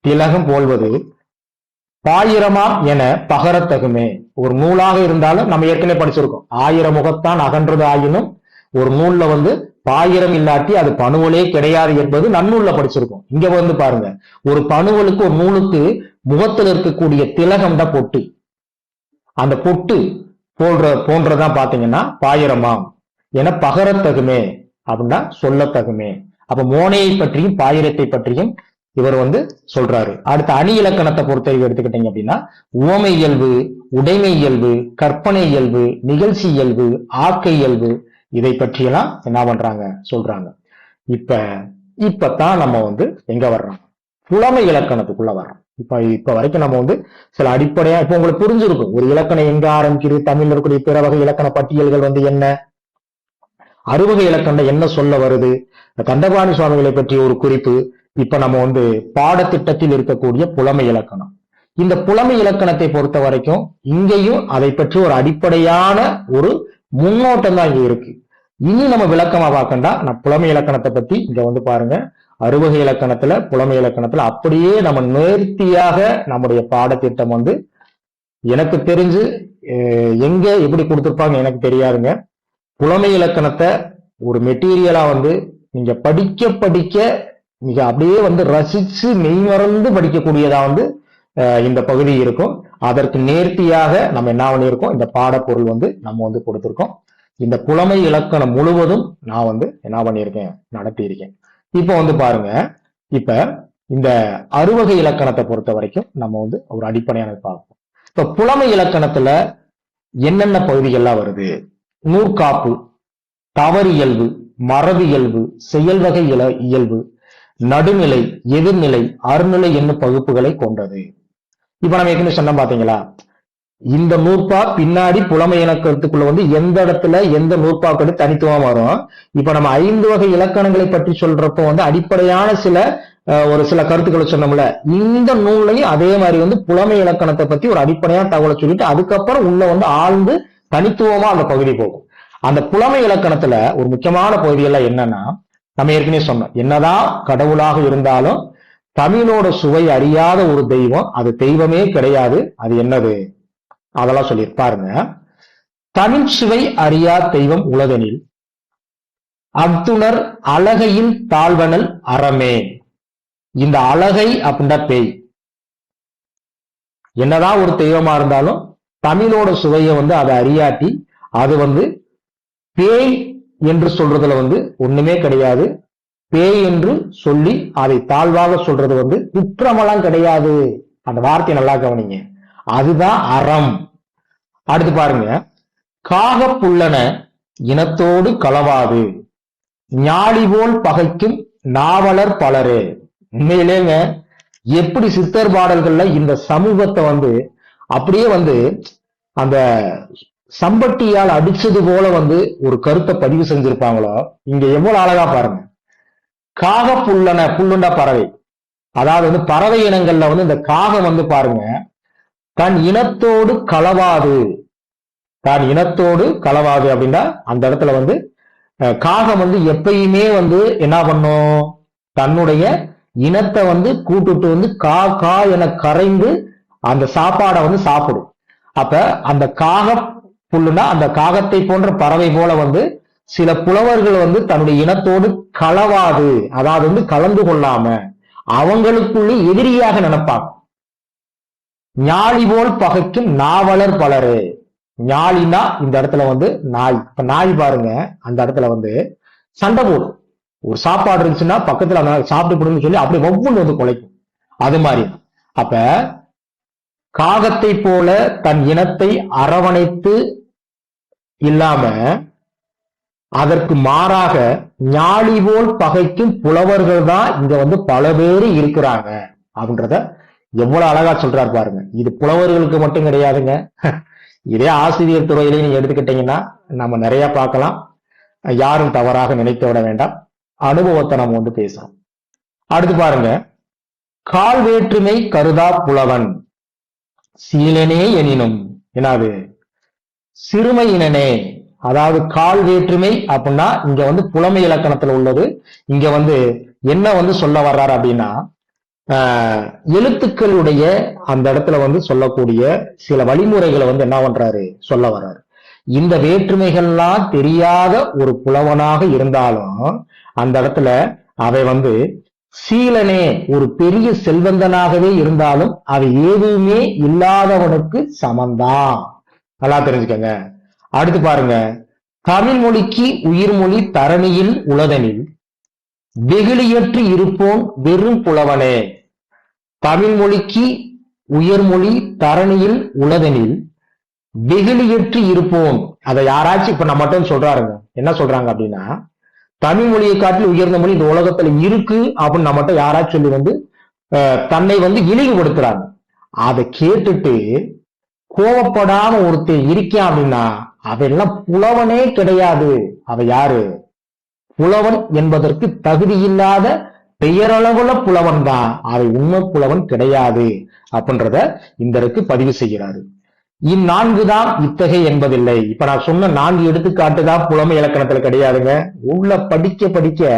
திலகம் போல்வது பாயிரமாம் என பகரத்தகுமே. ஒரு நூலாக இருந்தாலும் நம்ம ஏற்கனவே படிச்சிருக்கோம், 1000 முகத்தான் அகன்றது ஆயினும் ஒரு நூல்ல வந்து பாயிரம் இல்லாட்டி அது பணுவலே கிடையாது என்பது நன்னூல்ல படிச்சிருக்கோம். இங்க வந்து பாருங்க, ஒரு பணுவலுக்கு ஒரு நூலுக்கு முகத்தில் இருக்கக்கூடிய திலகம் தான் பொட்டு. அந்த பொட்டு போன்றதான் பாத்தீங்கன்னா பாயிரமாம் என பகரத்தகுமே அப்படின்னா சொல்லத்தகுமே. அப்ப மோனையை பற்றியும் பாயிரத்தை பற்றியும் இவர் வந்து சொல்றாரு. அடுத்த அணி இலக்கணத்தை பொறுத்தவரை எடுத்துக்கிட்டீங்க அப்படின்னா உவமை இயல்பு, உடைமை இயல்பு, கற்பனை இயல்பு, நிகழ்ச்சி இயல்பு, ஆக்க இயல்பு, இதை பற்றியெல்லாம் என்ன பண்றாங்க சொல்றாங்க. இப்பதான் நம்ம வந்து எங்க வர்றோம், புலமை இலக்கணத்துக்குள்ள வர்றோம். இப்ப வரைக்கும் நம்ம வந்து சில அடிப்படையா இப்ப உங்களுக்கு புரிஞ்சிருக்கும், ஒரு இலக்கணம் எங்க ஆரம்பிக்கிறது, தமிழ்ல இருக்கக்கூடிய பிற வகை இலக்கண பட்டியல்கள் வந்து என்ன, அறுவகை இலக்கணம் என்ன சொல்ல வருது, கந்தபாணி சுவாமிகளை பற்றிய ஒரு குறிப்பு. இப்ப நம்ம வந்து பாடத்திட்டத்தில் இருக்கக்கூடிய புலமை இலக்கணம். இந்த புலமை இலக்கணத்தை பொறுத்த வரைக்கும் இங்கேயும் அதை பற்றி ஒரு அடிப்படையான ஒரு முன்னோட்டம் தான் இங்க இருக்கு. இனி நம்ம விளக்கமா பார்க்கண்டா, நான் புலமை இலக்கணத்தை பத்தி இங்க வந்து பாருங்க, அறுவகை இலக்கணத்துல புலமை இலக்கணத்துல அப்படியே நம்ம நேர்த்தியாக நம்முடைய பாடத்திட்டம் வந்து எனக்கு தெரிஞ்சு எங்க எப்படி கொடுத்திருப்பாங்க எனக்கு தெரியாதுங்க. புலமை இலக்கணத்தை ஒரு மெட்டீரியலா வந்து நீங்க படிக்க மிக அப்படியே வந்து ரசிச்சு மெய்மறந்து படிக்கக்கூடியதா வந்து இந்த பகுதி இருக்கும். அதற்கு நேர்த்தியாக நம்ம என்ன பண்ணியிருக்கோம், இந்த பாடப்பொருள் வந்து நம்ம வந்து கொடுத்திருக்கோம். இந்த புலமை இலக்கணம் முழுவதும் நான் வந்து என்ன பண்ணியிருக்கேன், நடத்தியிருக்கேன். இப்ப வந்து பாருங்க, இப்ப இந்த அறுவகை இலக்கணத்தை பொறுத்த வரைக்கும் நம்ம வந்து ஒரு அடிப்படையான பார்ப்போம். இப்ப புலமை இலக்கணத்துல என்னென்ன பகுதிகள்லாம் வருது? நூற்காப்பு, தவறு இயல்பு, மரபு இயல்பு, செயல்வகை இயல்பு, நடுநிலை, எதிர்நிலை, அருநிலை என்னும் பகுப்புகளை கொண்டது. இப்ப நம்ம ஏற்கனவே சொன்ன பாத்தீங்களா, இந்த நூற்பா பின்னாடி புலமை இலக்கணத்துக்குள்ள வந்து எந்த இடத்துல எந்த நூற்பாக்கள் தனித்துவம் வரும். இப்ப நம்ம 5 வகை இலக்கணங்களை பற்றி சொல்றப்போ வந்து அடிப்படையான ஒரு சில கருத்துக்களை சொன்னோம்ல, இந்த நூல்லையும் அதே மாதிரி வந்து புலமை இலக்கணத்தை பத்தி ஒரு அடிப்படையான தகவலை சொல்லிட்டு அதுக்கப்புறம் உள்ள வந்து ஆழ்ந்து தனித்துவமா அந்த பகுதி போகும். அந்த புலமை இலக்கணத்துல ஒரு முக்கியமான பகுதியெல்லாம் என்னன்னா, நம்ம ஏற்கனவே சொன்னோம், என்னதான் கடவுளாக இருந்தாலும் தமிழோட சுவை அறியாத ஒரு தெய்வம், அது தெய்வமே கிடையாது. அது என்னது, அதெல்லாம் சொல்லி பாருங்க. தமிழ் சுவை அறியா தெய்வம் உலகனில் அத்துணர் அழகையில் தாழ்வனல் அறமே. இந்த அழகை அப்படின்னா பேய். என்னதான் ஒரு தெய்வமா இருந்தாலும் தமிழோட சுவையை வந்து அதை அறியாட்டி அது வந்து பேய் என்று சொல்றதுல வந்து ஒண்ணுமே கிடையாது. பேய் என்று சொல்லி அதை தாழ்வாக சொல்றது வந்து குற்றமெல்லாம் கிடையாது. அந்த வார்த்தையை நல்லா கவனிங்க, அதுதான் அறம். அடுத்து பாருங்க, காக புல்லன இனத்தோடு களவாது ஞாழி போல் பகைக்கும் நாவலர் பலரே. உண்மையிலேங்க எப்படி சித்தர் பாடல்கள்ல இந்த சமூகத்தை வந்து அப்படியே வந்து அந்த சம்பட்டியால் அடிச்சது போல வந்து ஒரு கருத்தை பதிவு செஞ்சிருப்பாங்களோ, இங்க எவ்வளவு அழகா பாருங்க. காக புல்லன, புல்லுண்டா பறவை, அதாவது வந்து பறவை இனங்கள்ல வந்து இந்த காகம் வந்து பாருங்க, தன் இனத்தோடு களவாது. தான் இனத்தோடு களவாது அப்படின்னா அந்த இடத்துல வந்து காகம் வந்து எப்பயுமே வந்து என்ன பண்ணும், தன்னுடைய இனத்தை வந்து கூட்டுட்டு வந்து கா கா என கரைந்து அந்த சாப்பாடை வந்து சாப்பிடும். அப்ப அந்த காக புல்லுனா அந்த காகத்தை போன்ற பறவை போல வந்து சில புலவர்கள் வந்து தன்னுடைய இனத்தோடு களவாது, அதாவது வந்து கலந்து கொள்ளாம அவங்களுக்குள்ளே எதிரியாக நினைப்பாங்க. ஞாழி போல் பகைக்கும் நாவலர் பலரு. ஞாழினா இந்த இடத்துல வந்து நாய். இப்ப நாய் பாருங்க, அந்த இடத்துல வந்து சண்டை போடும். ஒரு சாப்பாடு இருந்துச்சுன்னா பக்கத்துல சாப்பிட்டு போடுன்னு சொல்லி அப்படி ஒவ்வொன்று வந்து குலைக்கும். அது மாதிரி அப்ப காகத்தை போல தன் இனத்தை அரவணைத்து இல்லாம அதற்கு மாறாக ஞாழி போல் பகைக்கும் புலவர்கள் தான் இங்க வந்து பல பேரு இருக்கிறாங்க அப்படின்றத எவ்வளவு அழகா சொல்றாரு பாருங்க. இது புலவர்களுக்கு மட்டும் கிடையாதுங்க, இதே ஆசிரியர் துறையிலே நீங்க எடுத்துக்கிட்டீங்கன்னா நம்ம நிறைய பார்க்கலாம். யாரும் தவறாக நினைத்து விட வேண்டாம், அனுபவத்தை நம்ம வந்து பேசுறோம். அடுத்து பாருங்க, கால் வேற்றுமை கருதா புலவன் சீலனே எனினும், என்னது சிறுமையினனே. அதாவது கால் வேற்றுமை அப்படின்னா இங்க வந்து புலமை இலக்கணத்துல உள்ளது. இங்க வந்து என்ன வந்து சொல்ல வர்றாரு அப்படின்னா, எழுத்துக்களுடைய அந்த இடத்துல வந்து சொல்லக்கூடிய சில வழிமுறைகளை வந்து என்ன பண்றாரு சொல்ல வர்றாரு. இந்த வேற்றுமைகள்லாம் தெரியாத ஒரு புலவனாக இருந்தாலும் அந்த இடத்துல அவை வந்து சீலனே, ஒரு பெரிய செல்வந்தனாகவே இருந்தாலும் அவை எதுவுமே இல்லாதவனுக்கு சமந்தான். நல்லா தெரிஞ்சுக்கங்க. அடுத்து பாருங்க, தமிழ் மொழிக்கு உயிர்மொழி தரணியில் உளதனில் வெகுளியற்று இருப்போன் வெறும் புலவனே. தமிழ் மொழிக்கு உயர்மொழி தரணியில் உளதனில் வெகுளியற்று இருப்போம். அதை யாராச்சும் இப்ப நம்ம மட்டும் சொல்றாருங்க, என்ன சொல்றாங்க அப்படின்னா, தமிழ் மொழியை காட்டில் உயர்ந்த மொழி இந்த உலகத்துல இருக்கு அப்படின்னு நம்ம மட்டும் யாராச்சும் சொல்லி வந்து தன்னை வந்து இழிவுபடுத்துறாங்க. அதை கேட்டுட்டு கோவப்படாம ஒருத்தர் இருக்கான் அப்படின்னா அவையெல்லாம் புலவனே கிடையாது. அவ யாரு? புலவன் என்பதற்கு தகுதி இல்லாத பெயரளவுல புலவன் தான், அவை உண்மை புலவன் கிடையாது அப்படின்றத இந்த பதிவு செய்கிறாரு. இந்நான்குதான் இத்தகை என்பதில்லை. இப்ப நான் சொன்ன 4 எடுத்துக்காட்டுதான் புலமை இலக்கணத்துல கிடையாதுங்க. உள்ள படிக்க படிக்க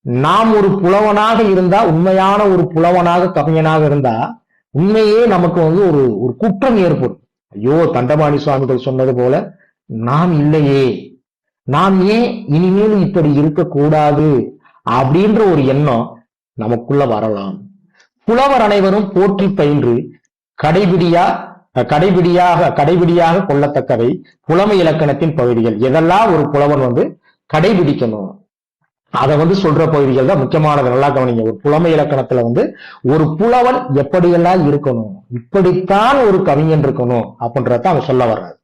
நாம் ஒரு புலவனாக இருந்தா, உண்மையான ஒரு புலவனாக கவிஞனாக இருந்தா உண்மையே நமக்கு வந்து ஒரு குற்றம் ஏற்படும். ஐயோ, தண்டபாணி சுவாமிகள் சொன்னது போல நாம் இல்லையே, நாம் ஏன் இனிமேல் இப்படி இருக்கக்கூடாது அப்படின்ற ஒரு எண்ணம் நமக்குள்ள வரலாம். புலவர் அனைவரும் போற்றி பயின்று கடைபிடியாக கொள்ளத்தக்கவை புலமை இலக்கணத்தின் பகுதிகள். எதெல்லாம் ஒரு புலவன் கடைபிடிக்கணும் அதை சொல்ற பகுதிகள் தான் முக்கியமானது. நல்லா கவனிங்க. ஒரு புலமை இலக்கணத்துல ஒரு புலவன் எப்படியெல்லாம் இருக்கணும், இப்படித்தான் ஒரு கவிஞன் இருக்கணும் அப்படின்றத அவன் சொல்ல வர்றாரு.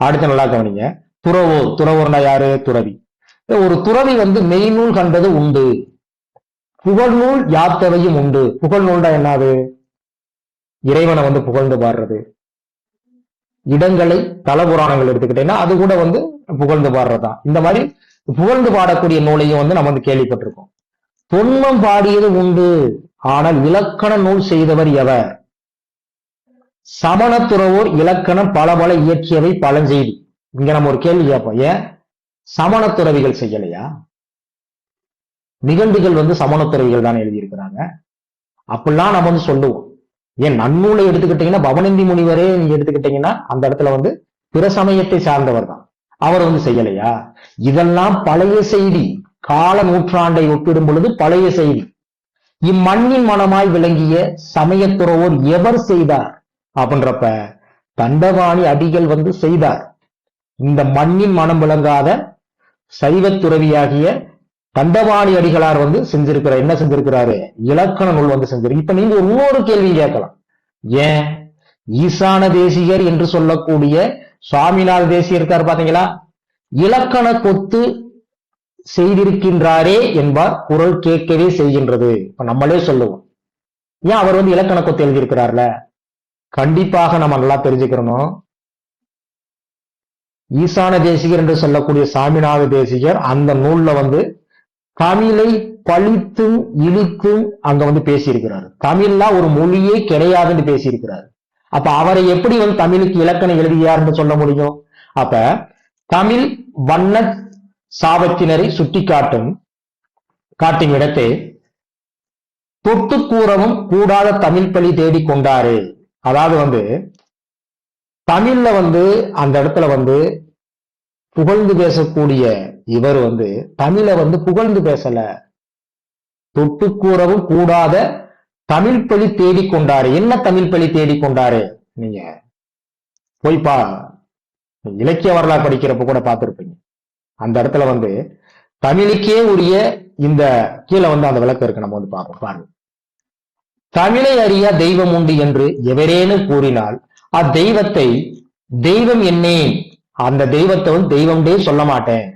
அடுத்து நல்லா கவனிங்க. துறவோர்னா யாரு? துறவி. ஒரு துறவி மெய்நூல் கண்டது உண்டு, புகழ்நூல் யாத்தவையும் உண்டு. புகழ்நூல்டா என்னது? இறைவனை புகழ்ந்து பாடுறது. இடங்களை தலபுராணங்கள் எடுத்துக்கிட்டீங்கன்னா அது கூட புகழ்ந்து பாடுறதுதான். இந்த மாதிரி புகழ்ந்து பாடக்கூடிய நூலையும் நம்ம கேள்விப்பட்டிருக்கோம். தொன்மம் பாடியது உண்டு, ஆனால் இலக்கண நூல் செய்தவர் எவர்? சமணத்துறவோர் இலக்கணம் பல பல இயற்றியவை பழஞ்செய்தி. இங்க நம்ம ஒரு கேள்வி கேட்போம், ஏன் சமணத்துறவிகள் செய்யலையா? நிகழ்வுகள் சமணத்துறவிகள் தான் எழுதியிருக்கிறாங்க. அப்படிலாம் நம்ம சொல்லுவோம். ஏன் நன்னூலை எடுத்துக்கிட்டீங்கன்னா பவனந்தி முனிவரே நீங்க எடுத்துக்கிட்டீங்கன்னா அந்த இடத்துல பிற சமயத்தை சார்ந்தவர் தான். அவர் செய்யலையா? இதெல்லாம் பழைய செய்தி. கால நூற்றாண்டை ஒப்பிடும் பொழுது பழைய செய்தி. இம்மண்ணின் மனமாய் விளங்கிய சமயத்துறவோர் எவர் செய்தார் அப்படின்றப்ப தண்டவாணி அடிகள் செய்தார். இந்த மண்ணின் மனம் விளங்காத சைவத்துறவியாகிய தண்டவாணி அடிகளார் செஞ்சிருக்கிறார். என்ன செஞ்சிருக்கிறாரு? இலக்கண நூல் செஞ்சிருக்கு. இப்ப நீங்க இன்னொரு கேள்வி கேட்கலாம், ஏன் ஈசான தேசிகர் என்று சொல்லக்கூடிய சுவாமிநாத தேசிகர் இருக்காரு பாத்தீங்களா, இலக்கண கொத்து செய்திருக்கின்றாரே என்பார் குரல் கேட்கவே செய்கின்றது. இப்ப நம்மளே சொல்லுவோம், ஏன் அவர் இலக்கண கொத்து எழுதியிருக்கிறார்ல? கண்டிப்பாக நம்ம நல்லா தெரிஞ்சுக்கிறோம். ஈசான தேசிகர் என்று சொல்லக்கூடிய சாமிநாத தேசிகர் அந்த நூல்ல தமிழை பழித்தும் இழித்தும் அங்க பேசியிருக்கிறார். தமிழ்லாம் ஒரு மொழியே கிடையாதுன்னு பேசியிருக்கிறார். அப்ப அவரை எப்படி தமிழுக்கு இலக்கணம் எழுதியார்னு சொல்ல முடியும்? அப்ப தமிழ் வண்ண சாபத்தினரை சுட்டி காட்டும் இடத்தை தொட்டு கூறவும் கூடாத தமிழ் பழி தேடி கொண்டாரு. அதாவது தமிழ்ல அந்த இடத்துல புகழ்ந்து பேசக்கூடிய இவர் தமிழை புகழ்ந்து பேசல, தொட்டு கூறவும் கூடாத தமிழ் பழி தேடி கொண்டாரு. என்ன தமிழ் பழி தேடி கொண்டாரு? நீங்க போய்ப்பா இலக்கிய வரலாறு படிக்கிறப்ப கூட பார்த்திருப்பீங்க. அந்த இடத்துல தமிழுக்கே உரிய இந்த கீழே அந்த விளக்கம் இருக்கு. நம்ம பார்ப்போம் பாருங்க. தமிழை அறிய தெய்வம் உண்டு என்று எவரேனும் கூறினால் அத்தெய்வத்தை தெய்வம் என்னேன், அந்த தெய்வத்தை தெய்வம்டே சொல்ல மாட்டேன்,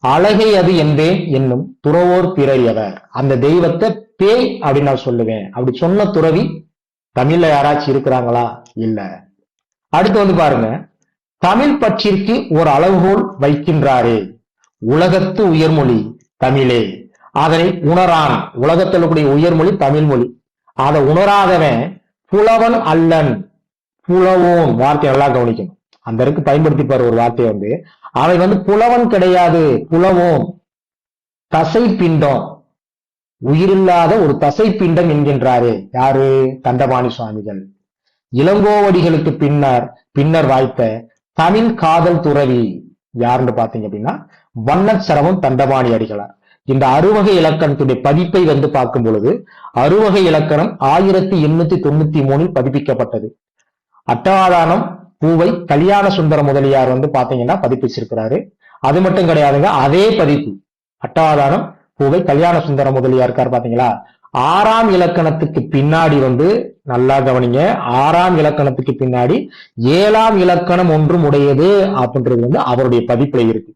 அழகை அது என்பேன் என்னும் துறவோர் பிறர் எவர். அந்த தெய்வத்தை பேய் அப்படின்னு நான் சொல்லுவேன். அப்படி சொன்ன துறவி தமிழ்ல யாராச்சும் இருக்கிறாங்களா? இல்ல. அடுத்து பாருங்க, தமிழ் பற்றிற்கு ஒரு அளவுகோல் வைக்கின்றாரே, உலகத்து உயர்மொழி தமிழே, அதனை உணரான். உலகத்தில் கூடிய உயர்மொழி தமிழ் மொழி. அதை உணராதவன் புலவன் அல்லன். புலவோன் வார்த்தை நல்லா கவனிக்கணும். அந்த இருக்கு பயன்படுத்திப்பாரு ஒரு வார்த்தையை அவை புலவன் கிடையாது, புலவோன். தசை பிண்டம், உயிரில்லாத ஒரு தசை பிண்டம் என்கின்றாரே. யாரு? தண்டபாணி சுவாமிகள். இளங்கோவடிகளுக்கு பின்னர் வாய்த்த தமிழ் காதல் துறவி யாருன்னு பாத்தீங்க அப்படின்னா வண்ணச்சரவம் தண்டபாணி அடிகளார். இந்த அறுவகை இலக்கணத்துடைய பதிப்பை பார்க்கும் பொழுது அறுவகை இலக்கணம் 1893 பதிப்பிக்கப்பட்டது. அட்டவாதானம் பூவை கல்யாண சுந்தர முதலியார் பாத்தீங்கன்னா பதிப்பிச்சிருக்கிறாரு. அது மட்டும் கிடையாதுங்க, அதே பதிப்பு அட்டவாதானம் பூவை கல்யாண சுந்தர முதலியார் இருக்காரு பாத்தீங்களா. 6ஆம் இலக்கணத்துக்கு பின்னாடி நல்லா கவனிங்க, 6ஆம் இலக்கணத்துக்கு பின்னாடி 7ஆம் இலக்கணம் ஒன்றும் உடையது அப்படின்றது அவருடைய பதிப்புல இருக்கு.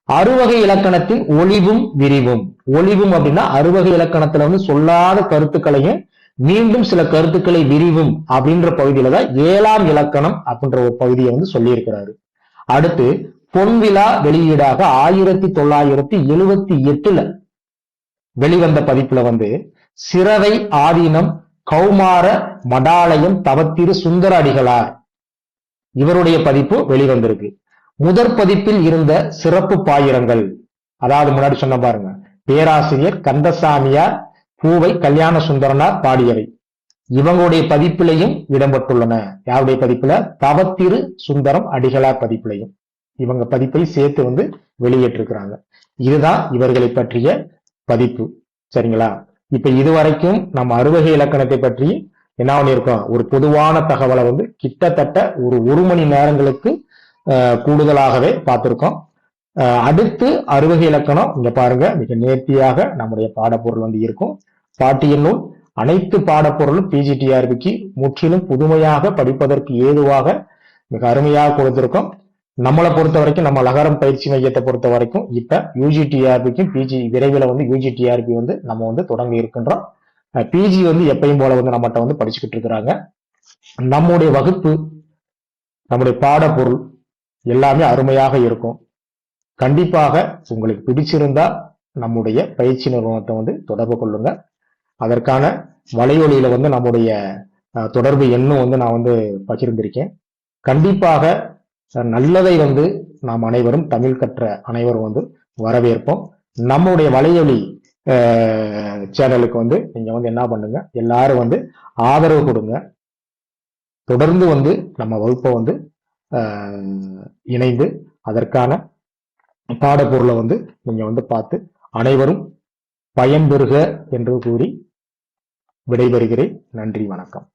அறுவகை இலக்கணத்தின் ஒளிவும் விரிவும். ஒளிவும் அப்படின்னா அறுவகை இலக்கணத்துல சொல்லாத கருத்துக்களையும் மீண்டும் சில கருத்துக்களை விரிவும் அப்படின்ற பகுதியில தான் 7ஆம் இலக்கணம் அப்படின்ற ஒரு பகுதியை சொல்லி இருக்கிறாரு. அடுத்து பொன்விழா வெளியீடாக 1978 வெளிவந்த பதிப்புல சிறவை ஆதீனம் கௌமார மடாலயம் தவத்திரு சுந்தர அடிகளார் இவருடைய பதிப்பு வெளிவந்திருக்கு. முதற் பதிப்பில் இருந்த சிறப்பு பாயிரங்கள், அதாவது முன்னாடி சொன்ன பாருங்க, பேராசிரியர் கந்தசாமியார் பூவை கல்யாண சுந்தரனார் பாடியவை இவங்களுடைய பதிப்பிலையும் இடம்பெற்றுள்ளன. யாருடைய பதிப்புல? தவத்திரு சுந்தரம் அடிகளார் பதிப்பிலையும் இவங்க பதிப்பை சேர்த்து வெளியேற்றிருக்கிறாங்க. இதுதான் இவர்களை பற்றிய பதிப்பு. சரிங்களா? இப்ப இதுவரைக்கும் நம்ம அறுவகை இலக்கணத்தை பற்றி என்ன பண்ணியிருக்கோம், ஒரு பொதுவான தகவலை வந்து கிட்டத்தட்ட ஒரு மணி நேரங்களுக்கு கூடுதலாகவே பார்த்திருக்கோம். அடுத்து அறுவகை இலக்கணம் இங்க பாருங்க, மிக நேர்த்தியாக நம்முடைய பாடப்பொருள் வந்து இருக்கும். பாட்டியல் நூல் அனைத்து பாடப்பொருளும் பிஜிடிஆர்பிக்கு முற்றிலும் புதுமையாக படிப்பதற்கு ஏதுவாக மிக அருமையாக கொடுத்திருக்கோம். நம்மளை பொறுத்த வரைக்கும், நம்ம லகரம் பயிற்சி மையத்தை பொறுத்த வரைக்கும் இப்ப யூஜிடிஆர்பிக்கும் பிஜி விரைவில் வந்து யூஜிடிஆர்பி வந்து நம்ம வந்து தொடங்கி இருக்கின்றோம். பிஜி வந்து எப்பயும் போல வந்து நம்மகிட்ட வந்து படிச்சுக்கிட்டு இருக்கிறாங்க. நம்முடைய வகுப்பு, நம்முடைய பாடப்பொருள் எல்லாமே அருமையாக இருக்கும். கண்டிப்பாக உங்களுக்கு பிடிச்சிருந்தா நம்முடைய பயிற்சி நிறுவனத்தை வந்து தொடர்பு கொள்ளுங்க. அதற்கான வலையொலியில வந்து நம்முடைய தொடர்பு எண்ணும் வந்து நான் வந்து பகிர்ந்திருக்கேன். கண்டிப்பாக நல்லதை வந்து நாம் அனைவரும், தமிழ் கற்ற அனைவரும் வந்து வரவேற்போம். நம்முடைய வலையொலி சேனலுக்கு வந்து நீங்க வந்து என்ன பண்ணுங்க, எல்லாரும் வந்து ஆதரவு கொடுங்க. தொடர்ந்து வந்து நம்ம வகுப்பை வந்து இணைந்து அதற்கான பாடப்பொருளை வந்து நீங்க வந்து பார்த்து அனைவரும் பயன்பெறுக என்று கூறி விடைபெறுகிறேன். நன்றி, வணக்கம்.